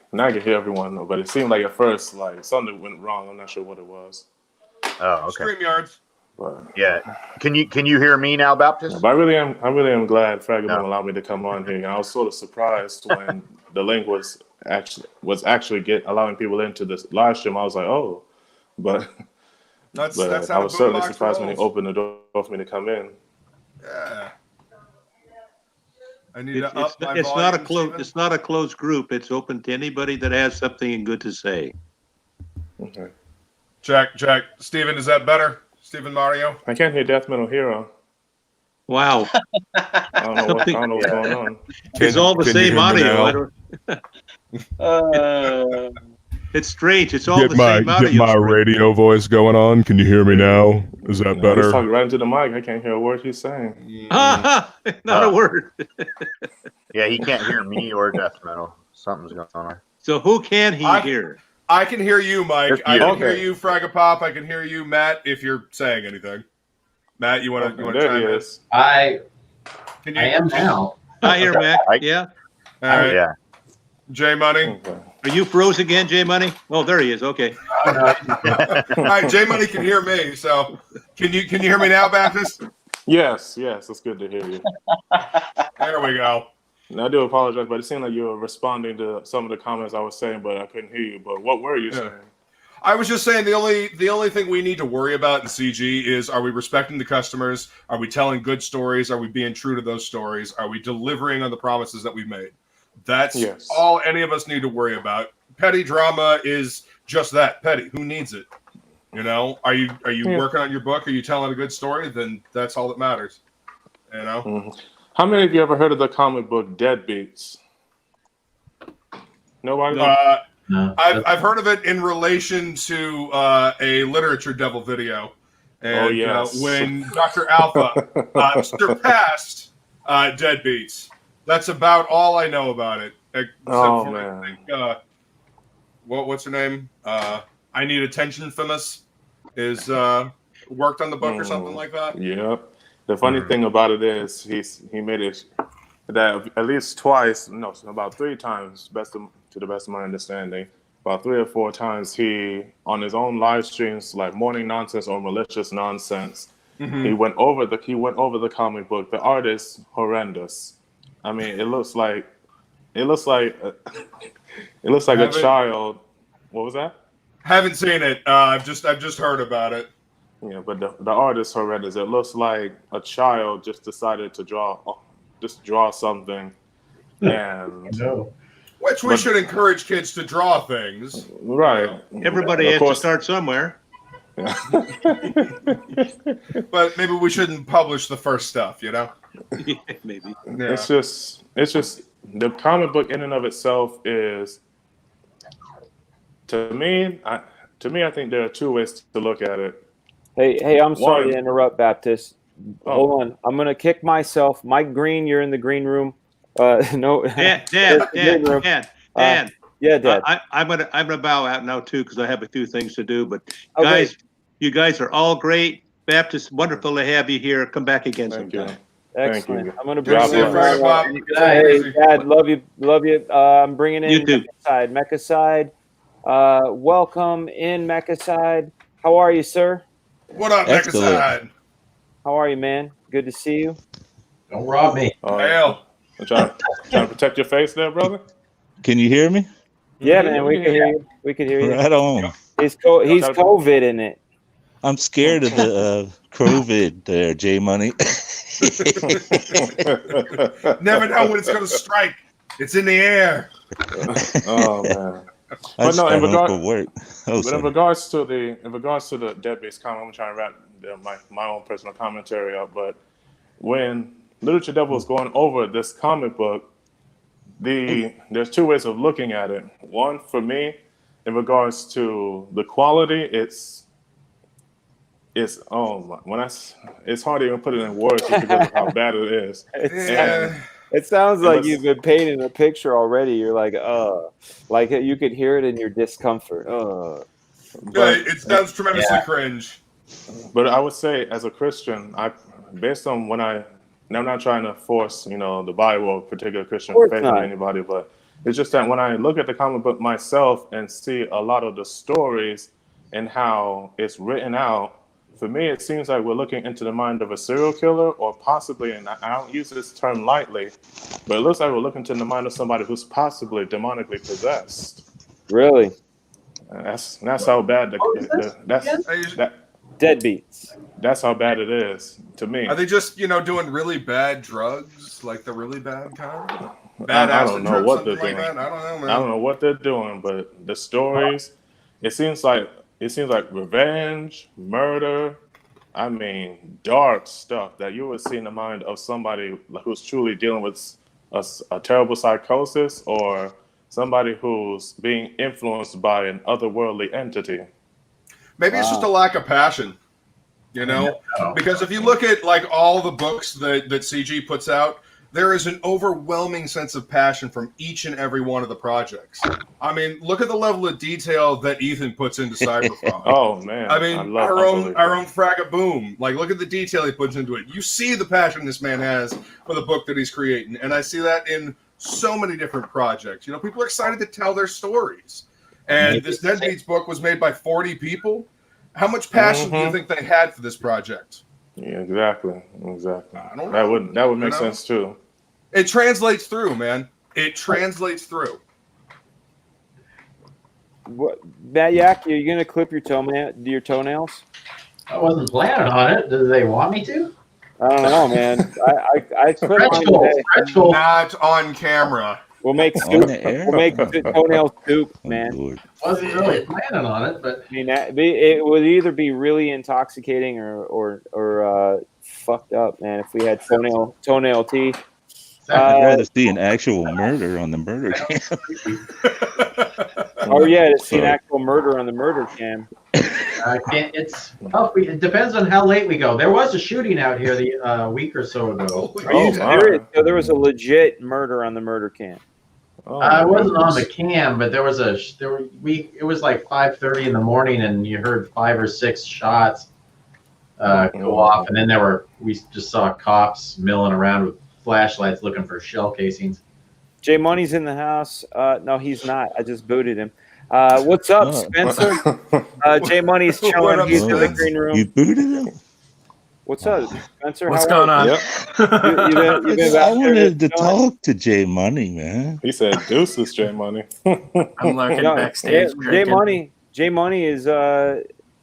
hear everyone, but it seemed like at first like something went wrong. I'm not sure what it was. Oh, okay. StreamYards. But Yeah. Can you hear me now, Baptist? I really am glad Fragaboom No. allowed me to come on here. And I was sort of surprised when the link was actually allowing people into this live stream. I was like, oh, but That's but how I the was certainly boombox surprised when he rolls. opened the door for me to come in. Yeah. I need to It's up my it's not a volume, closed. Steven. It's not a closed group. It's open to anybody that has something good to say. Okay. Check. Steven, is that better? Steven Mario? I can't hear Death Metal Hero. Wow, I don't know what's going on. it's all the can you same hear me audio. now? I don't. It's strange. It's all Get the my same audio. radio voice going on. Can you hear me now? Is that No, he's better? talking right into the mic. I can't hear a word he's saying. Not a word. Yeah, he can't hear me or Death Metal. Something's going on. So who can he hear? I can hear you, Mike. Just I you. can hear Okay. you, Fragapop. I can hear you, Matt, if you're saying anything. Matt, you want to There chime he in? is. I Can you? am now. I hear Mac. I- Yeah. All right. Yeah. J Money. Okay. Are you froze again, J Money? Oh, there he is. Okay. All right, J Money can hear me. So can you hear me now, Baptist? Yes, it's good to hear you. There we go. And I do apologize, but it seemed like you were responding to some of the comments I was saying, but I couldn't hear you. But what were you saying? I was just saying the only thing we need to worry about in CG is, are we respecting the customers? Are we telling good stories? Are we being true to those stories? Are we delivering on the promises that we've made? That's all any of us need to worry about. Petty drama is just that, petty. Who needs it? You know, are you working on your book? Are you telling a good story? Then that's all that matters. You know. Mm-hmm. How many of you ever heard of the comic book Deadbeats? Nobody? No. I've heard of it in relation to a Literature Devil video. And Oh, yes. When Dr. Alpha surpassed Deadbeats. That's about all I know about it. Except for, man. I think, what's her name? I Need Attention Famous is worked on the book or something like that. Yep. The funny thing about it is he made it that at least twice, no, about 3 times, to the best of my understanding, about 3 or 4 times he on his own live streams, like morning nonsense or malicious nonsense, he went over the comic book. The art is horrendous. I mean, it looks like a child. What was that? Haven't seen it. I've just heard about it. Yeah, but the art is horrendous. It looks like a child just decided to draw something, and Which we should encourage kids to draw things. right. Everybody has to start somewhere. But maybe we shouldn't publish the first stuff, you know? Maybe. Yeah. It's just the comic book in and of itself is, to me, I think there are 2 ways to look at it. Hey, I'm sorry One. to interrupt, Baptist. Oh. Hold on. I'm going to kick myself. Mike Green, you're in the green room. No. Dan. Yeah, Dad. I'm gonna bow out now too because I have a few things to do. But Okay. guys, you guys are all great. Baptist, wonderful to have you here. Come back again Thank sometime. you. Excellent. I'm going to Good bring to see you, Fragapop. Hey, Dad, love you. I'm bringing in You too. Mecca Side. Welcome in, Mecca Side. How are you, sir? What up, Mecca Side? How are you, man? Good to see you. Don't rob me. Hell. I'm trying to protect your face there, brother. Can you hear me? Yeah, man, we can hear you. We can hear you. Right on. He's COVID in it. I'm scared of the COVID there, J Money. Never know when it's going to strike. It's in the air. Oh man. I But no, in regards to the Deadbeats comment, I'm trying to wrap my own personal commentary up. But when Literature Devil is going over this comic book, there's 2 ways of looking at it. One, for me, in regards to the quality, it's it's hard to even put it in words just because of how bad it is. It sounds like you've been painting a picture already. You're like you could hear it in your discomfort. It sounds tremendously cringe. But I would say, as a Christian, based on when I and I'm not trying to force, the Bible or particular Christian Of course faith not. on anybody, but it's just that when I look at the comic book myself and see a lot of the stories and how it's written out, for me, it seems like we're looking into the mind of a serial killer, or possibly, and I don't use this term lightly, but it looks like we're looking into the mind of somebody who's possibly demonically possessed. Really? That's how bad Deadbeats. That's how bad it is to me. Are they just doing really bad drugs, like the really bad kind? I Acid don't know trip, what they're something doing. like that? I don't know, man. I don't know what they're doing, but the stories, it seems like revenge, murder. I mean, dark stuff that you would see in the mind of somebody who's truly dealing with a terrible psychosis, or somebody who's being influenced by an otherworldly entity. Maybe it's just a lack of passion, because if you look at like all the books that CG puts out, there is an overwhelming sense of passion from each and every one of the projects. I mean, look at the level of detail that Ethan puts into Cyberpunk. Oh man! I mean, our own Fragaboom. Like, look at the detail he puts into it. You see the passion this man has for the book that he's creating, and I see that in so many different projects. People are excited to tell their stories. And this Deadbeats book was made by 40 people. How much passion do you think they had for this project? Yeah, exactly. I don't know. That would make sense too. It translates through, man. It translates through. What, Myeah, are you gonna clip your toenails? I wasn't planning on it. Do they want me to? I don't know, man. I clip mine today. Not on camera. We'll make soup. We'll make toenail soup, man. Wasn't really planning on it, but I mean, it would either be really intoxicating or fucked up, man. If we had toenail tea. I'd rather see an actual murder on the murder cam. Oh yeah, to see an actual murder on the murder cam. It's tough. It depends on how late we go. There was a shooting out here the week or so ago. Are you serious? So there was a legit murder on the murder cam. I wasn't on the cam, but it was like 5:30 in the morning, and you heard 5 or 6 shots go off, and then we just saw cops milling around with flashlights looking for shell casings. J Money's in the house. No, he's not. I just booted him. What's up, Spencer? J Money's chilling. He's in the green room. You booted him? What's up, Spencer? What's going on? Yep. I wanted to talk to J Money, man. He said, "Deuces, J Money." I'm lurking backstage. J Money is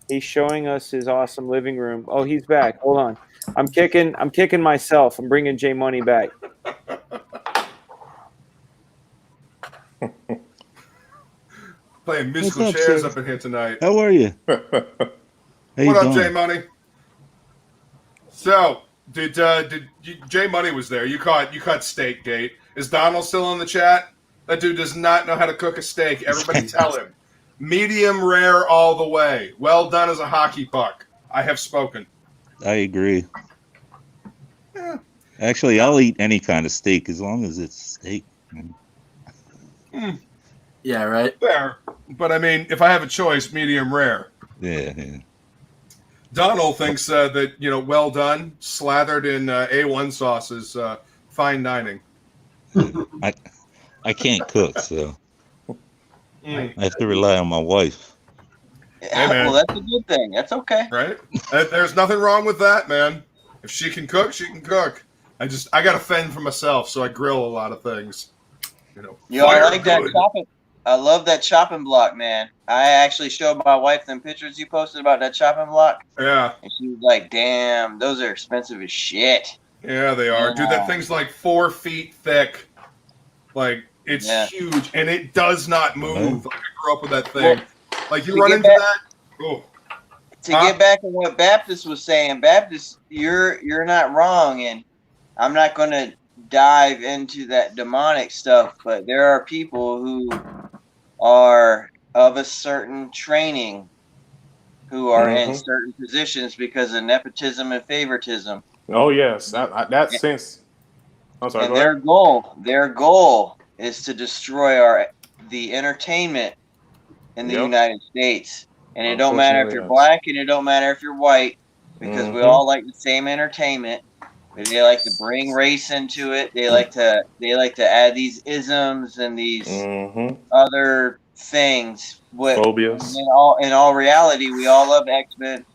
he's showing us his awesome living room. Oh, he's back. Hold on. I'm kicking myself. I'm bringing J Money back. Playing musical chairs up in here tonight. How are you? What up, J Money? So, did J Money was there? You caught Steak Gate. Is Donald still in the chat? That dude does not know how to cook a steak. Everybody tell him. Medium rare all the way. Well done as a hockey puck. I have spoken. I agree. Yeah. Actually, I'll eat any kind of steak as long as it's steak. Yeah, right. Fair. But I mean, if I have a choice, medium rare. Yeah. Donald thinks that well done, slathered in A1 sauce is fine dining. I can't cook, so I have to rely on my wife. Yeah, well, that's a good thing. That's okay, right? There's nothing wrong with that, man. If she can cook, she can cook. I got to fend for myself, so I grill a lot of things. I like that chopping. I love that chopping block, man. I actually showed my wife them pictures you posted about that chopping block. Yeah. And she was like, "Damn, those are expensive as shit." Yeah, they are. Dude, that thing's like 4 feet thick. Like, it's huge, and it does not move. Like, I grew up with that thing. Like, you run into that. Oh. To get back to what Baptist was saying, Baptist, you're not wrong, and I'm not going to dive into that demonic stuff, but there are people who are of a certain training who are in certain positions because of nepotism and favoritism. Oh yes, that sense. I'm sorry. And their goal is to destroy the entertainment in the United States. And it don't matter if you're black and it don't matter if you're white, because we all like the same entertainment. They like to bring race into it. They like to add these isms and these other things. Phobias. In all reality, we all love X-Men.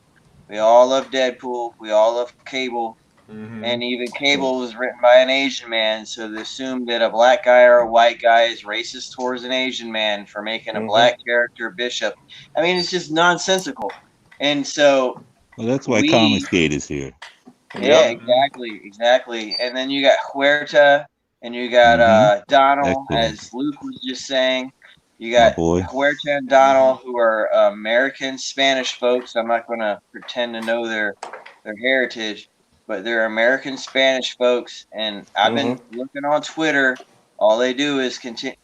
We all love Deadpool. We all love Cable. And even Cable was written by an Asian man, so they assume that a black guy or a white guy is racist towards an Asian man for making a black character Bishop. I mean, it's just nonsensical. And so, well, that's why Comicsgate is here. Yeah, exactly. And then you got Huerta, and you got Donald, as Luke was just saying. You got Huerta and Donald, who are American Spanish folks. I'm not going to pretend to know their heritage, but they're American Spanish folks. And I've been looking on Twitter. All they do is continue.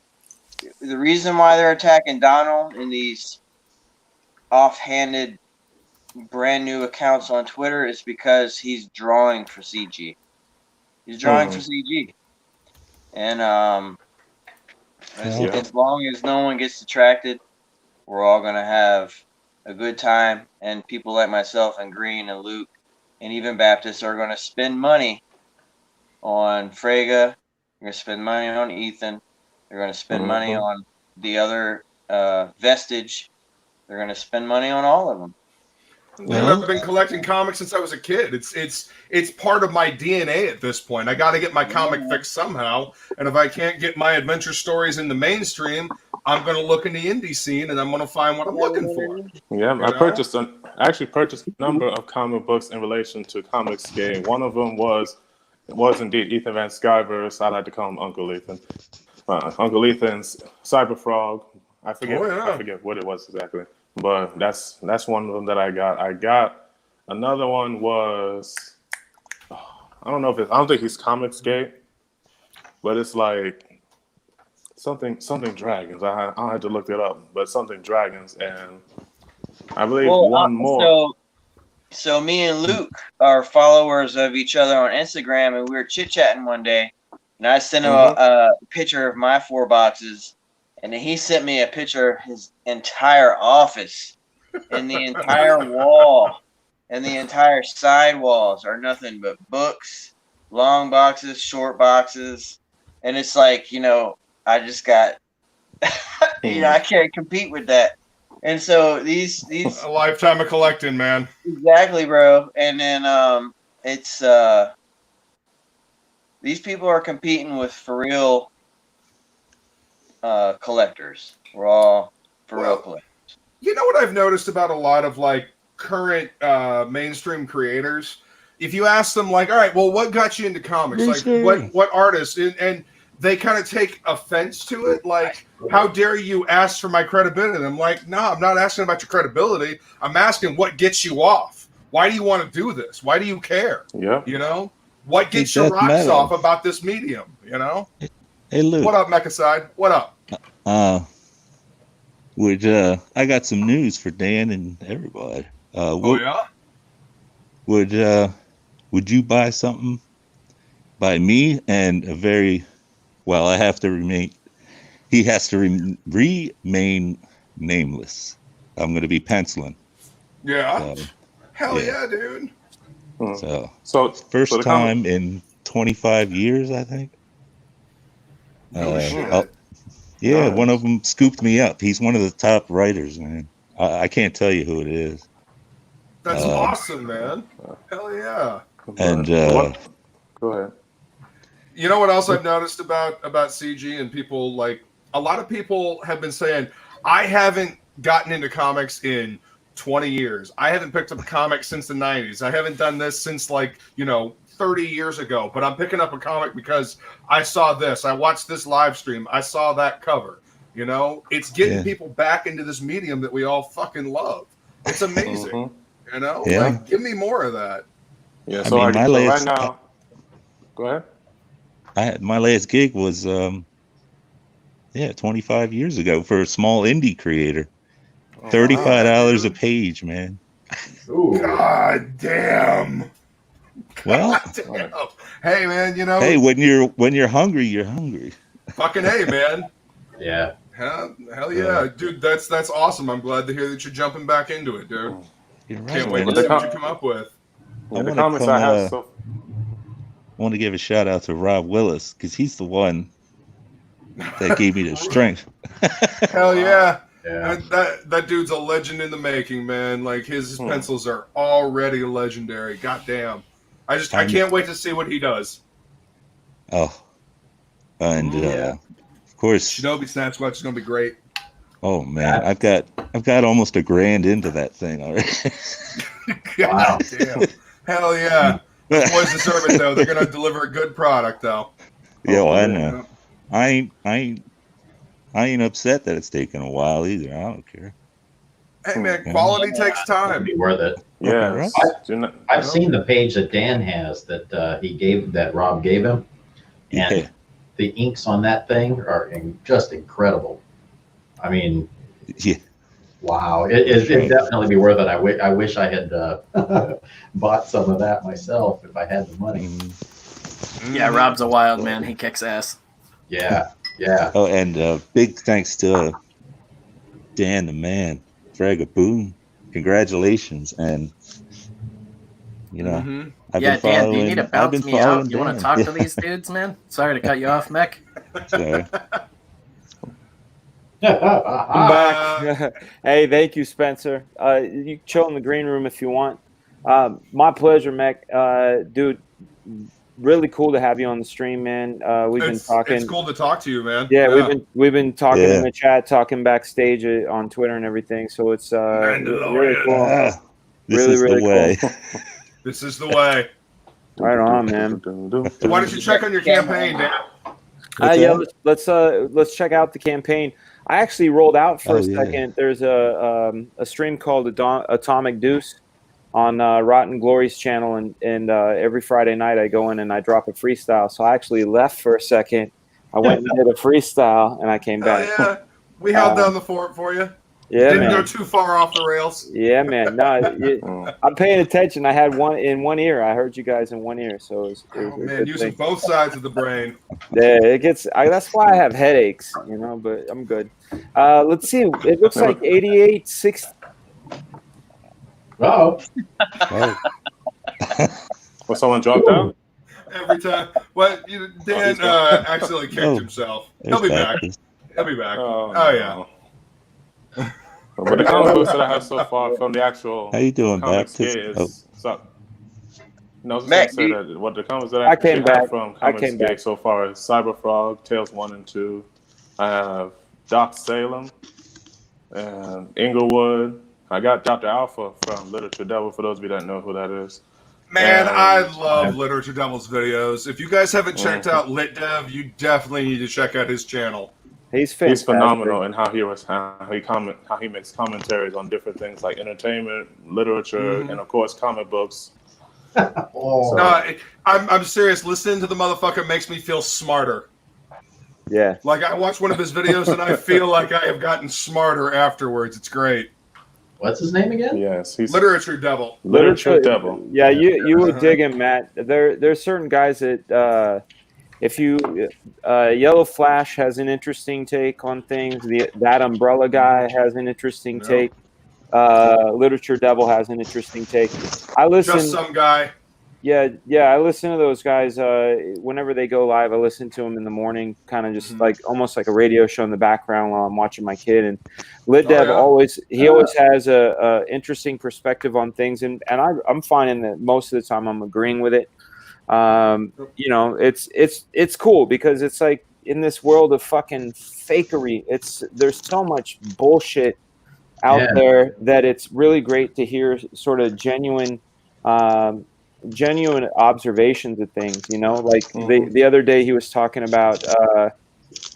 The reason why they're attacking Donald in these offhanded brand new accounts on Twitter is because he's drawing for CG. He's drawing for CG. And as long as no one gets distracted, we're all going to have a good time. And people like myself and Green and Luke and even Baptist are going to spend money on Frega. They're going to spend money on Ethan. They're going to spend money on the other Vestige. They're going to spend money on all of them. I've been collecting comics since I was a kid. It's part of my DNA at this point. I got to get my comic fix somehow, and if I can't get my adventure stories in the mainstream, I'm going to look in the indie scene and I'm going to find what I'm looking for. Yeah, I actually purchased a number of comic books in relation to Comicsgate. One of them was indeed Ethan Van Sciver's. I like to call him Uncle Ethan. Uncle Ethan's Cyber Frog. I forget what it was exactly. But that's one of them that I got. I got another one was I don't think he's Comicsgate, but it's like something dragons. I had to look it up, but something dragons, and I believe one more. So me and Luke are followers of each other on Instagram, and we were chit chatting one day, and I sent him a picture of my 4 boxes. And then he sent me a picture of his entire office, and the entire wall, and the entire side walls are nothing but books, long boxes, short boxes, and it's like, I just got, I can't compete with that. And so these a lifetime of collecting, man. Exactly, bro. And then it's these people are competing with for real. Collectors. We're all for real collectors. You know what I've noticed about a lot of like current mainstream creators? If you ask them like, all right, well, what got you into comics? Like what artists? And they kind of take offense to it. Like, how dare you ask for my credibility? And I'm like, no, I'm not asking about your credibility. I'm asking what gets you off. Why do you want to do this? Why do you care? Yeah. What gets your rocks off about this medium? Hey, Luke. What up, Mechaside? What up? I got some news for Dan and everybody. Would you buy something by me and I have to remain. He has to remain nameless. I'm going to be penciling. Yeah. Hell yeah, dude. So first time in 25 years, I think. Shit. Yeah, one of them scooped me up. He's one of the top writers, man. I can't tell you who it is. That's awesome, man. Hell yeah. And go ahead. You know what else I've noticed about CG and people, like, a lot of people have been saying, I haven't gotten into comics in 20 years. I haven't picked up a comic since the 90s. I haven't done this since 30 years ago, but I'm picking up a comic because I saw this. I watched this live stream. I saw that cover. It's getting people back into this medium that we all fucking love. It's amazing. Like, give me more of that. Yeah. So right now, go ahead. My last gig was 25 years ago for a small indie creator. $35 a page, man. Ooh. God damn. Well, damn. Hey man, Hey, when you're hungry, you're hungry. Fucking hey, man. Yeah. Hell yeah, dude. That's awesome. I'm glad to hear that you're jumping back into it, dude. You're right. Can't wait to see what you come up with. The comics I have want to give a shout out to Rob Willis because he's the one that gave me the strength. Hell yeah. Yeah. That dude's a legend in the making, man. Like his pencils are already legendary. Goddamn. I can't wait to see what he does. Oh, and of course, Shinobi Snapsquatch is gonna be great. Oh man, I've got almost $1,000 into that thing already. God damn. Hell yeah. The boys deserve it though. They're gonna deliver a good product though. Yeah, well, I know. I ain't upset that it's taken a while either. I don't care. Hey man, quality takes time. It'd be worth it. Yeah, I've seen the page that Dan has that that Rob gave him, and the inks on that thing are just incredible. I mean, yeah, wow, it'd definitely be worth it. I wish I had bought some of that myself if I had the money. Yeah, Rob's a wild man. He kicks ass. Yeah, yeah. Oh, and big thanks to Dan the man, Fragaboom. Congratulations, and you know, I've been following, Dan, do you need to bounce me out? You want to talk to these dudes, man? Sorry to cut you off, Mech. Sorry. I'm back. Hey, thank you, Spencer. You can chill in the green room if you want. My pleasure, Mech. Dude, really cool to have you on the stream, man. We've been talking. It's cool to talk to you, man. Yeah, we've been talking in the chat, talking backstage on Twitter and everything. So it's really cool. This is the way. Cool. This is the way. Right on, man. Why don't you check on your campaign, Dan? Yeah, let's check out the campaign. I actually rolled out for a second. There's a stream called Atomic Deuce on Rotten Glory's channel, and every Friday night I go in and I drop a freestyle. So I actually left for a second. I went and did a freestyle, and I came back. Yeah, we held down the fort for you. Yeah, didn't man. go too far off the rails. Yeah, man. No, I'm paying attention. I had one in one ear. I heard you guys in one ear. So it was Man, using both sides of the brain. Yeah, it gets. That's why I have headaches, you know. But I'm good. Let's see. It looks like 88, 60. Oh. Well, someone dropped out? Every time. Well, Dan accidentally kicked himself. He'll be back. He'll be back. Oh yeah. But the comic books that I have so far from the actual How you doing, Comicsgate is No, I was just going to say that what the comics that I came have back. from I came back. Comicsgate so far is Cyberfrog, Tales 1 and 2. I have Doc Salem and Inglewood. I got Dr. Alpha from Literature Devil, for those of you that know who that is. Man, I love Literature Devil's videos. If you guys haven't checked out Lit Dev, you definitely need to check out his channel. He's fantastic. He's phenomenal in how he makes commentaries on different things like entertainment, literature, and of course comic books. No, I'm serious. Listening to the motherfucker makes me feel smarter. Yeah. Like I watch one of his videos and I feel like I have gotten smarter afterwards. It's great. What's his name again? Yes, he's Literature Devil. Literature Devil. Yeah, you would dig him, Matt. There's certain guys that if you Yellow Flash has an interesting take on things. That Umbrella guy has an interesting take. Literature Devil has an interesting take. I listen. Just some guy. Yeah, I listen to those guys whenever they go live. I listen to them in the morning, kind of just like almost like a radio show in the background while I'm watching my kid. And Lit Dev always has a interesting perspective on things, and I'm finding that most of the time I'm agreeing with it. You know, it's cool because it's like in this world of fucking fakery, there's so much bullshit out there that it's really great to hear sort of genuine observations of things, you know, like the other day he was talking about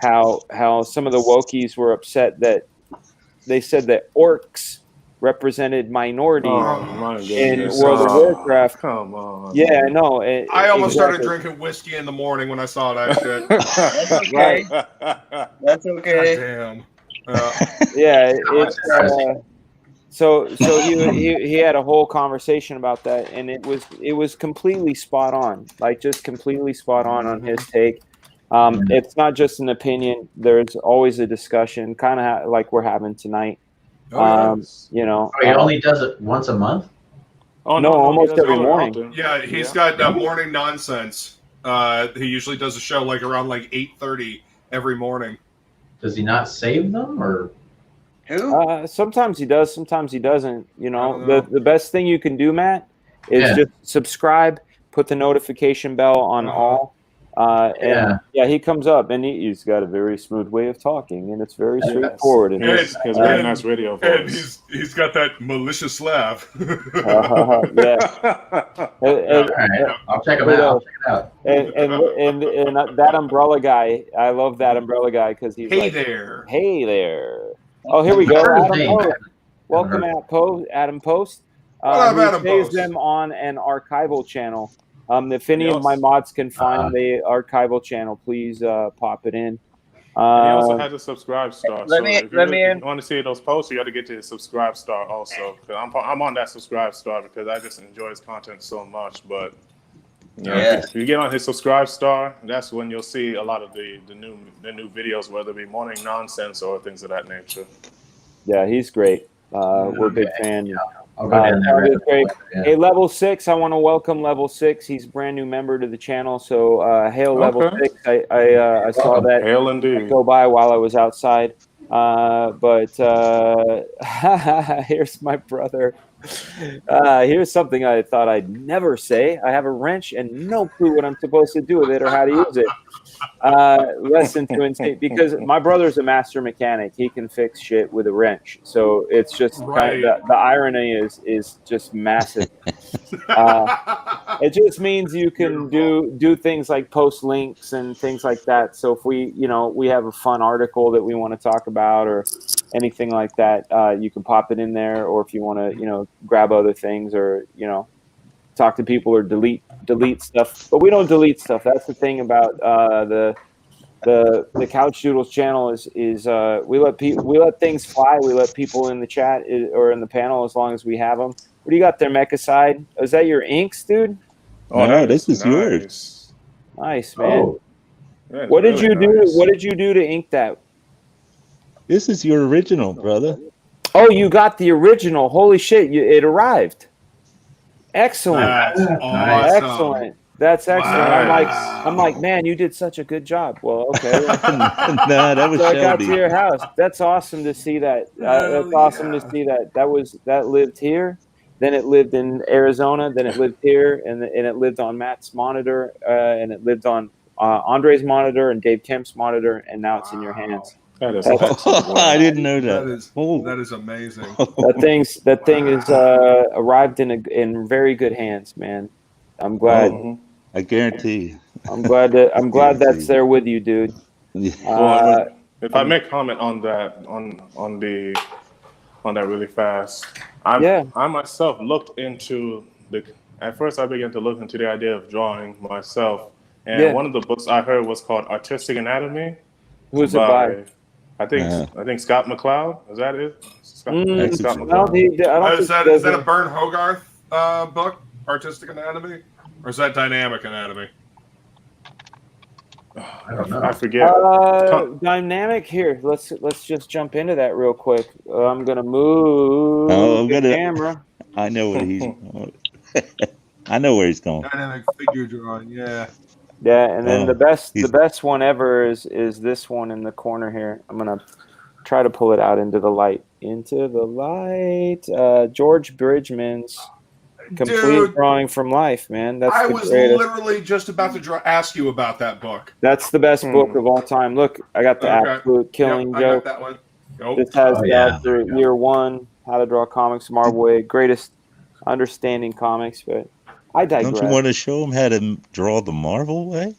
how some of the wokies were upset that they said that orcs represented minorities in World of Warcraft. Come on. Yeah, I know. I almost started drinking whiskey in the morning when I saw that shit. That's okay. That's okay. God damn. Yeah, so he had a whole conversation about that, and it was completely spot on, like just completely spot on his take. It's not just an opinion. There's always a discussion, kind of like we're having tonight. You know, he only does it once a month. Oh no, almost every morning. Yeah, he's got morning nonsense. He usually does a show like around like 8:30 every morning. Does he not save them or? Who? Sometimes he does, sometimes he doesn't. You I know, don't know. the best thing you can do, Matt, is just subscribe, put the notification bell on all. And he comes up, and he's got a very smooth way of talking, and it's very straightforward. And He has very nice radio And voice. he's got that malicious laugh. I'll check him out. And that umbrella guy, I love that umbrella guy because he's Hey like, there. hey there. Oh, here we go. Adam Post. Welcome, Adam Post. What up, he Adam saves Post? them on an archival channel. If any of Yes. my mods can find the archival channel, please pop it in. And he also has a subscribe star. Let So me- if let me you in. want to see those posts, you got to get to his subscribe star also. Because I'm on that subscribe star because I just enjoy his content so much. But if you get on his subscribe star, that's when you'll see a lot of the new videos, whether it be morning nonsense or things of that nature. Yeah, he's great. We're a big fan. I'll go down there. It's great. Hey, Level 6, I want to welcome Level 6. He's a brand new member to the channel. So, hail Level 6. I saw that Hail indeed. go by while I was outside. But here's my brother. Here's something I thought I'd never say. I have a wrench and no clue what I'm supposed to do with it or how to use it. Lesson to instinct, because my brother's a master mechanic. He can fix shit with a wrench. So it's just kind of, the irony is just massive. It just means you can do things like post links and things like that. So if we have a fun article that we want to talk about or anything like that, you can pop it in there. Or if you want to, grab other things or, talk to people or delete stuff. But we don't delete stuff. That's the thing about the Couch Doodles channel is we let things fly. We let people in the chat or in the panel as long as we have them. What do you got there, Mechicide? Is that your inks, dude? Oh, no, this is yours. Nice, man. Oh. What did you do? What did you do to ink that? This is your original, brother. Oh, you got the original. Holy shit! It arrived. Excellent. That's awesome. Excellent. That's excellent. I'm like, man, you did such a good job. Well, okay. Nah, that was so I got Shelby. to your house. That's awesome to see that. That's awesome to see that. That lived here. Then it lived in Arizona. Then it lived here, and it lived on Matt's monitor, and it lived on Andre's monitor and Dave Kemp's monitor, and now it's in your hands. That is I didn't know that. That is amazing. That thing is arrived in very good hands, man. I'm glad. I guarantee. I'm glad that's there with you, dude. Well, if I may comment on that, on that really fast, I myself looked into at first I began to look into the idea of drawing myself, and one of the books I heard was called Artistic Anatomy. Who's it by? I think Scott McCloud. Is that it? Scott Is that a Bern Hogarth book, Artistic Anatomy, or is that Dynamic Anatomy? I don't know. I forget. Dynamic here. Let's just jump into that real quick. I'm gonna move the camera. I know what he's. I know where he's going. Dynamic figure drawing. Yeah. Yeah, and then the best one ever is this one in the corner here. I'm gonna try to pull it out into the light. George Bridgman's complete drawing from life, man. That's I the was greatest. literally just about to ask you about that book. That's the best book of all time. Look, I got the absolute killing I joke. got that one. This has year one, how to draw comics, Marvel Way, greatest understanding comics, but I digress. Don't you want to show him how to draw the Marvel way?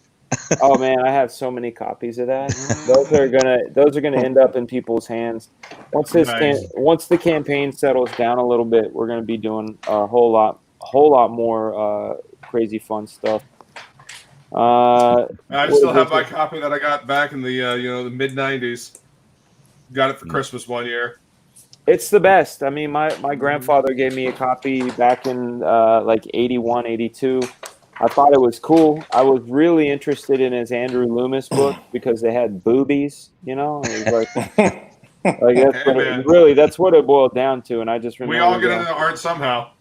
Oh man, I have so many copies of that. Those are gonna end up in people's hands. Once the campaign settles down a little bit, we're gonna be doing a whole lot more crazy fun stuff. I still have my copy that I got back in the the mid '90s. Got it for Christmas one year. It's the best. I mean, my grandfather gave me a copy back in like 81, 82. I thought it was cool. I was really interested in his Andrew Loomis book because they had boobies, It was like that's what it boiled down to. And I just remember we all get into art somehow.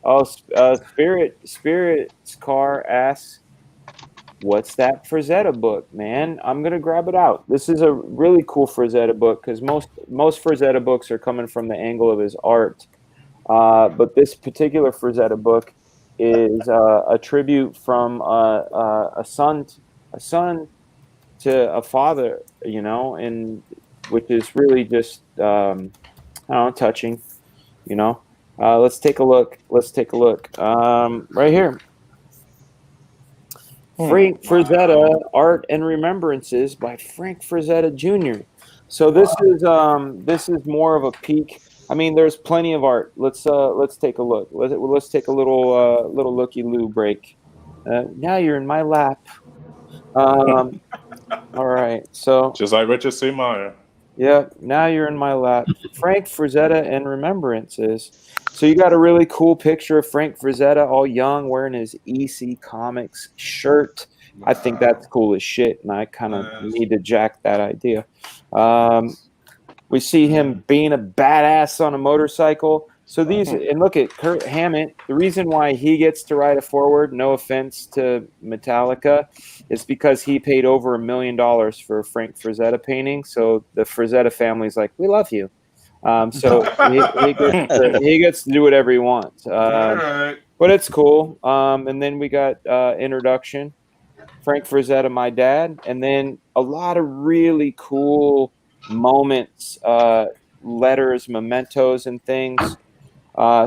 Oh, Spirit's car asks, what's that Frazetta book, man? I'm gonna grab it out. This is a really cool Frazetta book because most Frazetta books are coming from the angle of his art, but this particular Frazetta book is a tribute from a son to a father, and which is really just I don't know, touching, Let's take a look. Right here. Frank Frazetta, Art and Remembrances by Frank Frazetta Jr. So this is more of a peek. I mean, there's plenty of art. Let's take a look. Let's take a little looky-loo break. Now you're in my lap. All right. So just like Richard C. Myeah. Yeah, now you're in my lap. Frank Frazetta and Remembrances. So you got a really cool picture of Frank Frazetta all young wearing his EC Comics shirt. I think that's cool as shit, and I kind of need to jack that idea. We see him being a badass on a motorcycle. So and look at Kurt Hammett. The reason why he gets to ride a forward, no offense to Metallica, is because he paid over $1 million for a Frank Frazetta painting. So the Frazetta family's like, we love you. So he gets to do whatever he wants. But it's cool. And then we got introduction, Frank Frazetta, my dad, and then a lot of really cool moments, letters, mementos, and things.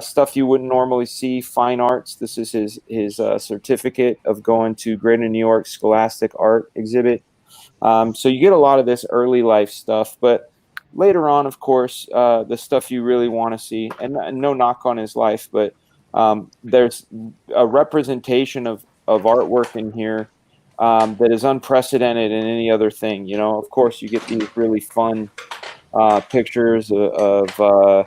Stuff you wouldn't normally see. Fine arts. This is his certificate of going to Greater New York Scholastic Art Exhibit. So you get a lot of this early life stuff, but later on, of course, the stuff you really want to see. And no knock on his life, but there's a representation of artwork in here that is unprecedented in any other thing. Of course, you get these really fun pictures of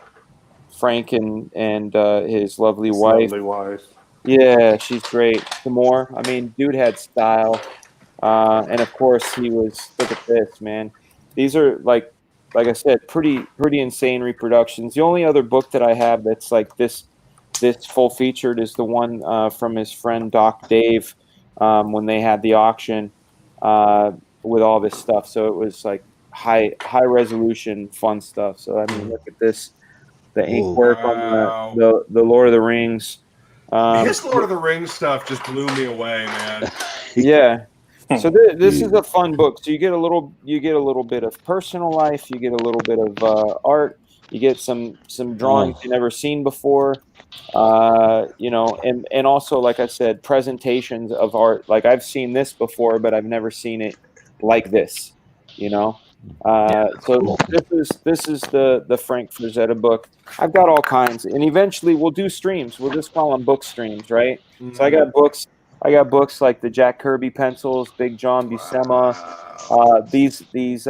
Frank and his lovely wife. Yeah, she's great. Some more. I mean, dude had style. And of course he was, look at this, man. These are like I said, pretty insane reproductions. The only other book that I have that's like this full featured is the one from his friend Doc Dave when they had the auction with all this stuff. So it was like high resolution, fun stuff. So I mean, look at this. The ink work on the Lord of the Rings. His Lord of the Rings stuff just blew me away, man. Yeah. So this is a fun book. So you get a little bit of personal life. You get a little bit of art. You get some drawings you've never seen before. And also, like I said, presentations of art. Like I've seen this before, but I've never seen it like this. So this is the Frank Frazetta book. I've got all kinds, and eventually we'll do streams. We'll just call them book streams, right? Mm-hmm. So I got books like the Jack Kirby pencils, Big John Buscema. These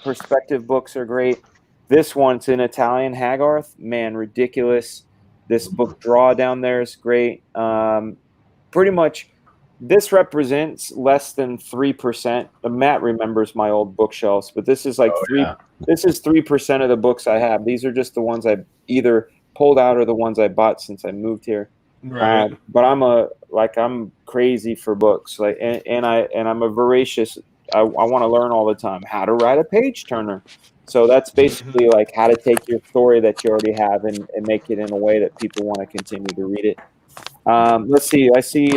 perspective books are great. This one's in Italian, Hagarth. Man, ridiculous. This book draw down there is great. Pretty much. This represents less than 3%. Matt remembers my old bookshelves, but this is like This is 3% of the books I have. These are just the ones I either pulled out or the ones I bought since I moved here. Right. But I'm crazy for books. And I'm a voracious. I want to learn all the time how to write a page turner. So that's basically like how to take your story that you already have and make it in a way that people want to continue to read it. Let's see. I see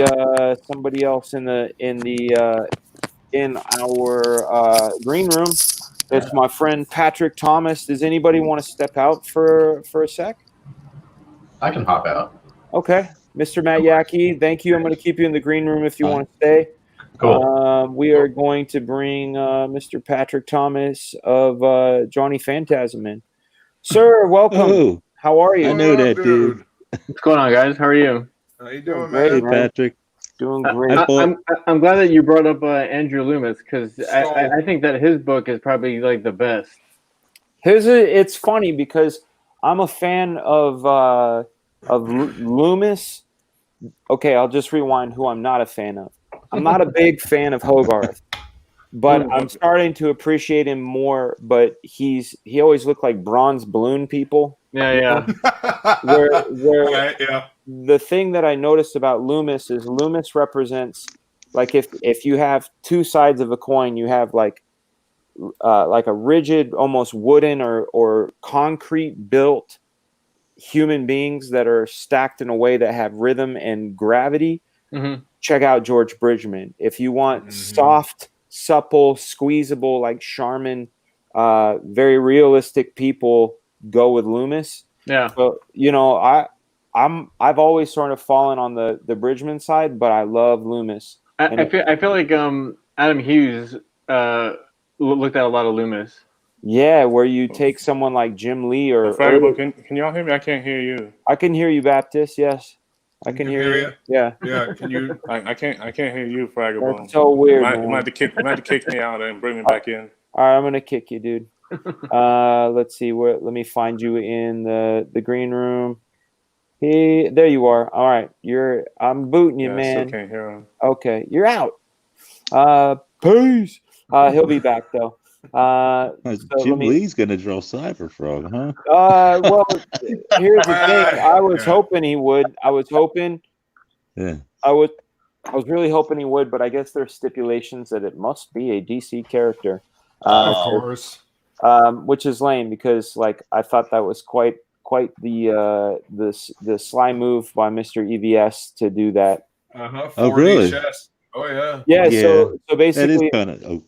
somebody else in our green room. It's my friend Patrick Thomas. Does anybody want to step out for a sec? I can hop out. Okay, Mr. Matt Yackey, thank you. I'm going to keep you in the green room if you want to stay. Cool. We are going to bring Mr. Patrick Thomas of Johnny Fantasm in. Sir, welcome. Oh, how are you? I know that dude. What's going on, guys? How are you? How you doing, Great, man? Patrick. Doing great. I'm glad that you brought up Andrew Loomis because I think that his book is probably like the best. It's funny because I'm a fan of Loomis. Okay, I'll just rewind who I'm not a fan of. I'm not a big fan of Hogarth, but I'm starting to appreciate him more. But he always looked like bronze balloon people. Yeah. Where the thing that I noticed about Loomis is Loomis represents like if you have two sides of a coin, you have like a rigid, almost wooden or concrete built human beings that are stacked in a way that have rhythm and gravity. Check out George Bridgman. If you want soft, supple, squeezable, like Charmin, very realistic people, go with Loomis. Yeah. So, you know, I've always sort of fallen on the Bridgman side, but I love Loomis. I feel like Adam Hughes looked at a lot of Loomis. Yeah, where you take someone like Jim Lee or Fragaboom, can y'all hear me? I can't hear you. I can hear you, Baptist. Yes, I can hear you. Yeah. Yeah. Can you? I can't hear you, Fragaboom. That's so weird. You might have to kick me out and bring me back in. All right, I'm gonna kick you, dude. Let's see. Let me find you in the green room. There you are. All right, I'm booting you, man. I still can't hear him. Okay, you're out. Peace. He'll be back though. Jim Lee's gonna draw Cyberfrog, huh? Well, here's the thing. I was hoping he would. I was hoping. Yeah. I was really hoping he would, but I guess there's stipulations that it must be a DC character. Of course. Which is lame because, like, I thought that was quite the sly move by Mr. EVS to do that. Oh, really? Chess. Oh yeah. Yeah. So basically, that is kind of.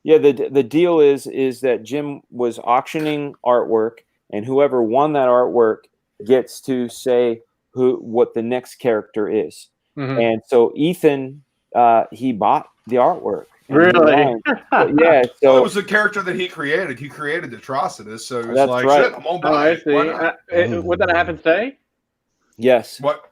Yeah, the deal is that Jim was auctioning artwork, and whoever won that artwork gets to say what the next character is. And so Ethan, he bought the artwork. Really? Yeah. So it was the character that he created. He created Atrocitus, so it was That's like, right. shit, I'm gonna buy it. Why not? Would that happen today? Yes. What?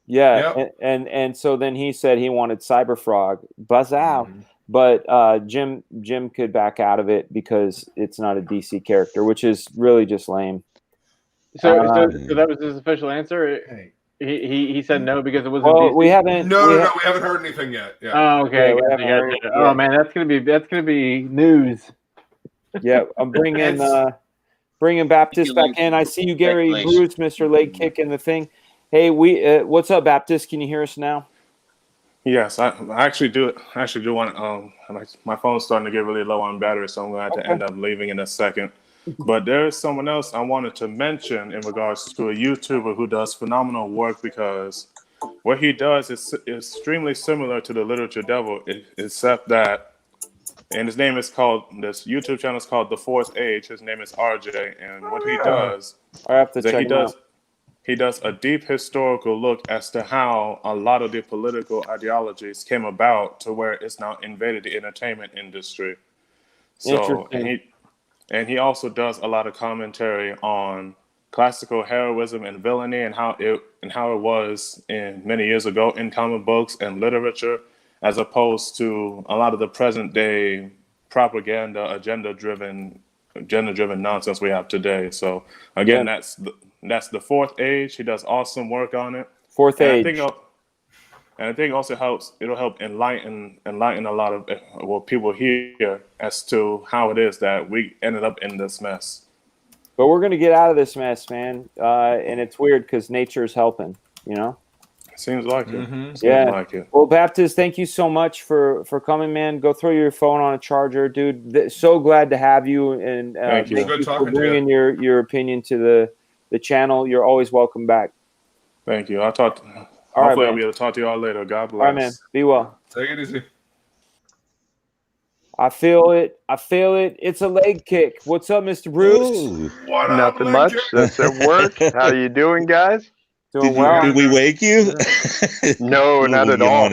Yeah. Yep. And so then he said he wanted Cyberfrog. Buzz out. But Jim could back out of it because it's not a DC character, which is really just lame. So that was his official answer. He said no because it wasn't. Well, DC? we haven't. No, we haven't heard anything yet. Yeah. Oh, okay. Yeah, we haven't Gotcha. heard it Oh yet. man, that's gonna be news. Yeah, I'm bringing Baptist back in. I see you, Gary Bruce, Mr. Leg Kick, in the thing. Hey, what's up, Baptist? Can you hear us now? Yes, I actually do want. My phone's starting to get really low on battery, so I'm going to have to end up leaving in a second. But there is someone else I wanted to mention in regards to a YouTuber who does phenomenal work, because what he does is extremely similar to the Literature Devil, except that, and his YouTube channel is called The Fourth Age. His name is RJ, and what he does he does a deep historical look as to how a lot of the political ideologies came about to where it's now invaded the entertainment industry. So, and he also does a lot of commentary on classical heroism and villainy and how it was in many years ago in comic books and literature, as opposed to a lot of the present day propaganda, agenda driven nonsense we have today. So again, that's the Fourth Age. He does awesome work on it. Fourth Age. I think also it'll help enlighten a lot of people here as to how it is that we ended up in this mess. But we're gonna get out of this mess, man. And it's weird because nature's helping. You know. Seems like it. Yeah. Like it. Well, Baptist, thank you so much for coming, man. Go throw your phone on a charger, dude. So glad to have you, and thank you. Thank you for bringing your opinion to the channel. You're always welcome back. Thank you. Hopefully I'll be able to talk to you all later. God bless. All right, man. Be well. Take it easy. I feel it. It's a leg kick. What's up, Mr. Bruce? What up, Nothing much. That's at work. How you doing, guys? Doing well. Did we wake you? No, not at all.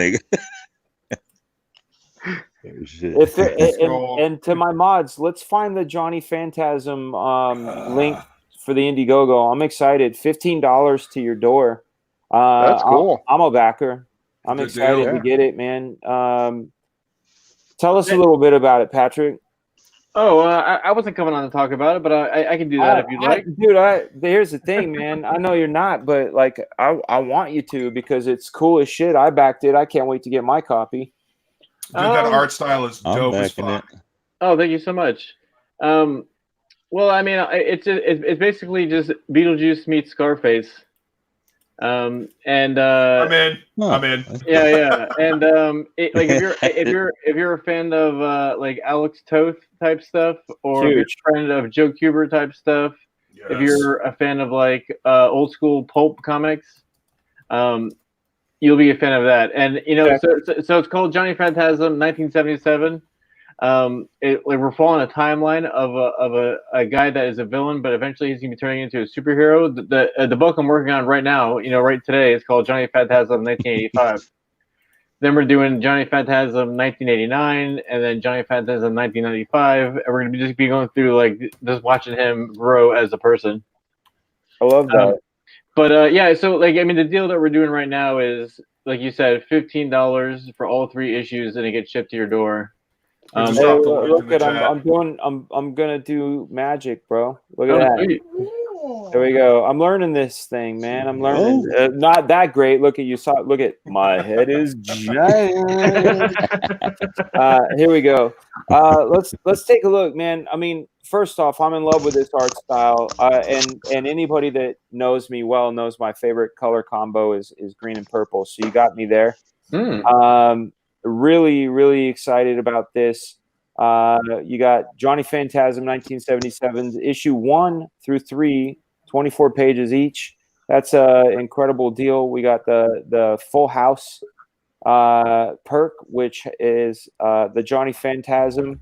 And to my mods, let's find the Johnny Phantasm link for the Indiegogo. I'm excited. $15 to your door. That's cool. I'm a backer. I'm excited to get it, man. Tell us a little bit about it, Patrick. Oh, I wasn't coming on to talk about it, but I can do that if you'd like. Dude, here's the thing, man. I know you're not, but like I want you to, because it's cool as shit. I backed it. I can't wait to get my copy. Dude, that art style is dope as fuck. Oh, thank you so much. Well, I mean, it's basically just Beetlejuice meets Scarface. And I'm in. I'm in. Yeah. And like if you're a fan of like Alex Toth type stuff, or if you're a fan of Joe Kubert type stuff, if you're a fan of like old school pulp comics, you'll be a fan of that. And you know, so it's called Johnny Phantasm, 1977. Like we're following a timeline of a guy that is a villain, but eventually he's gonna be turning into a superhero. The book I'm working on right now, you know, right today, is called Johnny Phantasm 1985. Then we're doing Johnny Phantasm 1989, and then Johnny Phantasm 1995, and we're gonna just be going through like just watching him grow as a person. I love that. But yeah, so like I mean, the deal that we're doing right now is, like you said, $15 for all 3 issues, and it gets shipped to your door. Look at I'm gonna do magic, bro. Look at that. Sweet. There we go. I'm learning this thing, man. I'm learning. Not that great. Look at you. Look at my head is giant. Here we go. Let's take a look, man. I mean, first off, I'm in love with this art style, and anybody that knows me well knows my favorite color combo is green and purple. So you got me there. Really excited about this. You got Johnny Phantasm 1977, issue 1 through 3, 24 pages each. That's an incredible deal. We got the Full House perk, which is the Johnny Phantasm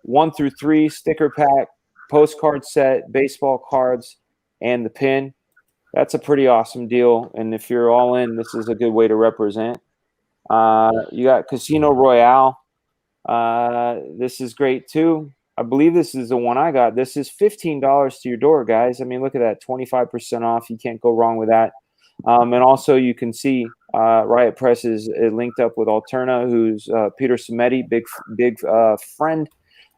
1 through 3 sticker pack, postcard set, baseball cards, and the pin. That's a pretty awesome deal. And if you're all in, this is a good way to represent. You got Casino Royale. This is great too. I believe this is the one I got. This is $15 to your door, guys. I mean, look at that, 25% off. You can't go wrong with that. And also you can see Riot Press is linked up with Alterna, who's Peter Cimetti, big friend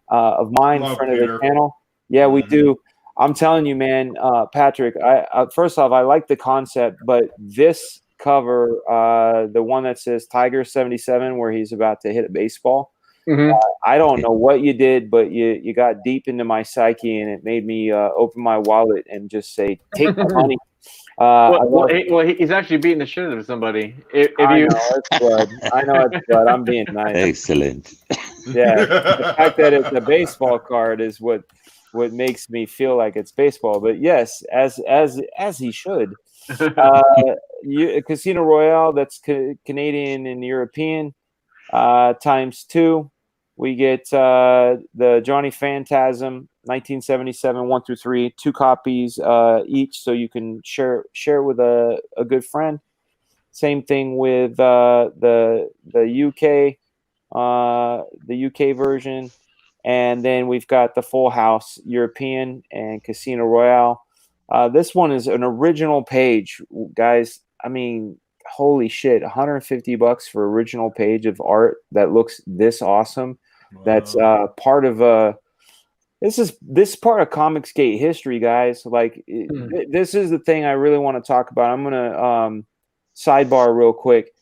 of mine, friend of the channel. Yeah, we do. I'm telling you, man, Patrick, I first off, I like the concept, but this cover, the one that says Tiger 77, where he's about to hit a baseball, I don't know what you did, but you got deep into my psyche, and it made me open my wallet and just say, take my money. He's actually beating the shit out of somebody. I know it's blood. I'm being nice. Excellent. Yeah, the fact that it's a baseball card is what makes me feel like it's baseball. But yes, as he should. Casino Royale, that's Canadian and European, times 2. We get the Johnny Phantasm 1977 1 through 3, 2 copies each, so you can share with a good friend. Same thing with the UK version, and then we've got the Full House European and Casino Royale. This one is an original page, guys. I mean, holy shit, $150 for original page of art that looks this awesome. Wow. That's part of this is part of Comicsgate history, guys. Like this is the thing I really want to talk about. I'm gonna sidebar real quick.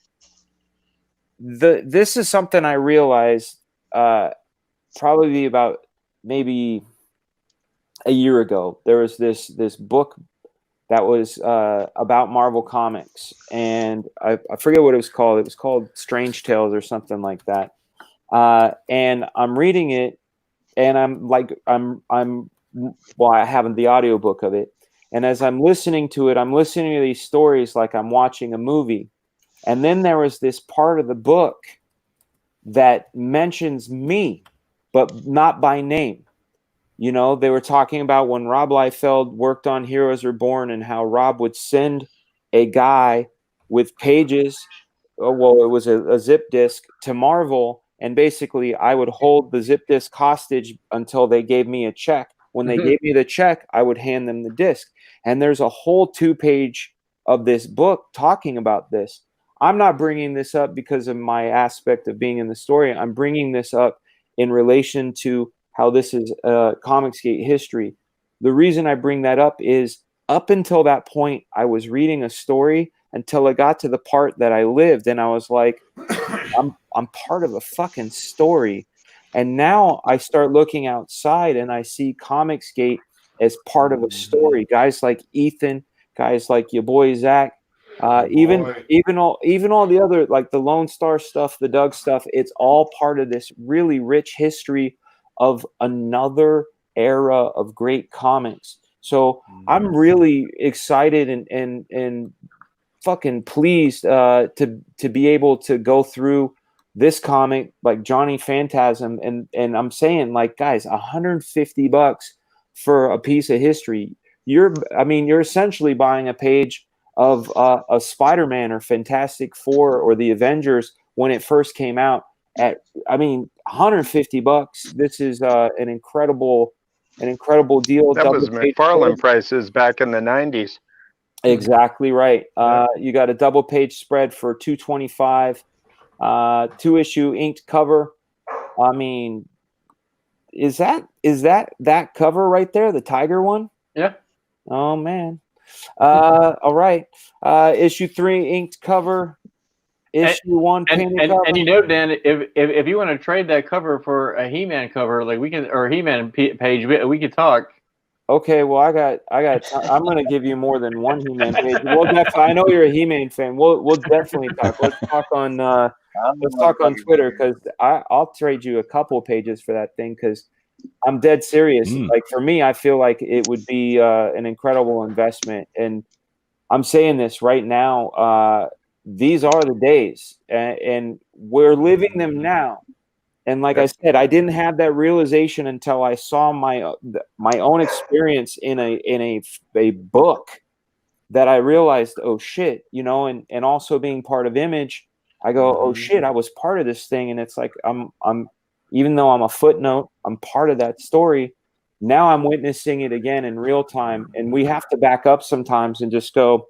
This is something I realized probably about maybe a year ago. There was this book that was about Marvel Comics, and I forget what it was called. It was called Strange Tales or something like that. And I'm reading it, and I have the audiobook of it. And as I'm listening to it, I'm listening to these stories like I'm watching a movie. And then there was this part of the book that mentions me, but not by name. You know, they were talking about when Rob Liefeld worked on Heroes Reborn and how Rob would send a guy with pages, it was a zip disk, to Marvel, and basically I would hold the zip disk hostage until they gave me a check. When they gave me the check, I would hand them the disc. And there's a whole 2-page of this book talking about this. I'm not bringing this up because of my aspect of being in the story. I'm bringing this up in relation to how this is Comicsgate history. The reason I bring that up is up until that point, I was reading a story until I got to the part that I lived, and I was like, I'm part of a fucking story. And now I start looking outside and I see Comicsgate as part of a story. Guys like Ethan, guys like your boy Zach, Even all the other, like the Lone Star stuff, the Doug stuff, it's all part of this really rich history of another era of great comics. So I'm really excited and fucking pleased to be able to go through this comic like Johnny Phantasm, and I'm saying, like, guys, $150 for a piece of history. You're essentially buying a page of a Spider-Man or Fantastic Four or the Avengers when it first came out at, $150. This is an incredible deal. That was McFarlane prices back in the 90s. Exactly right. You got a double page spread for $225, 2-issue inked cover. I mean, is that cover right there, the Tiger one? Yeah. Oh man. All right. Issue 3 inked cover. Issue 1 painted cover. And you know, Dan, if you want to trade that cover for a He-Man cover, like we can, or He-Man page, we could talk. Okay, well, I'm gonna give you more than one He-Man page. I know you're a He-Man fan. We'll definitely talk. Let's talk on Twitter, because I'll trade you a couple pages for that thing, because I'm dead serious. Like, for me, I feel like it would be an incredible investment, and I'm saying this right now. These are the days, and we're living them now. And like I said, I didn't have that realization until I saw my own experience in a book, that I realized, oh shit, and also being part of Image, I go, oh shit, I was part of this thing, and it's like I'm even though I'm a footnote, I'm part of that story. Now I'm witnessing it again in real time, and we have to back up sometimes and just go,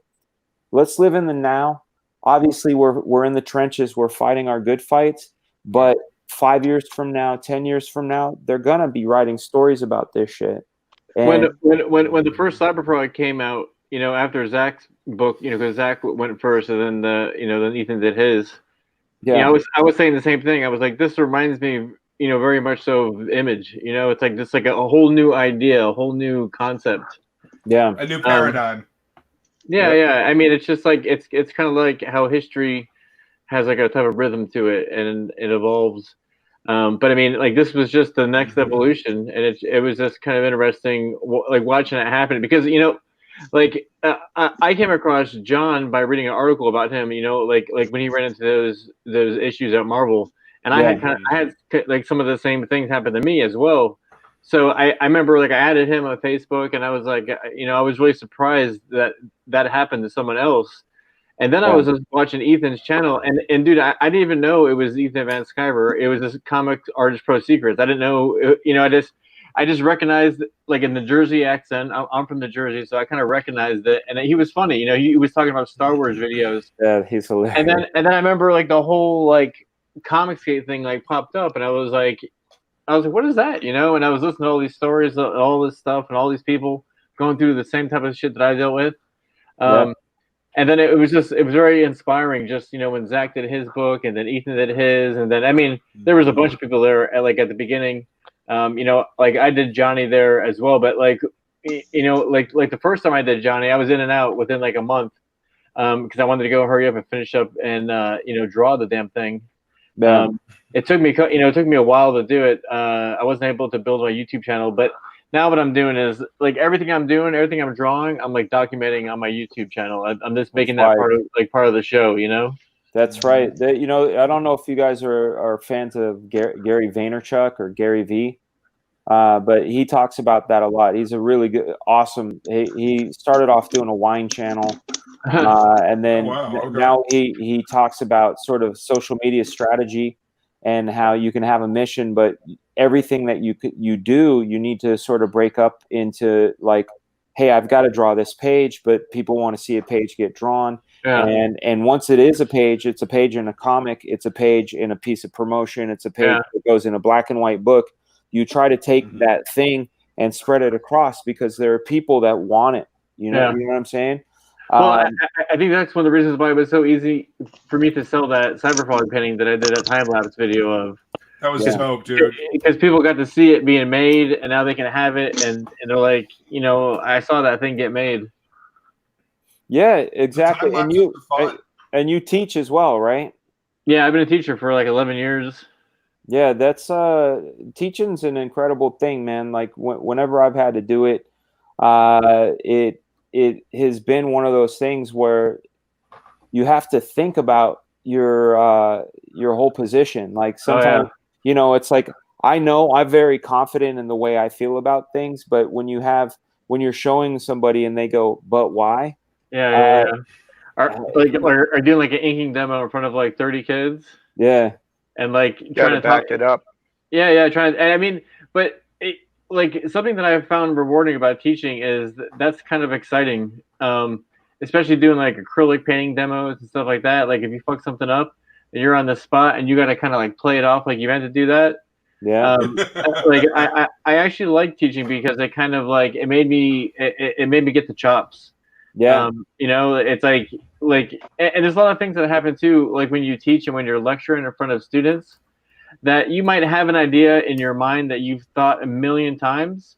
let's live in the now. Obviously, we're in the trenches, we're fighting our good fights, but 5 years from now, 10 years from now, they're gonna be writing stories about this shit. And when the first Cyberpunk came out, after Zach's book, because Zach went first, and then then Ethan did his. Yeah, I was saying the same thing. I was like, this reminds me, very much so of Image. It's like just like a whole new idea, a whole new concept. Yeah, a new paradigm. Yeah. I mean, it's just like it's kind of like how history has like a type of rhythm to it, and it evolves. But I mean, like, this was just the next evolution, and it was just kind of interesting, like, watching it happen, because I came across John by reading an article about him, like when he ran into those issues at Marvel, and I had like some of the same things happen to me as well. So I remember, like, I added him on Facebook, and I was like, I was really surprised that happened to someone else. And then I was just watching Ethan's channel, and dude, I didn't even know it was Ethan Van Sciver. It was this Comic Artist Pro Secrets. I didn't know, I just recognized, like, in the Jersey accent. I'm from the Jersey, so I kind of recognized it. And he was funny, he was talking about Star Wars videos. Yeah, he's hilarious. And then I remember, like, the whole, like, Comicsgate thing, like, popped up, and I was like, what is that? And I was listening to all these stories, all this stuff, and all these people going through the same type of shit that I dealt with. And then it was very inspiring, just, when Zach did his book, and then Ethan did his, and then, I mean, there was a bunch of people there at the beginning, like I did Johnny there as well, but like the first time I did Johnny, I was in and out within like a month, because I wanted to go hurry up and finish up and draw the damn thing. It took me a while to do it. I wasn't able to build my YouTube channel, but now what I'm doing is, like, everything I'm drawing, I'm like documenting on my YouTube channel. I'm just making that part of the show, That's right. I don't know if you guys are fans of Gary Vaynerchuk or Gary V, but he talks about that a lot. He's a really good, awesome. He started off doing a wine channel, and then now he talks about sort of social media strategy and how you can have a mission, but everything that you do, you need to sort of break up into, like, hey, I've got to draw this page, but people want to see a page get drawn. Yeah. And once it is a page, it's a page in a comic, it's a page in a piece of promotion, it's a page that goes in a black and white book. You try to take that thing and spread it across, because there are people that want it. You know what I'm saying? Well, I think that's one of the reasons why it was so easy for me to sell that Cyberpunk painting that I did a time-lapse video of. That was smoke, dude. Because people got to see it being made, and now they can have it, and they're like, I saw that thing get made. Yeah, exactly. time And lapses are fun. and you teach as well, right? Yeah, I've been a teacher for like 11 years. Yeah, that's teaching's an incredible thing, man. Like whenever I've had to do it, it has been one of those things where you have to think about your whole position. Like sometimes, you know, it's like I know I'm very confident in the way I feel about things, but when you're showing somebody and they go, "But why?" Yeah. Are doing like an inking demo in front of like 30 kids. Yeah. And like trying to back it up. Yeah, trying. And I mean, but like something that I've found rewarding about teaching is that's kind of exciting. Especially doing like acrylic painting demos and stuff like that. Like if you fuck something up and you're on the spot and you got to kind of like play it off like you meant to do that. Yeah. Like I actually like teaching because it kind of like it made me get the chops. Yeah. You know, it's like and there's a lot of things that happen too, like when you teach and when you're lecturing in front of students, that you might have an idea in your mind that you've thought a million times,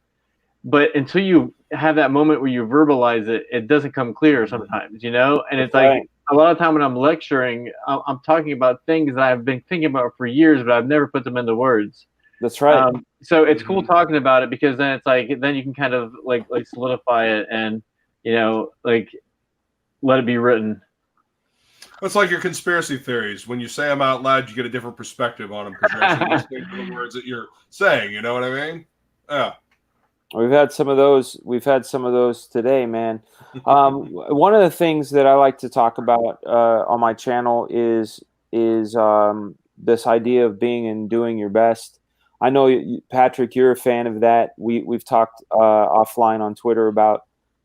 but until you have that moment where you verbalize it, it doesn't come clear sometimes, you know? And it's like a lot of time when I'm lecturing, I'm talking about things that I've been thinking about for years, but I've never put them into words. That's right. So it's cool talking about it because then it's like, then you can kind of like solidify it and, you know, like let it be written. It's like your conspiracy theories. When you say them out loud, you get a different perspective on them because you're actually listening to the words that you're saying. You know what I mean? Yeah. We've had some of those. We've had some of those today, man. One of the things that I like to talk about on my channel is this idea of being and doing your best. I know, Patrick, you're a fan of that. We've talked offline on Twitter about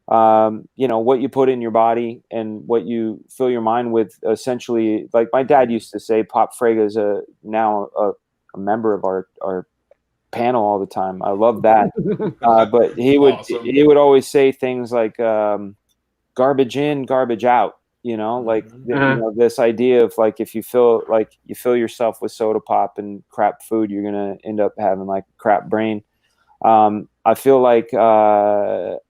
you know, what you put in your body and what you fill your mind with. Essentially, like my dad used to say, Pop Frega is now a member of our panel all the time. I love that. But he would always say things like garbage in, garbage out. You know, like you know, this idea of like if you fill yourself with soda pop and crap food, you're gonna end up having like a crap brain. I feel like Mortal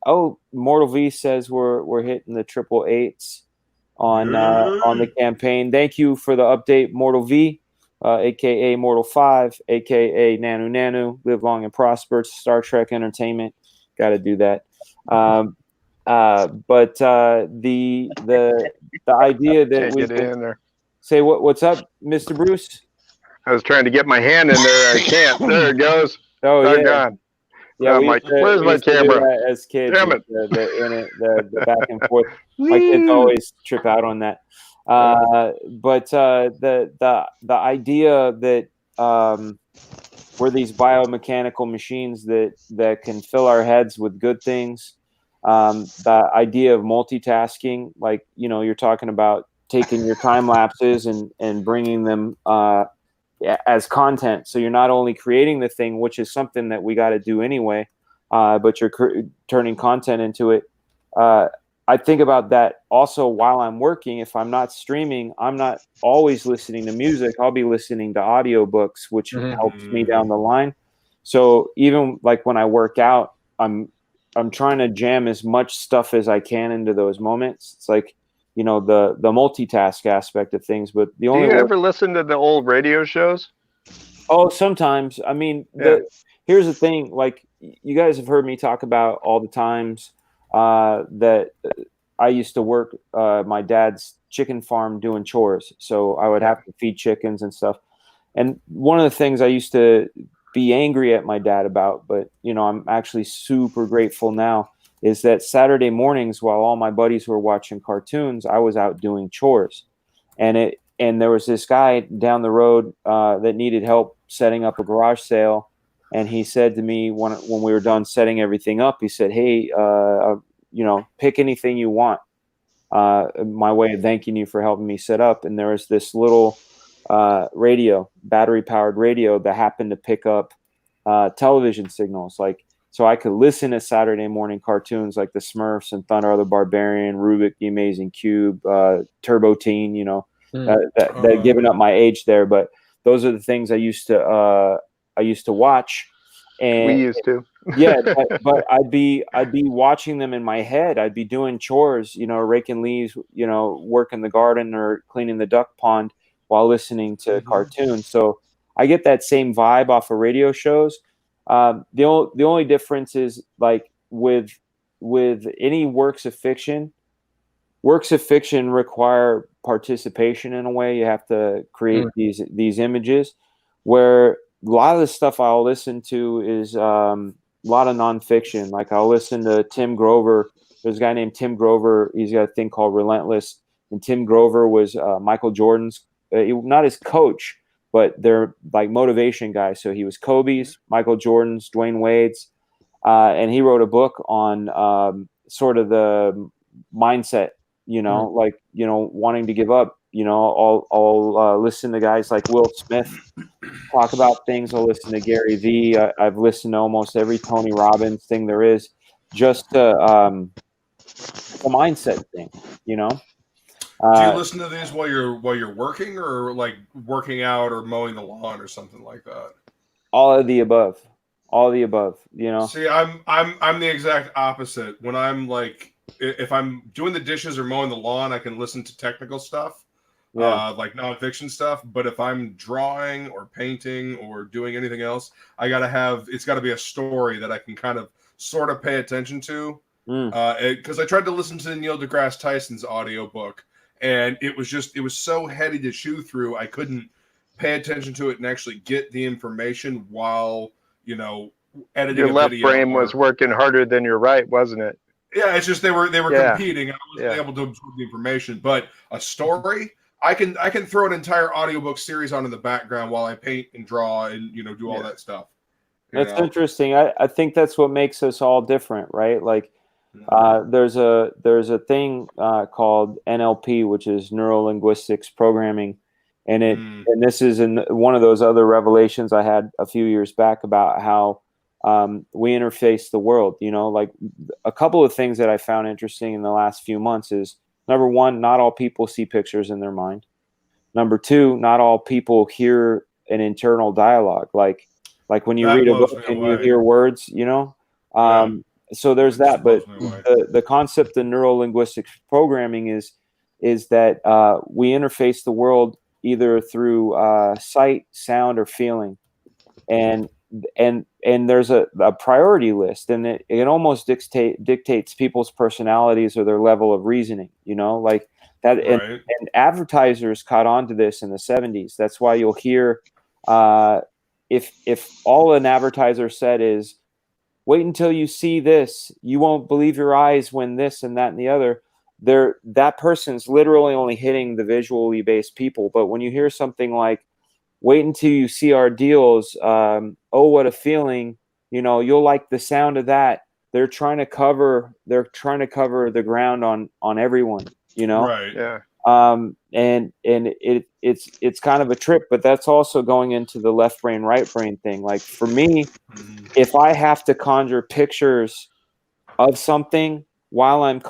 V says we're hitting the 888s on the campaign. Thank you for the update, Mortal V, aka Mortal 5, aka Nanu. Live long and prosper. Star Trek Entertainment. Got to do that. But the idea that we get in there. Say what's up, Mr. Bruce? I was trying to get my hand in there. I can't. There it goes. Oh yeah. Gone. Yeah, Where's my camera? As kids, damn it! The back and forth. My kids always trip out on that. But the idea that we're these biomechanical machines that can fill our heads with good things. The idea of multitasking, like, you know, you're talking about taking your time lapses and bringing them as content. So you're not only creating the thing, which is something that we got to do anyway, but you're turning content into it. I think about that also while I'm working. If I'm not streaming, I'm not always listening to music. I'll be listening to audiobooks, which helps me down the line. So even like when I work out, I'm trying to jam as much stuff as I can into those moments. It's like, you know, the multitask aspect of things. But the only Do you ever listen to the old radio shows? Oh, sometimes. I mean, here's the thing. Like, you guys have heard me talk about all the times that I used to work my dad's chicken farm doing chores. So I would have to feed chickens and stuff. And one of the things I used to be angry at my dad about, but, you know, I'm actually super grateful now, is that Saturday mornings, while all my buddies were watching cartoons, I was out doing chores. And there was this guy down the road that needed help setting up a garage sale. And he said to me when we were done setting everything up, he said, "Hey, you know, pick anything you want. My way of thanking you for helping me set up." And there was this little radio, battery-powered radio that happened to pick up television signals. Like, so I could listen to Saturday morning cartoons like the Smurfs and Thunder the Barbarian, Rubik the Amazing Cube, Turbo Teen, you know, that giving up my age there. But those are the things I used to watch. And we used to. Yeah, but I'd be watching them in my head. I'd be doing chores, raking leaves, working the garden or cleaning the duck pond while listening to cartoons. So I get that same vibe off of radio shows. The only difference is like with any works of fiction require participation in a way. You have to create these images, where a lot of the stuff I'll listen to is a lot of nonfiction. Like I'll listen to Tim Grover. There's a guy named Tim Grover. He's got a thing called Relentless. And Tim Grover was Michael Jordan's, not his coach, but they're like motivation guys. So he was Kobe's, Michael Jordan's, Dwayne Wade's. And he wrote a book on sort of the mindset, wanting to give up. I'll listen to guys like Will Smith talk about things. I'll listen to Gary Vee. I've listened to almost every Tony Robbins thing there is, just a mindset thing. Do you listen to these while you're working, or like working out or mowing the lawn or something like that? All of the above. See, I'm the exact opposite. When I'm like, if I'm doing the dishes or mowing the lawn, I can listen to technical stuff, like nonfiction stuff. But if I'm drawing or painting or doing anything else, it's got to be a story that I can kind of sort of pay attention to. Because I tried to listen to Neil deGrasse Tyson's audiobook, and it was so heady to chew through. I couldn't pay attention to it and actually get the information while editing. Your left brain was working harder than your right, wasn't it? Yeah, it's just they were competing. I wasn't able to absorb the information. But a story, I can throw an entire audiobook series on in the background while I paint and draw and do all that stuff. That's interesting. I think that's what makes us all different, right? Like there's a thing called NLP, which is neuro linguistics programming. And this is one of those other revelations I had a few years back about how we interface the world. Like a couple of things that I found interesting in the last few months is, number one, not all people see pictures in their mind. Number two, not all people hear an internal dialogue. Like when you read a book and you hear words, so there's that. But the concept of neuro linguistics programming is that we interface the world either through sight, sound, or feeling, and there's a priority list, and it almost dictates people's personalities or their level of reasoning. Like that. And advertisers caught on to this in the 70s. That's why you'll hear if all an advertiser said is, "Wait until you see this, you won't believe your eyes when this and that and the other." That person's literally only hitting the visually based people. But when you hear something like, "Wait until you see our deals, oh, what a feeling, you'll like the sound of that," they're trying to cover the ground on everyone, Right. Yeah. And it's kind of a trip, but that's also going into the left brain, right brain thing. Like for me, if I have to conjure pictures of something while I'm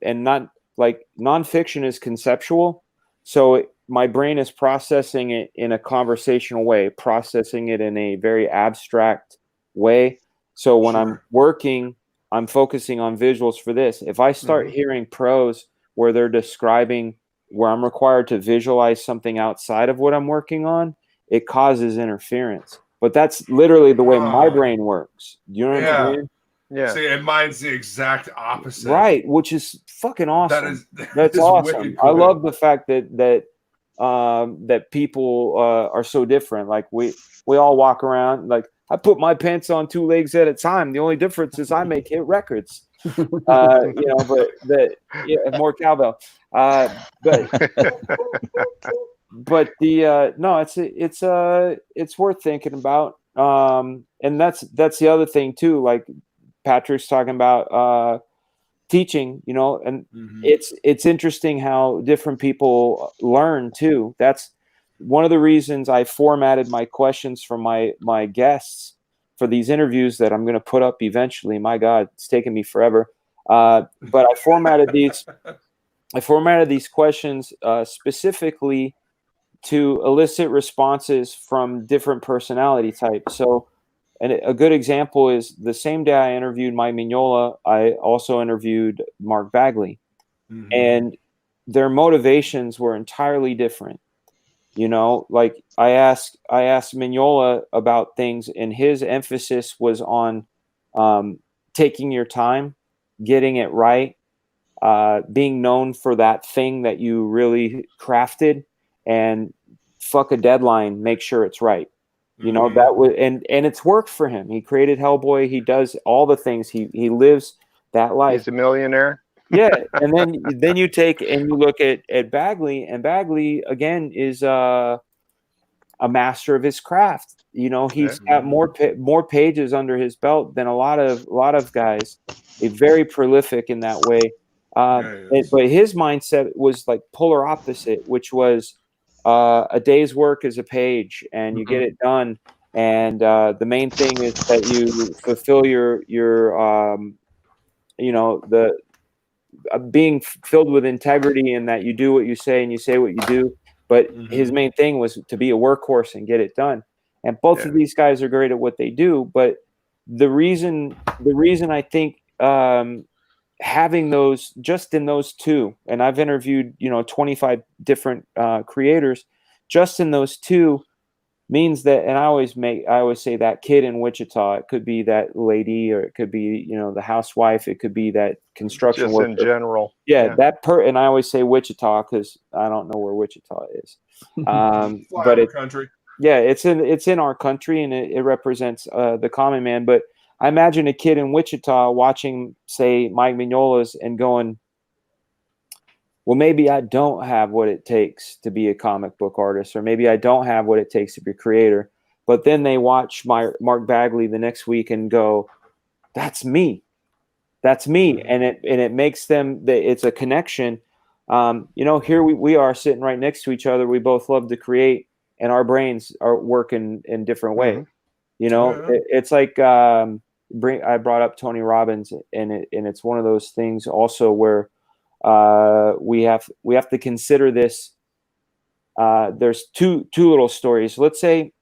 and not like nonfiction is conceptual, so my brain is processing it in a conversational way, processing it in a very abstract way. So when I'm working, I'm focusing on visuals for this. If I start hearing prose where they're describing, where I'm required to visualize something outside of what I'm working on, it causes interference. But that's literally the way my brain works. You know what I'm saying? Yeah. See, and mine's the exact opposite. Right, which is fucking awesome. That's is awesome. I love the fact that people are so different. Like we all walk around like, I put my pants on 2 legs at a time. The only difference is I make hit records. But more cowbell. But it's worth thinking about. And that's the other thing too. Like Patrick's talking about teaching, and it's interesting how different people learn too. That's one of the reasons I formatted my questions from my guests for these interviews that I'm going to put up eventually. My God, it's taken me forever. But I formatted these questions specifically to elicit responses from different personality types. So And a good example is the same day I interviewed Mike Mignola, I also interviewed Mark Bagley. And their motivations were entirely different. You know, like I asked Mignola about things, and his emphasis was on taking your time, getting it right, being known for that thing that you really crafted, and fuck a deadline, make sure it's right. You know, that was, and it's worked for him. He created Hellboy. He does all the things. He lives that life. He's a millionaire. Yeah, and then you take and you look at Bagley, and Bagley again is a master of his craft. You know, he's got more pages under his belt than a lot of guys. He's very prolific in that way. But his mindset was like polar opposite, which was a day's work is a page, and you get it done. And the main thing is that you fulfill your you know, the being filled with integrity, and that you do what you say and you say what you do. But his main thing was to be a workhorse and get it done. And both of these guys are great at what they do. But the reason I think having those just in those two, and I've interviewed 25 different creators, just in those two means that, and I always say that kid in Wichita, it could be that lady, or it could be, the housewife, it could be that construction Just worker. in general. Yeah, and I always say Wichita because I don't know where Wichita is. But it's country. Yeah, it's in our country, and it represents the common man. But I imagine a kid in Wichita watching, say, Mike Mignola's and going, well, maybe I don't have what it takes to be a comic book artist, or maybe I don't have what it takes to be a creator. But then they watch Mark Bagley the next week and go, that's me. That's me. And it makes them, it's a connection. Here we are sitting right next to each other. We both love to create, and our brains are working in different ways. It's like, I brought up Tony Robbins, and it's one of those things also where we have to consider this. There's two little stories. Let's say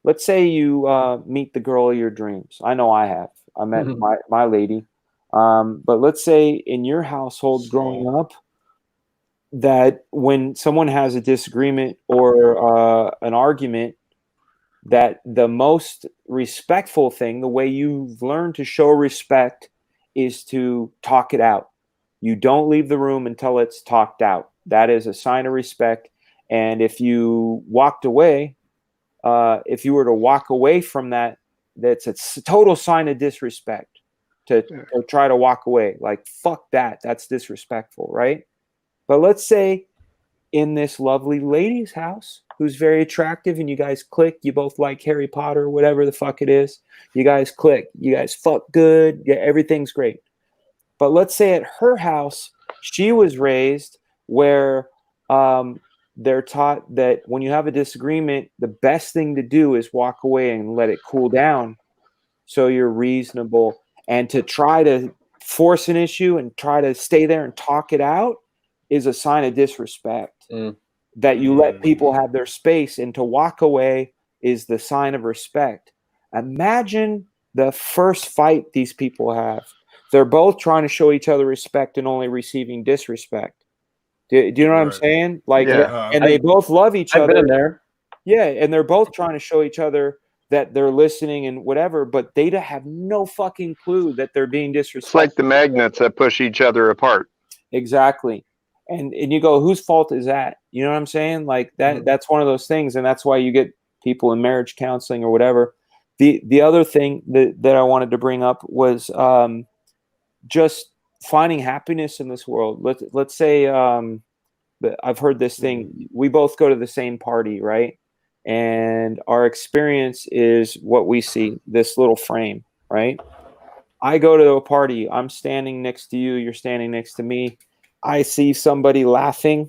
you meet the girl of your dreams. I know I have. I met my lady. But let's say in your household growing up, that when someone has a disagreement or an argument, that the most respectful thing, the way you've learned to show respect, is to talk it out. You don't leave the room until it's talked out. That is a sign of respect. And if you walked away, if you were to walk away from that, that's a total sign of disrespect to try to walk away. Like, fuck that. That's disrespectful, right? But let's say in this lovely lady's house, who's very attractive, and you guys click, you both like Harry Potter, whatever the fuck it is. You guys click, you guys fuck good. Yeah, everything's great. But let's say at her house, she was raised where they're taught that when you have a disagreement, the best thing to do is walk away and let it cool down, so you're reasonable. And to try to force an issue and try to stay there and talk it out is a sign of disrespect. That you let people have their space, and to walk away is the sign of respect. Imagine the first fight these people have. They're both trying to show each other respect and only receiving disrespect. Do you know what I'm saying? Like, and they both love each other. I've been there. Yeah, and they're both trying to show each other that they're listening and whatever, but they have no fucking clue that they're being disrespectful. It's like the magnets that push each other apart. Exactly. And you go, whose fault is that? You know what I'm saying? Like that's one of those things, and that's why you get people in marriage counseling or whatever. The other thing that I wanted to bring up was just finding happiness in this world. Let's say I've heard this thing. We both go to the same party, right? And our experience is what we see, this little frame, right? I go to a party. I'm standing next to you. You're standing next to me. I see somebody laughing.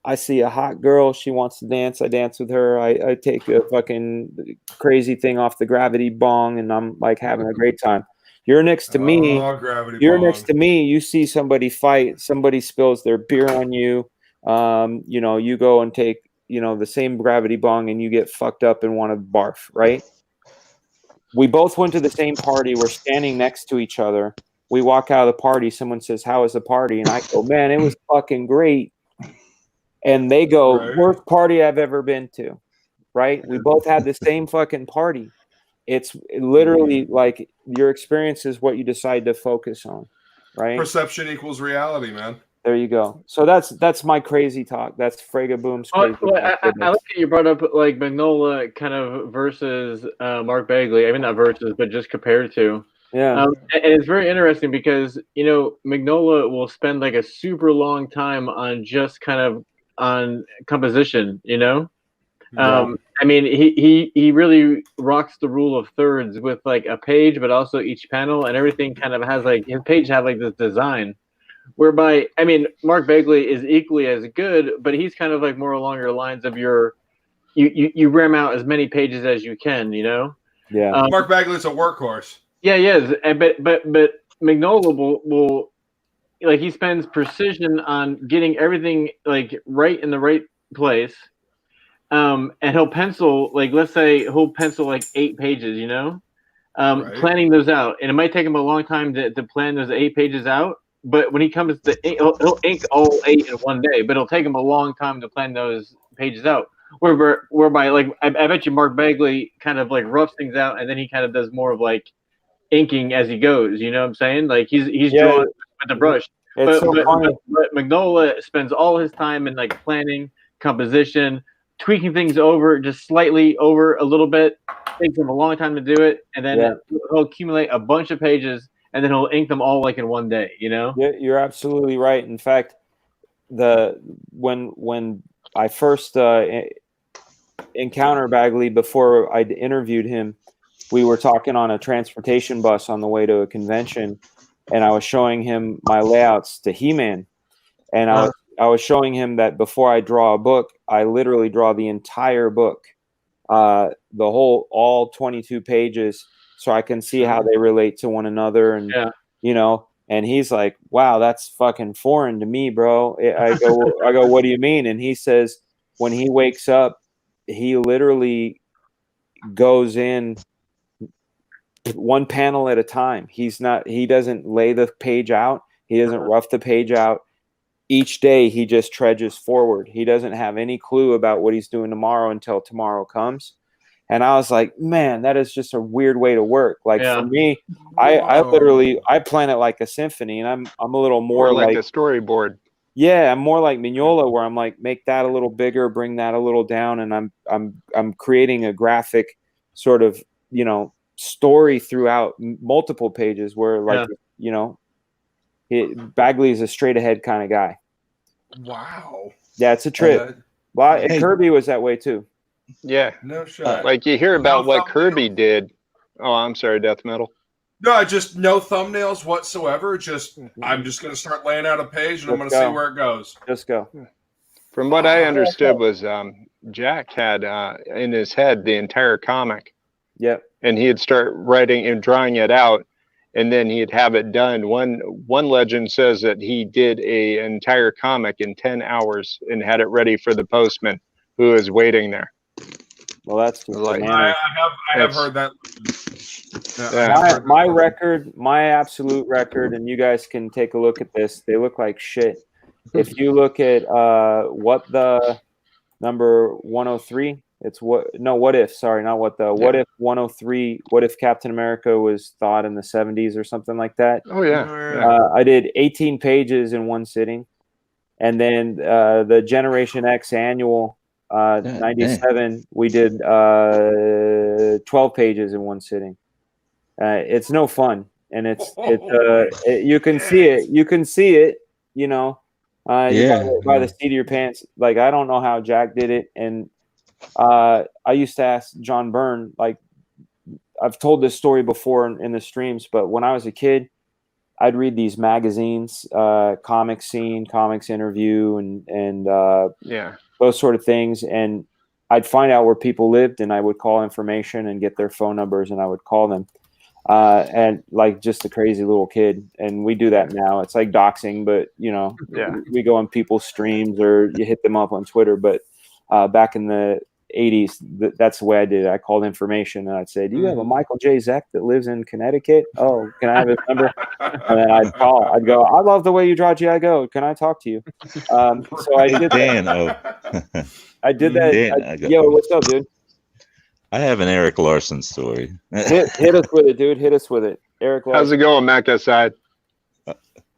I see a hot girl. She wants to dance. I dance with her. I take a fucking crazy thing off the gravity bong, and I'm like having a great time. You're next to me. Next to me. You see somebody fight. Somebody spills their beer on you. You go and take, the same gravity bong, and you get fucked up and want to barf, right? we both went to the same party. We're standing next to each other. We walk out of the party. Someone says, "How was the party?" And I go, "Man, it was fucking great." And they go, Right. "Worst party I've ever been to." Right? We both had the same fucking party. It's literally like your experience is what you decide to focus on. Right? Perception equals reality, man. There you go. So that's my crazy talk. That's Fragaboom's crazy Well, talk. I like that you brought up like Magnola kind of versus Mark Bagley. I mean, not versus, but just compared to. Yeah. And it's very interesting because Magnola will spend like a super long time on just kind of on composition. I mean, he really rocks the rule of thirds with like a page, but also each panel and everything kind of has like his page have like this design. Whereby, I mean, Mark Bagley is equally as good, but he's kind of like more along your lines of you ram out as many pages as you can, Yeah. Mark Bagley's a workhorse. Yeah, he is. But Magnola will like he spends precision on getting everything like right in the right place. And he'll pencil like let's say he'll pencil like 8 pages, Right. planning those out, and it might take him a long time to plan those 8 pages out. But when he comes to he'll ink all 8 in one day, but it'll take him a long time to plan those pages out. Whereby like I bet you Mark Bagley kind of like roughs things out, and then he kind of does more of like inking as he goes. You know what I'm saying? Like he's drawing with the brush. But Magnola spends all his time in like planning, composition, tweaking things over just slightly over a little bit. Takes him a long time to do it, and then he'll accumulate a bunch of pages, and then he'll ink them all like in one day. Yeah, you're absolutely right. In fact, when I first encountered Bagley before I interviewed him, we were talking on a transportation bus on the way to a convention, and I was showing him my layouts to He-Man, and I was showing him that before I draw a book, I literally draw the entire book, all 22 pages, so I can see how they relate to one another, and and he's like, "Wow, that's fucking foreign to me, bro." I go, "What do you mean?" And he says, when he wakes up, he literally goes in one panel at a time. He doesn't lay the page out. He doesn't rough the page out. Each day he just trudges forward. He doesn't have any clue about what he's doing tomorrow until tomorrow comes. And I was like, man, that is just a weird way to work. Like for me, I plan it like a symphony, and I'm a little more like a storyboard. Yeah, I'm more like Mignola, where I'm like, make that a little bigger, bring that a little down, and I'm creating a graphic sort of story throughout multiple pages. Where like Bagley is a straight ahead kind of guy. Wow. Yeah, it's a trip. Kirby was that way too. Yeah. No shot. Like you hear about what Kirby did. Oh, I'm sorry, Death Metal. No, just no thumbnails whatsoever. I'm just going to start laying out a page, and I'm going to see where it goes. Just go. From what I understood was Jack had in his head the entire comic. Yep. And he'd start writing and drawing it out, and then he'd have it done. One legend says that he did an entire comic in 10 hours and had it ready for the postman who is waiting there. Well, that's like I have heard that. My absolute record, and you guys can take a look at this. They look like shit. If you look at what the number 103, what if 103, what if Captain America was thought in the 70s or something like that. Oh yeah. I did 18 pages in one sitting, and then the Generation X annual 97, we did 12 pages in one sitting. It's no fun, and you can see it. You can see it. By the seat of your pants. Like, I don't know how Jack did it, and I used to ask John Byrne. Like, I've told this story before in the streams, but when I was a kid, I'd read these magazines, Comic Scene, Comics Interview, and those sort of things, and I'd find out where people lived, and I would call information and get their phone numbers, and I would call them. And like just a crazy little kid, and we do that now. It's like doxing, but we go on people's streams or you hit them up on Twitter. But back in the '80s, that's the way I did it. I called information and I'd say, "Do you have a Michael J. Zeck that lives in Connecticut? Oh, can I have his number?" And then I'd call. I'd go, "I love the way you draw G.I. Joe. Can I talk to you?" So I did Dan, that. I did that. Dan, Yo, what's up, dude? I have an Eric Larsen story. Hit us with it, dude. Hit us with it. Eric Larsen. How's it going, Mac side?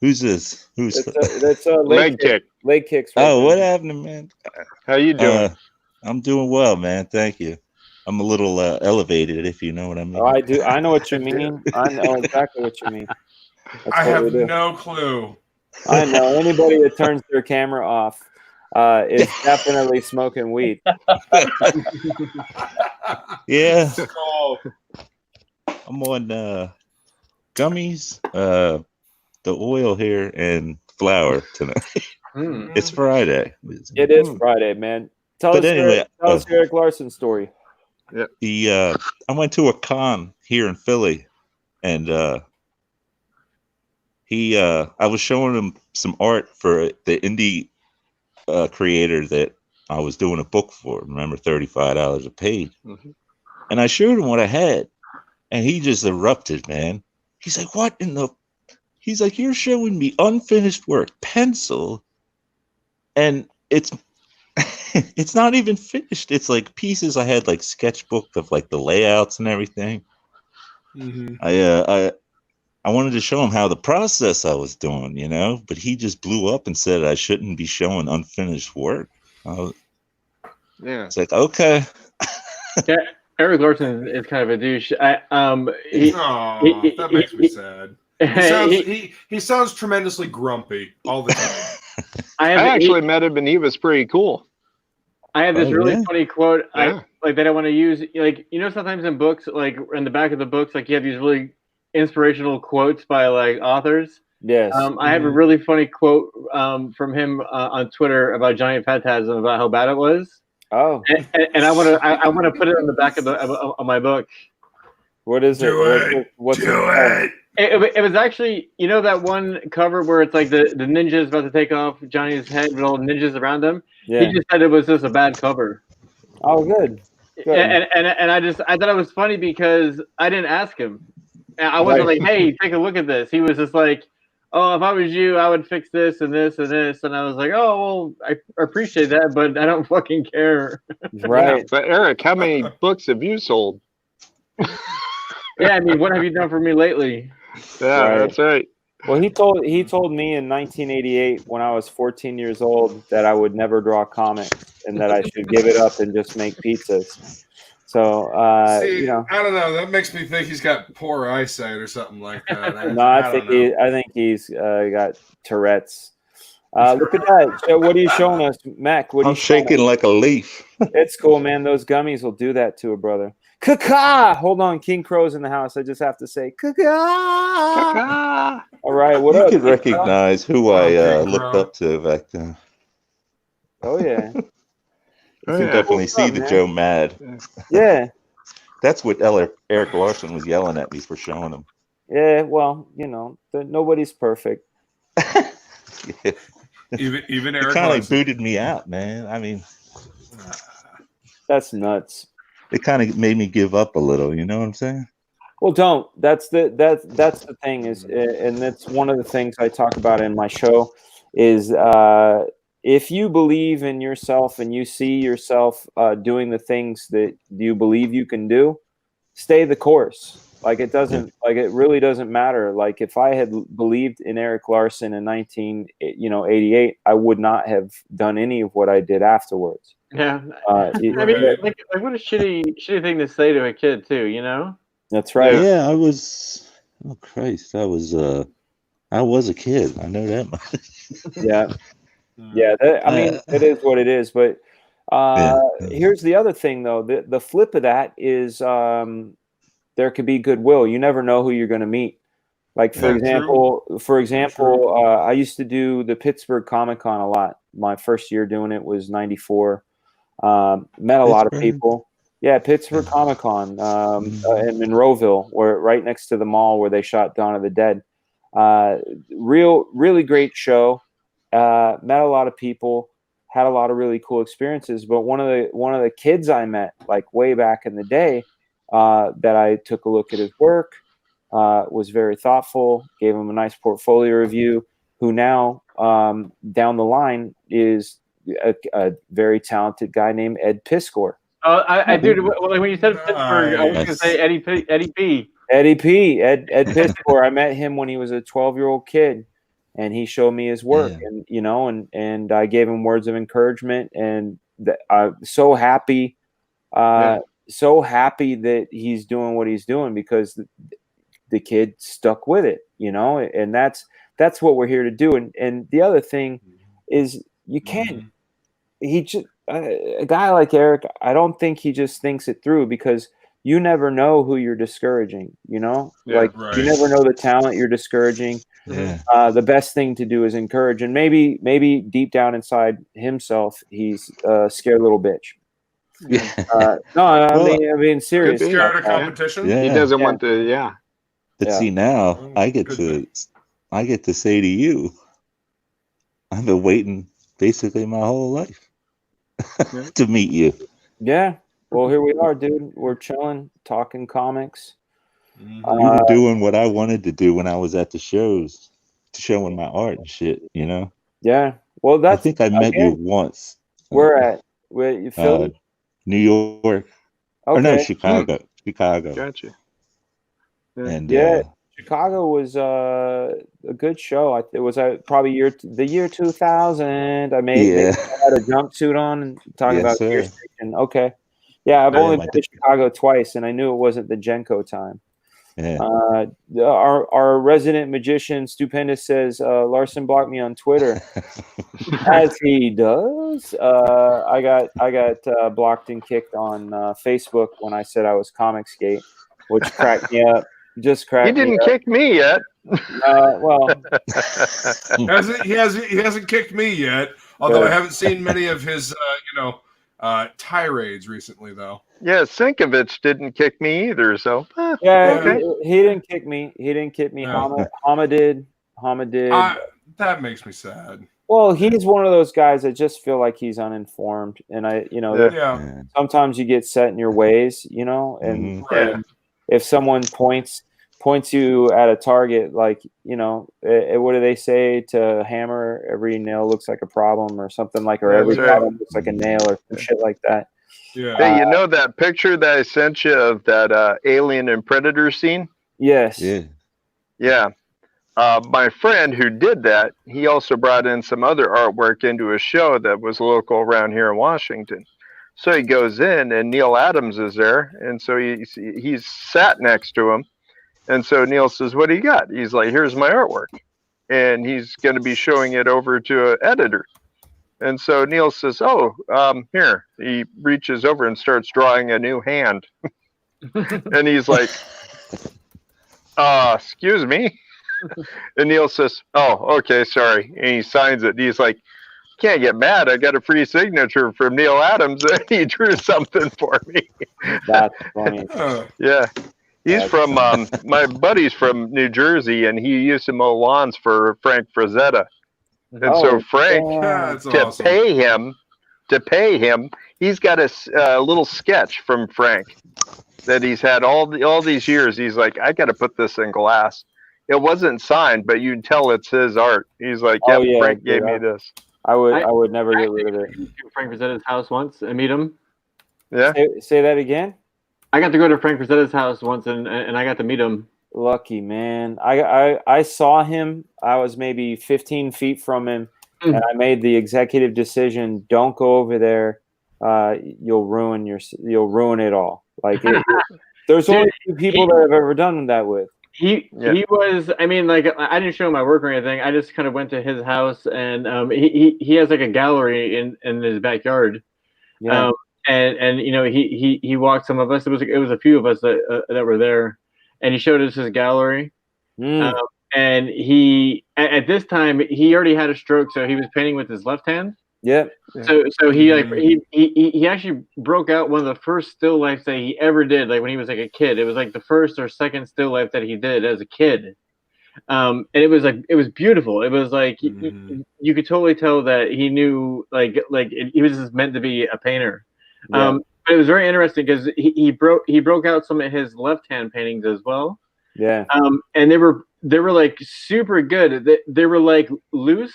Who's this? That's a leg kick. Leg kicks. Right there. What happened, man? How you doing? I'm doing well, man. Thank you. I'm a little elevated, if you know what I mean. Oh, I do. I know what you mean. I know exactly what you mean. I have no clue. I know anybody that turns their camera off is definitely smoking weed. Yeah. I'm on gummies, the oil here, and flour tonight. It's Friday. It is Friday, man. Tell us Eric Larsen's story. Yeah. I went to a con here in Philly, and I was showing him some art for the indie creator that I was doing a book for. Remember, $35 a page. And I showed him what I had, and he just erupted, man. He's like, "What in the?" He's like, "You're showing me unfinished work, pencil, and it's it's not even finished. It's like pieces I had, like sketchbook of like the layouts and everything." I wanted to show him how the process I was doing, you know, but he just blew up and said I shouldn't be showing unfinished work. It's like, okay. Yeah, Eric Larsen is kind of a douche. That makes me sad. He sounds tremendously grumpy all the time. I actually met him and he was pretty cool. I have this funny quote that I want to use. Like, you know, sometimes in books, like in the back of the books, like you have these really inspirational quotes by like authors. Yes. I have a really funny quote from him on Twitter about Giant Fantasm, about how bad it was. Oh. And I want to put it on the back of my book. What is it? What's it? It was actually, you know, that one cover where it's like the ninja is about to take off Johnny's head with all the ninjas around him. Yeah. He just said it was just a bad cover. Oh, good. And I thought it was funny because I didn't ask him. I wasn't like, "Hey, take a look at this." He was just like, "Oh, if I was you, I would fix this and this and this." And I was like, "Oh, well, I appreciate that, but I don't fucking care." Right. Yeah, but Eric, how many books have you sold? Yeah, I mean, what have you done for me lately? Yeah, that's right. Well, he told me in 1988 when I was 14 years old that I would never draw comics and that I should give it up and just make pizzas. So, you know, I don't know. That makes me think he's got poor eyesight or something like that. No, I think he's got Tourette's. Look at that. So what are you showing us, Mac? What are I'm shaking like a leaf. It's cool, man. Those gummies will do that to a brother. Caca! Hold on, King Crow's in the house. I just have to say, caca! All right, what you up? You could recognize who I looked up to back then. Oh, yeah. You can definitely see the Joe Mad. Yeah. That's what Eric Larsen was yelling at me for showing him. Yeah, well, you know, nobody's perfect. Yeah. Even Eric It kind Larsen. of booted me out, man. I mean, that's nuts. It kind of made me give up a little. You know what I'm saying? Well, don't. That's the thing is, and that's one of the things I talk about in my show is if you believe in yourself and you see yourself doing the things that you believe you can do, stay the course. Like it really doesn't matter. Like if I had believed in Eric Larsen in 1988, I would not have done any of what I did afterwards. Yeah, I mean, like what a shitty thing to say to a kid too, you know? That's right. Yeah, I was. Oh Christ, I was a kid. I know that much. Yeah, yeah. I mean, it is what it is. But here's the other thing, though. The flip of that is there could be goodwill. You never know who you're going to meet. Like for example, I used to do the Pittsburgh Comic Con a lot. My first year doing it was '94. Met a lot of people. Yeah, Pittsburgh Comic Con in Monroeville, right next to the mall where they shot Dawn of the Dead. Really great show. Met a lot of people. had a lot of really cool experiences. But one of the kids I met like way back in the day that I took a look at his work, was very thoughtful, gave him a nice portfolio review, who now down the line is a very talented guy named Ed Piskor. Oh, I dude, when you said Pittsburgh, I was going to say Eddie P. Ed Piskor. I met him when he was a 12-year-old kid, and he showed me his work, and and I gave him words of encouragement, and I'm so happy, so happy that he's doing what he's doing, because the kid stuck with it, and that's what we're here to do. And the other thing is, you can't. A guy like Eric, I don't think he just thinks it through, because you never know who you're discouraging, you never know the talent you're discouraging. The best thing to do is encourage, and maybe deep down inside himself, he's a scared little bitch. No, I mean serious. Scared of competition. He doesn't want to. But see, now I get to say to you, I've been waiting basically my whole life to meet you. Yeah. Well, here we are, dude. We're chilling, talking comics. You were doing what I wanted to do when I was at the shows, showing my art and shit, Yeah. Well, I think I met you once. Where you Philly? New York. Or no, Chicago. Chicago. Gotcha. And Chicago was a good show. It was probably the year 2000. I had a jumpsuit on and talking about Gear Station. Okay. Yeah, I've only been to Chicago twice, and I knew it wasn't the Genko time. Yeah. Our resident magician, Stupendous, says Larsen blocked me on Twitter, as he does. I got blocked and kicked on Facebook when I said I was Comicsgate, which cracked me up. Just cracked. He didn't kick me yet. Well, he hasn't kicked me yet. Although I haven't seen many of his, tirades recently, though. Yeah, Sinkovich didn't kick me either. So he didn't kick me. He didn't kick me. Hama did. That makes me sad. Well, he's one of those guys that just feel like he's uninformed, and sometimes you get set in your ways, and if someone points you at a target, like, what do they say to Hammer? Every nail looks like a problem, or something like, or every problem looks like a nail, or some shit like that. Yeah. Hey, that picture that I sent you of that Alien and Predator scene? Yes. Yeah. My friend who did that, he also brought in some other artwork into a show that was local around here in Washington. So he goes in, and Neil Adams is there, and so he's sat next to him. And so Neil says, "What do you got?" He's like, "Here's my artwork." And he's going to be showing it over to an editor. And so Neil says, "Oh, here." He reaches over and starts drawing a new hand. And he's like, excuse me? And Neil says, "Oh, okay, sorry." And he signs it. He's like, "Can't get mad. I got a free signature from Neil Adams, and he drew something for me." That's funny. Yeah. He's from, my buddy's from New Jersey, and he used to mow lawns for Frank Frazetta. And so Frank, to pay him, he's got a little sketch from Frank that he's had all these years. He's like, "I got to put this in glass." It wasn't signed, but you can tell it's his art. He's like, Frank gave me this. I would never get rid of it. Frank Frazetta's house once and meet him. Yeah. Say that again. I got to go to Frank Frazetta's house once, and I got to meet him. Lucky man. I saw him. I was maybe 15 feet from him, and I made the executive decision: don't go over there. You'll ruin it all. Like there's only two people that I've ever done that with. He was. I mean, like, I didn't show him my work or anything. I just kind of went to his house, and he has like a gallery in his backyard. Yeah. And he walked some of us. It was a few of us that were there, and he showed us his gallery. And he at this time he already had a stroke, so he was painting with his left hand. Yep. So he actually broke out one of the first still lifes that he ever did, like when he was like a kid. It was like the first or second still life that he did as a kid. And it was beautiful. It was like you could totally tell that he knew he was just meant to be a painter. Yeah. But it was very interesting because he broke out some of his left hand paintings as well. Yeah. And they were like super good. They were like loose.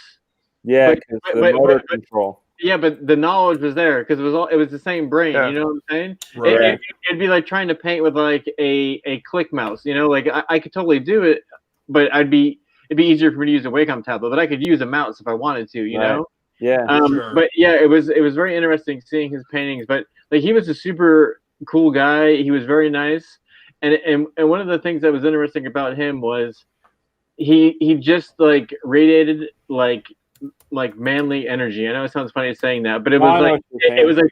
Yeah, because the motor control. Yeah, but the knowledge was there because it was the same brain. Yeah. You know what I'm saying? Right. It'd be like trying to paint with like a click mouse. You know, like I could totally do it, but it'd be easier for me to use a Wacom tablet. But I could use a mouse if I wanted to. You know? Yeah. Sure. But yeah, it was very interesting seeing his paintings. But like he was a super cool guy. He was very nice, and one of the things that was interesting about him was he just like radiated like manly energy. I know it sounds funny saying that, but it was like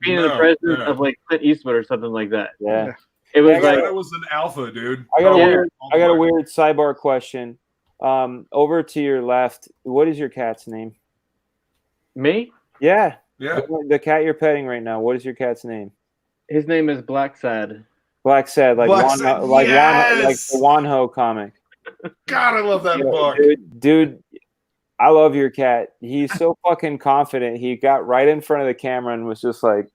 being in the presence of like Clint Eastwood or something like that. Yeah. It was it was an alpha, dude. I got a weird sidebar question. Over to your left, what is your cat's name? Me? Yeah. Yeah. The cat you're petting right now. What is your cat's name? His name is Black Sad. Black Sad, like Black like yes! the Wanho comic. God, I love that book. Dude, I love your cat. He's so fucking confident. He got right in front of the camera and was just like,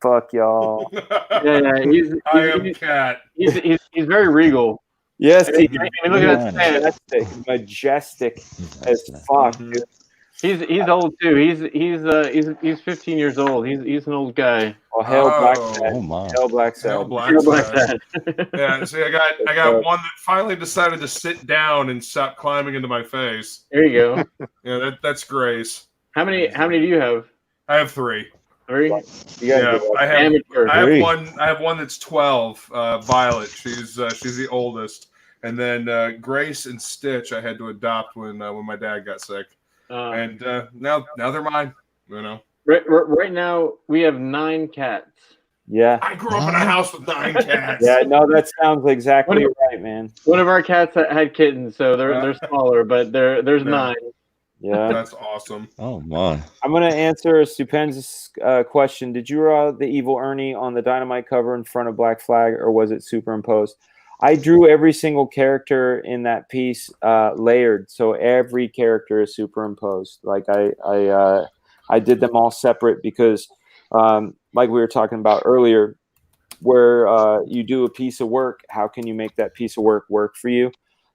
"Fuck y'all." Yeah. He's cat. He's very regal. Yes, I mean, look at that stand. Majestic as fuck, dude. He's old too. He's 15 years old. He's an old guy. Oh, hail Black Oh. Sad. Oh my. Hail Black Sad. Hail Black Hail Black Sad. Sad. Yeah, see, I got one that finally decided to sit down and stop climbing into my face. There you go. Yeah, that's Grace. How many do you have? I have 3. 3? Yeah, I have Amateur. one. I have one that's 12. Violet. She's the oldest, and then Grace and Stitch I had to adopt when my dad got sick, and now they're mine. You know. Right now we have 9 cats. Yeah. I grew up in a house with 9 cats. Yeah, no, that sounds exactly right, man. One of our cats had kittens, so they're smaller, but there's 9. Yeah. That's awesome. Oh my. I'm gonna answer a stupendous question. Did you draw the evil Ernie on the Dynamite cover in front of Black Flag, or was it superimposed? I drew every single character in that piece layered, so every character is superimposed. Like I did them all separate because, like we were talking about earlier, where you do a piece of work, how can you make that piece of work for you?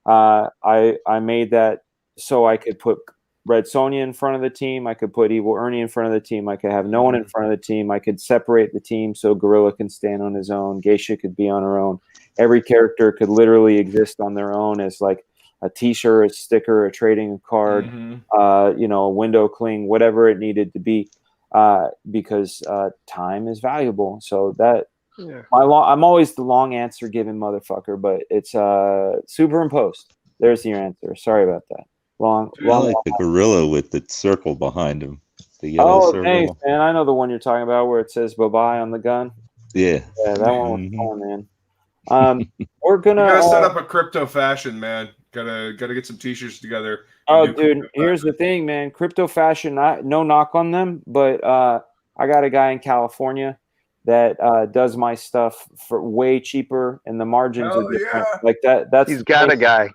I made that so I could put Red Sonja in front of the team. I could put Evil Ernie in front of the team. I could have no one in front of the team. I could separate the team so Gorilla can stand on his own. Geisha could be on her own. Every character could literally exist on their own as like a t-shirt, a sticker, a trading card, a window cling, whatever it needed to be, because time is valuable. So that I'm always the long answer giving motherfucker, but it's superimposed. There's your answer. Sorry about that. Long, I like the gorilla with the circle behind him. The yellow circle. Thanks, man. I know the one you're talking about where it says bye-bye on the gun. Yeah. Yeah, that one was fun, man. We're gonna set up a crypto fashion, man. Gotta get some t-shirts together. Oh, dude, here's the thing, man. Crypto fashion, no knock on them, but I got a guy in California that does my stuff for way cheaper, and the margins are different. Like that. That's he's got a guy.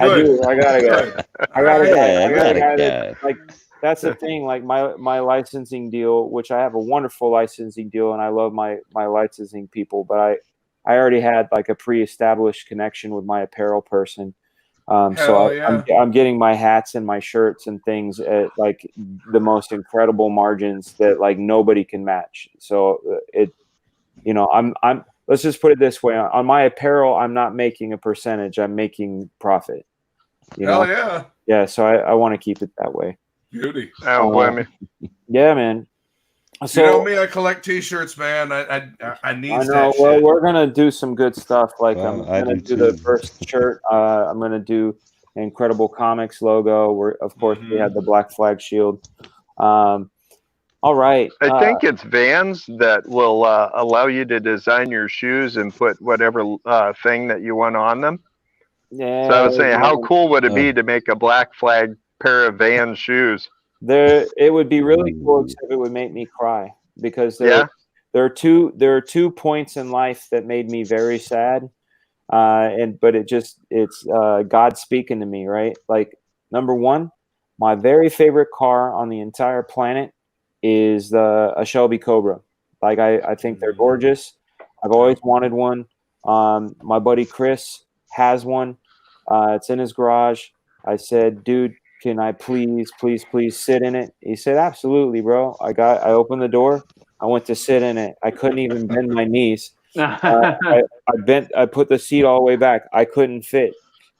I do. I got a guy. I got a guy. guy. Like that's the thing. Like my licensing deal, which I have a wonderful licensing deal, and I love my licensing people, but I already had like a pre-established connection with my apparel person. So I'm getting my hats and my shirts and things at like the most incredible margins that like nobody can match. So I'm let's just put it this way. On my apparel, I'm not making a percentage. I'm making profit. Yeah. So I want to keep it that way. Beauty. Yeah, man. So, you know me, I collect t-shirts, man. I need I know. that Well, shit. we're gonna do some good stuff. Like I'm gonna do the too. first shirt. I'm gonna do an Incredible Comics logo. Of course we had the Black Flag shield. All right. I think it's Vans that will allow you to design your shoes and put whatever thing that you want on them. Yeah. So I was saying, how cool would it be to make a Black Flag pair of Vans shoes? It would be really cool, except it would make me cry because there are two points in life that made me very sad. But it's God speaking to me, right? Like, number one, my very favorite car on the entire planet is a Shelby Cobra. Like, I think they're gorgeous. I've always wanted one. My buddy Chris has one. It's in his garage. I said, dude, can I please sit in it? He said, absolutely, bro. I opened the door. I went to sit in it. I couldn't even bend my knees. I put the seat all the way back. I couldn't fit.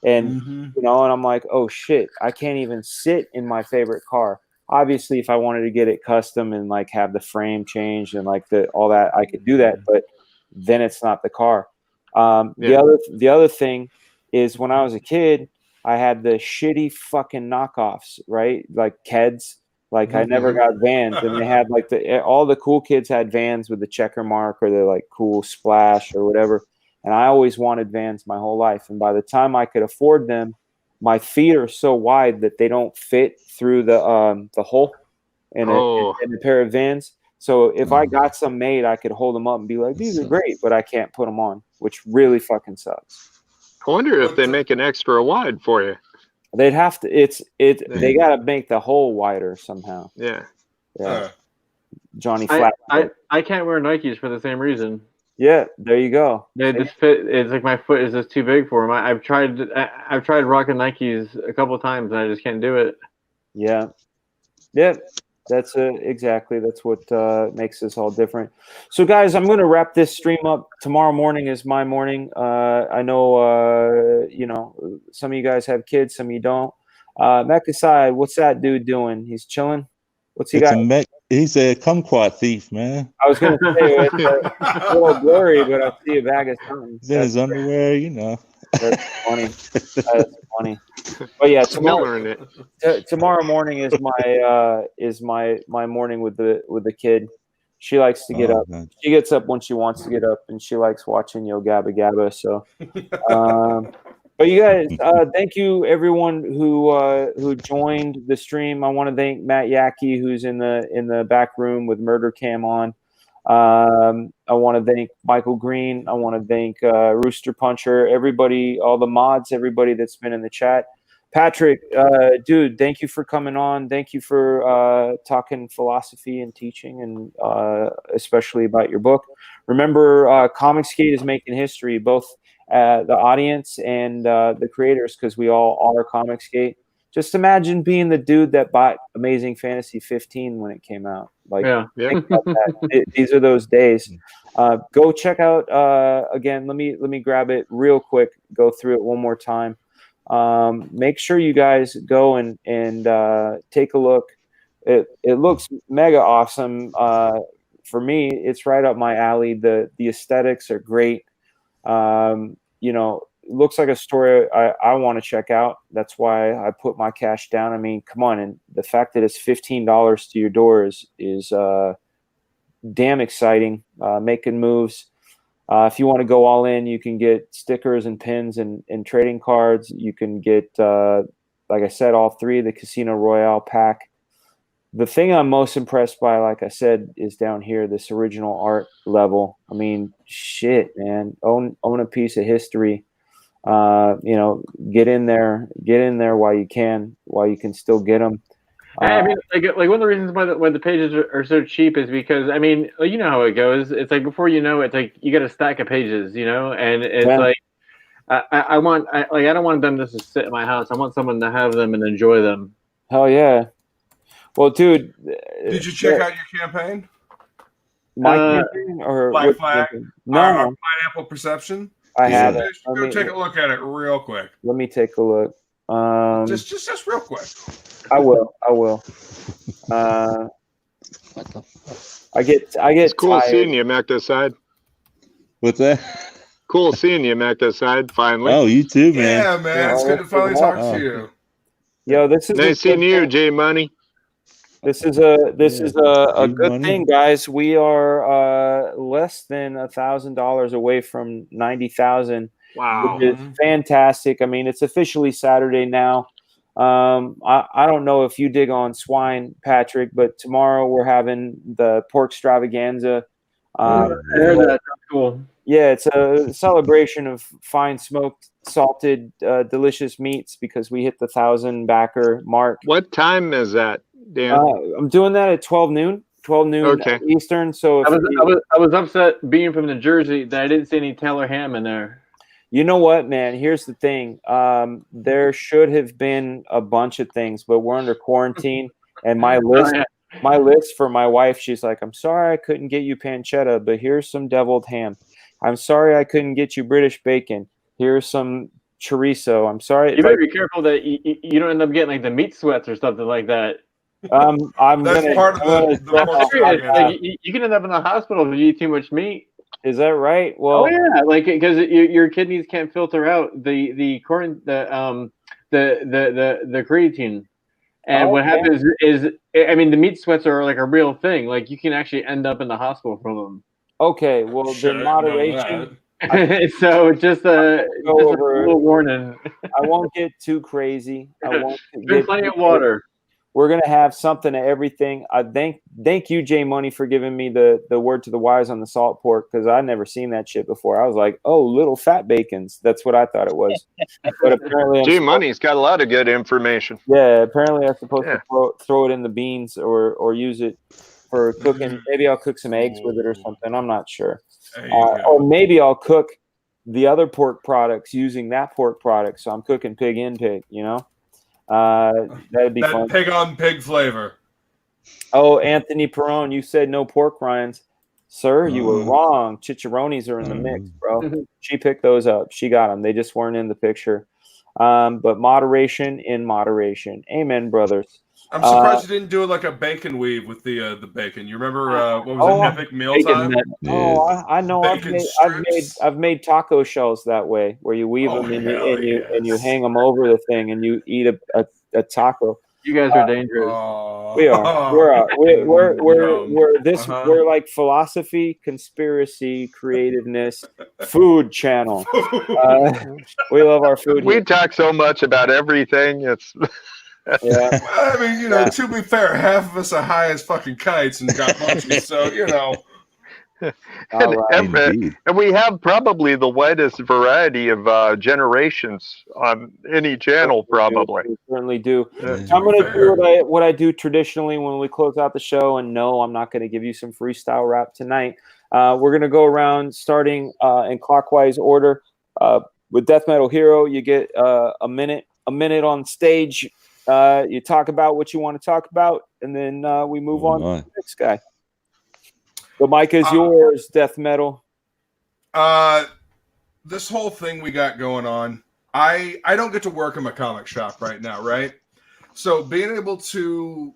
And, and I'm like, oh shit, I can't even sit in my favorite car. Obviously, if I wanted to get it custom and like have the frame changed and like all that, I could do that. But then it's not the car. The other thing is, when I was a kid, I had the shitty fucking knockoffs, right? Like Keds. Like, I never got Vans, and they had like all the cool kids had Vans with the checker mark or the like cool splash or whatever. And I always wanted Vans my whole life. And by the time I could afford them, my feet are so wide that they don't fit through the hole in a pair of Vans. So if I got some made, I could hold them up and be like, these are great, but I can't put them on, which really fucking sucks. I wonder if they make an extra wide for you. They'd have to. They got to make the hole wider somehow. Yeah. Johnny Flat. I can't wear Nikes for the same reason. Yeah, there you go. They just fit. It's like my foot is just too big for them. I've tried rocking Nikes a couple of times and I just can't do it. Yeah. That's exactly. That's what makes this all different. So, guys, I'm going to wrap this stream up. Tomorrow morning is my morning. I know, some of you guys have kids, some of you don't. Mekasai, what's that dude doing? He's chilling. What's he got? He's a kumquat thief, man. I was going to say it's a little blurry, but I see a bag of something. He's in his underwear, you know. That's funny. That's funny. But yeah, tomorrow morning is my morning with the kid. She likes to get up. Man. She gets up when she wants to get up, and she likes watching Yo Gabba Gabba. So, but you guys, thank you everyone who joined the stream. I want to thank Matt Yackey, who's in the back room with Murder Cam on. I want to thank Michael Green. I want to thank Rooster Puncher, everybody, all the mods, everybody that's been in the chat. Patrick, dude, thank you for coming on. Thank you for talking philosophy and teaching, and especially about your book. Remember, Comicsgate is making history, both the audience and the creators, because we all are Comicsgate. Just imagine being the dude that bought Amazing Fantasy 15 when it came out. Like, think about that. These are those days. Go check out again. Let me grab it real quick. Go through it one more time. Make sure you guys go and take a look. It looks mega awesome. For me, it's right up my alley. The aesthetics are great. It looks like a story I want to check out. That's why I put my cash down. I mean, come on. And the fact that it's $15 to your door is damn exciting. Making moves. If you want to go all in, you can get stickers and pins and trading cards. You can get, like I said, all three of the Casino Royale pack. The thing I'm most impressed by, like I said, is down here, this original art level. I mean, shit, man. Own a piece of history. Get in there while you can still get them. I mean, like one of the reasons why the pages are so cheap is because, I mean, you know how it goes. It's like, before you know it, it's like you got a stack of pages, and it's like I don't want them just to sit in my house. I want someone to have them and enjoy them. Hell yeah. Well, dude, did you check out your campaign? My campaign or Black Flag? No, Pineapple Perception. I have it. Go take a look at it real quick. Let me take a look. Just real quick. I will. I get. It's cool tired. seeing you, Mac this side. What's that? Cool seeing you, Mac this side. Finally. Oh, you too, man. Yeah, man. It's good to finally talk to you. Yo, this is nice seeing you, J Money. This is a good thing, guys. We are less than $1,000 away from 90,000. Wow, which is fantastic. I mean, it's officially Saturday now. I don't know if you dig on swine, Patrick, but tomorrow we're having the pork extravaganza. That's cool. Yeah, it's a celebration of fine smoked, salted, delicious meats because we hit the 1,000 backer mark. What time is that, Dan? I'm doing that at 12 noon. 12 noon Okay. Eastern. So if I was upset being from New Jersey that I didn't see any Taylor ham in there. you know what, man? Here's the thing. There should have been a bunch of things, but we're under quarantine, and my list. My list for my wife, she's like, I'm sorry I couldn't get you pancetta, but here's some deviled ham. I'm sorry I couldn't get you British bacon. Here's some chorizo. I'm sorry. You better be careful that you don't end up getting like the meat sweats or something like that. I'm That's gonna, part of the like, you can end up in the hospital if you eat too much meat. Is that right? Well, oh yeah, like because your kidneys can't filter out the creatine. And what happens is, I mean, the meat sweats are like a real thing. Like you can actually end up in the hospital from them. Okay, well, the moderation. So just a little warning. I won't get too crazy. I won't Drink plenty of water. We're gonna have something to everything. I thank you, J Money, for giving me the word to the wise on the salt pork because I'd never seen that shit before. I was like, oh, little fat bacons. That's what I thought it was. But apparently, J Money's got a lot of good information. Yeah, apparently I'm supposed to throw it in the beans or use it for cooking. Maybe I'll cook some eggs with it or something. I'm not sure. Or maybe I'll cook the other pork products using that pork product. So I'm cooking pig in pig, you know? That'd be fun. Pig on pig flavor. Oh, Anthony Perone, you said no pork rinds. Sir, you were wrong. Chicharrones are in the mix, bro. She picked those up. She got them. They just weren't in the picture. But moderation in moderation. Amen, brothers. I'm surprised you didn't do like a bacon weave with the bacon. You remember what was it, Epic Mealtime? I know. I've made taco shells that way, where you weave them and you hang them over the thing and you eat a taco. You guys are dangerous. We are. We're like philosophy, conspiracy, creativeness, food channel. We love our food. We talk so much about everything. It's. Yeah. I mean, you know, to be fair, half of us are high as fucking kites and got munchies, so you know. And we have probably the widest variety of generations on any channel, probably. We certainly do. I'm going to do what I do traditionally when we close out the show, and no, I'm not going to give you some freestyle rap tonight. We're going to go around starting in clockwise order. With Death Metal Hero, you get a minute on stage. You talk about what you want to talk about, and then we move on to the next guy. The mic is yours, Death Metal. This whole thing we got going on, I don't get to work in my comic shop right now, right? So being able to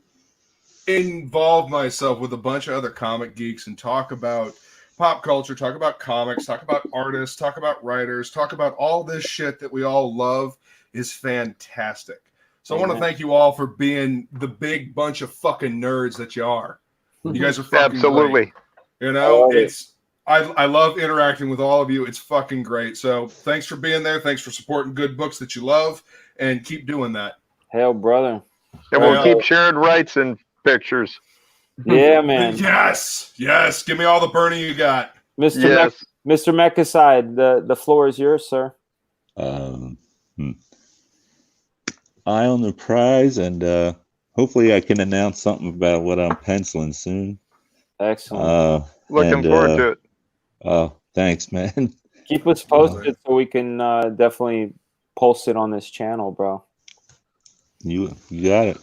involve myself with a bunch of other comic geeks and talk about pop culture, talk about comics, talk about artists, talk about writers, talk about all this shit that we all love is fantastic. So I want to thank you all for being the big bunch of fucking nerds that you are. You guys are fucking absolutely great. You know, I love interacting with all of you. It's fucking great. So thanks for being there. Thanks for supporting good books that you love, and keep doing that. Hell, brother. And we'll keep sharing rights and pictures. Yeah, man. Yes. Give me all the Bernie you got. Mr. Mechicide, the floor is yours, sir. Eye on the prize, and hopefully I can announce something about what I'm penciling soon. Excellent. Looking forward to it. Oh, thanks, man. Keep us posted so we can definitely post it on this channel, bro. You got it.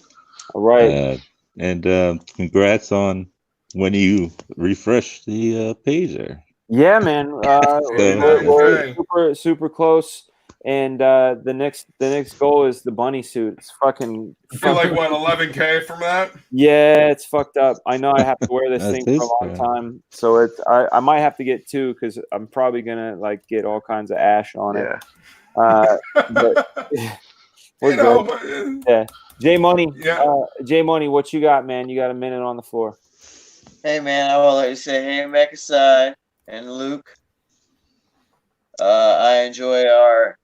All right. And congrats on when you refresh the page there. Yeah, man. We're super close. And the next goal is the bunny suit. It's fucking. I feel like what, 11K from that? Yeah, it's fucked up. I know I have to wear this thing for a long time, so it's. I might have to get two because I'm probably gonna like get all kinds of ash on it. But we're good. Yeah, J Money. Yeah, J Money. What you got, man? You got a minute on the floor. Hey, man. I will let you say, hey, Mechicide and Luke. I enjoy our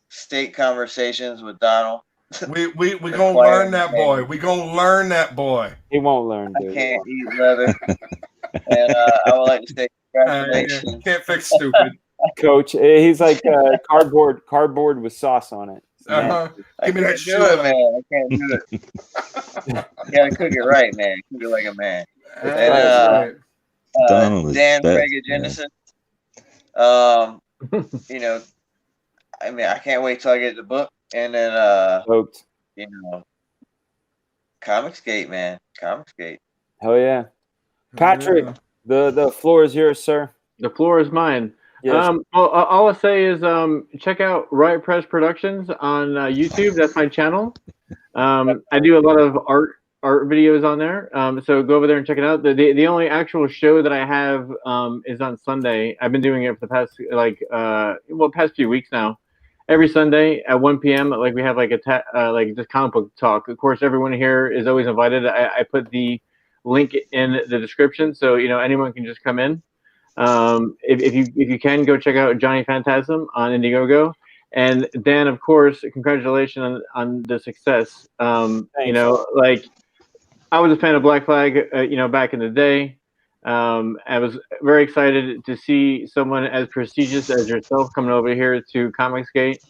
state conversations with Donald. We gonna learn that boy. We gonna learn that boy. He won't learn, dude. I can't eat leather. And I would like to say Congratulations. Can't fix stupid. Coach. He's like cardboard with sauce on it. Give me that do it, man. I can't do it. You gotta cook it right, man. Cook it like a man. And Dan Fragagenesis. You know, I mean, I can't wait till I get the book, and then you know, Comicsgate, man, Comicsgate. Hell yeah, Patrick. The floor is yours, sir. The floor is mine. Yes. All I'll say is check out Riot Press Productions on YouTube. That's my channel. I do a lot of art videos on there. So go over there and check it out. The only actual show that I have is on Sunday. I've been doing it for the past past few weeks now. Every Sunday at 1 p.m. Like we have like just comic book talk. Of course, everyone here is always invited. I put the link in the description, so anyone can just come in. If you can, go check out Johnny Fantasm on Indiegogo. And Dan, of course, congratulations on the success. Like I was a fan of Black Flag, back in the day. I was very excited to see someone as prestigious as yourself coming over here to Comicsgate.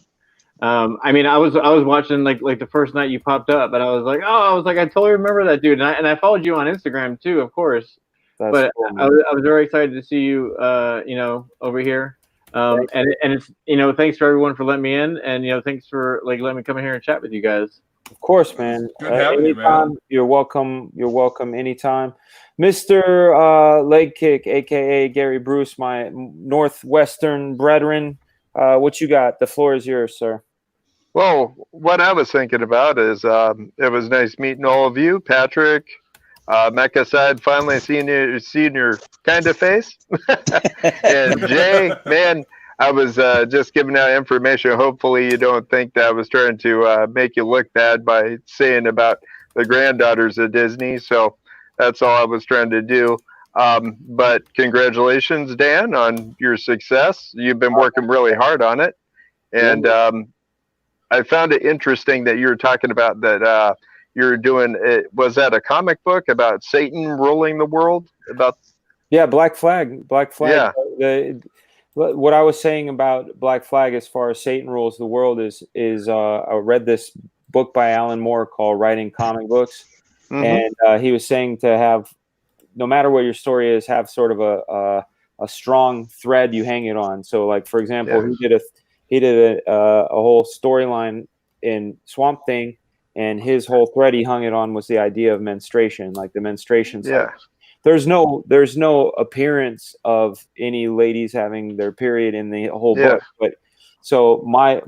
I mean, I was watching like the first night you popped up, and I was like, I totally remember that dude, and I followed you on Instagram too, of course. But cool, I was very excited to see you, over here. And it's thanks for everyone for letting me in, and thanks for letting me come in here and chat with you guys. Of course, man. Good having you, man. You're welcome. You're welcome anytime, Mr. Leg Kick, aka Gary Bruce, my Northwestern brethren. What you got? The floor is yours, sir. Well, what I was thinking about is it was nice meeting all of you, Patrick. Mecca said, finally seeing your kind of face. And Jay, man, I was just giving out information. Hopefully you don't think that I was trying to make you look bad by saying about the granddaughters of Disney. So that's all I was trying to do. But congratulations, Dan, on your success. You've been working really hard on it. And I found it interesting that you were talking about that you're doing it. Was that a comic book about Satan ruling the world? Black Flag. Yeah. What I was saying about Black Flag as far as Satan rules the world is I read this book by Alan Moore called Writing Comic Books. And he was saying to have, no matter what your story is, have sort of a strong thread you hang it on. So like, for example, he did a whole storyline in Swamp Thing, and his whole thread he hung it on was the idea of menstruation, like the menstruation cycle. There's no appearance of any ladies having their period in the whole book, but so my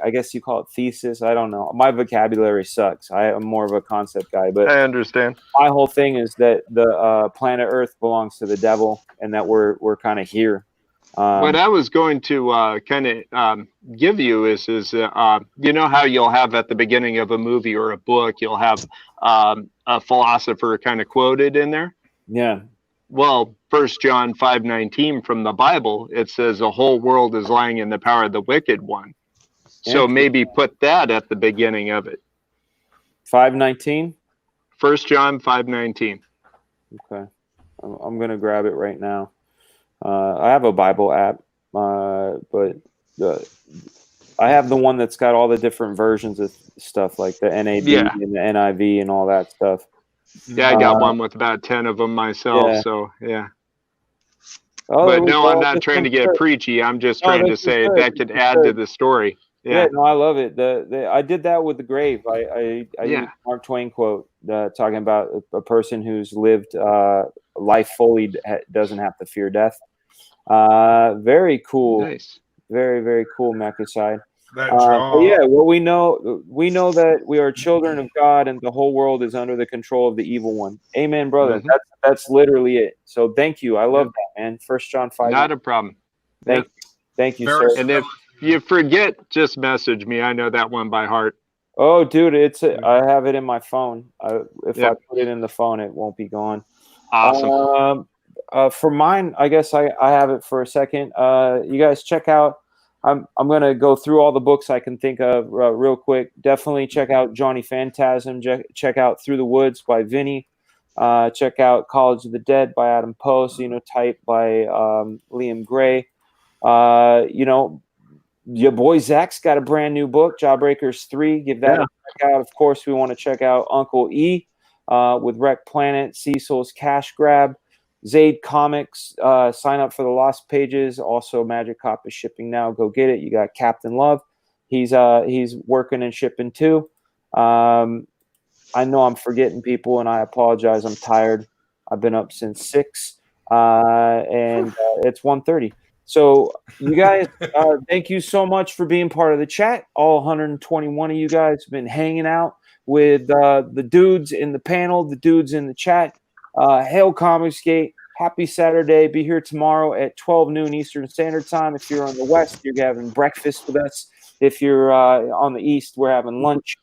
I guess you call it thesis. I don't know. My vocabulary sucks. I am more of a concept guy, but I understand. My whole thing is that the planet Earth belongs to the devil, and that we're kind of here. What I was going to kind of give you is you know how you'll have at the beginning of a movie or a book, you'll have a philosopher kind of quoted in there. Yeah. Well, 1 John 5:19 from the Bible, it says the whole world is lying in the power of the wicked one. So maybe put that at the beginning of it. 5:19? 1 John 5:19. Okay. I'm going to grab it right now. I have a Bible app, but I have the one that's got all the different versions of stuff, like the NAB and the NIV and all that stuff. Yeah, I got one with about 10 of them myself. So yeah. Oh, but no, I'm not trying to get preachy. I'm just trying to say that could add to the story. Yeah, no, I love it. I did that with The Grave. I used Mark Twain quote talking about a person who's lived life fully doesn't have to fear death. Very cool. Nice. Very, very cool, Mecca. Well, we know that we are children of God, and the whole world is under the control of the evil one. Amen, brother. That's literally it. So thank you. I love that, man. 1 John 5. Not a problem. Thank you, sir. And if you forget, just message me. I know that one by heart. Oh, dude, I have it in my phone. If I put it in the phone, it won't be gone. Awesome. For mine, I guess I have it for a second. You guys check out. I'm gonna go through all the books I can think of real quick. Definitely check out Johnny Phantasm. Check out Through the Woods by Vinny. Check out College of the Dead by Adam Poe, Xenotype by Liam Gray. Your boy Zach's got a brand new book, Jawbreakers 3. Give that a check out. Of course, we want to check out Uncle E with Wreck Planet, Cecil's Cash Grab, Zaid Comics. Sign up for the Lost Pages. Also, Magic Cop is shipping now. Go get it. You got Captain Love. He's working and shipping too. I know I'm forgetting people, and I apologize. I'm tired. I've been up since 6, and it's 1:30. So you guys, thank you so much for being part of the chat. All 121 of you guys have been hanging out with the dudes in the panel, the dudes in the chat. Hail Comicsgate. Happy Saturday. Be here tomorrow at 12 noon Eastern Standard Time. If you're on the West, you're having breakfast with us. If you're on the East, we're having lunch.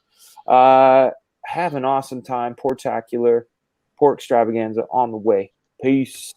Have an awesome time. Portacular, Pork Extravaganza on the way. Peace.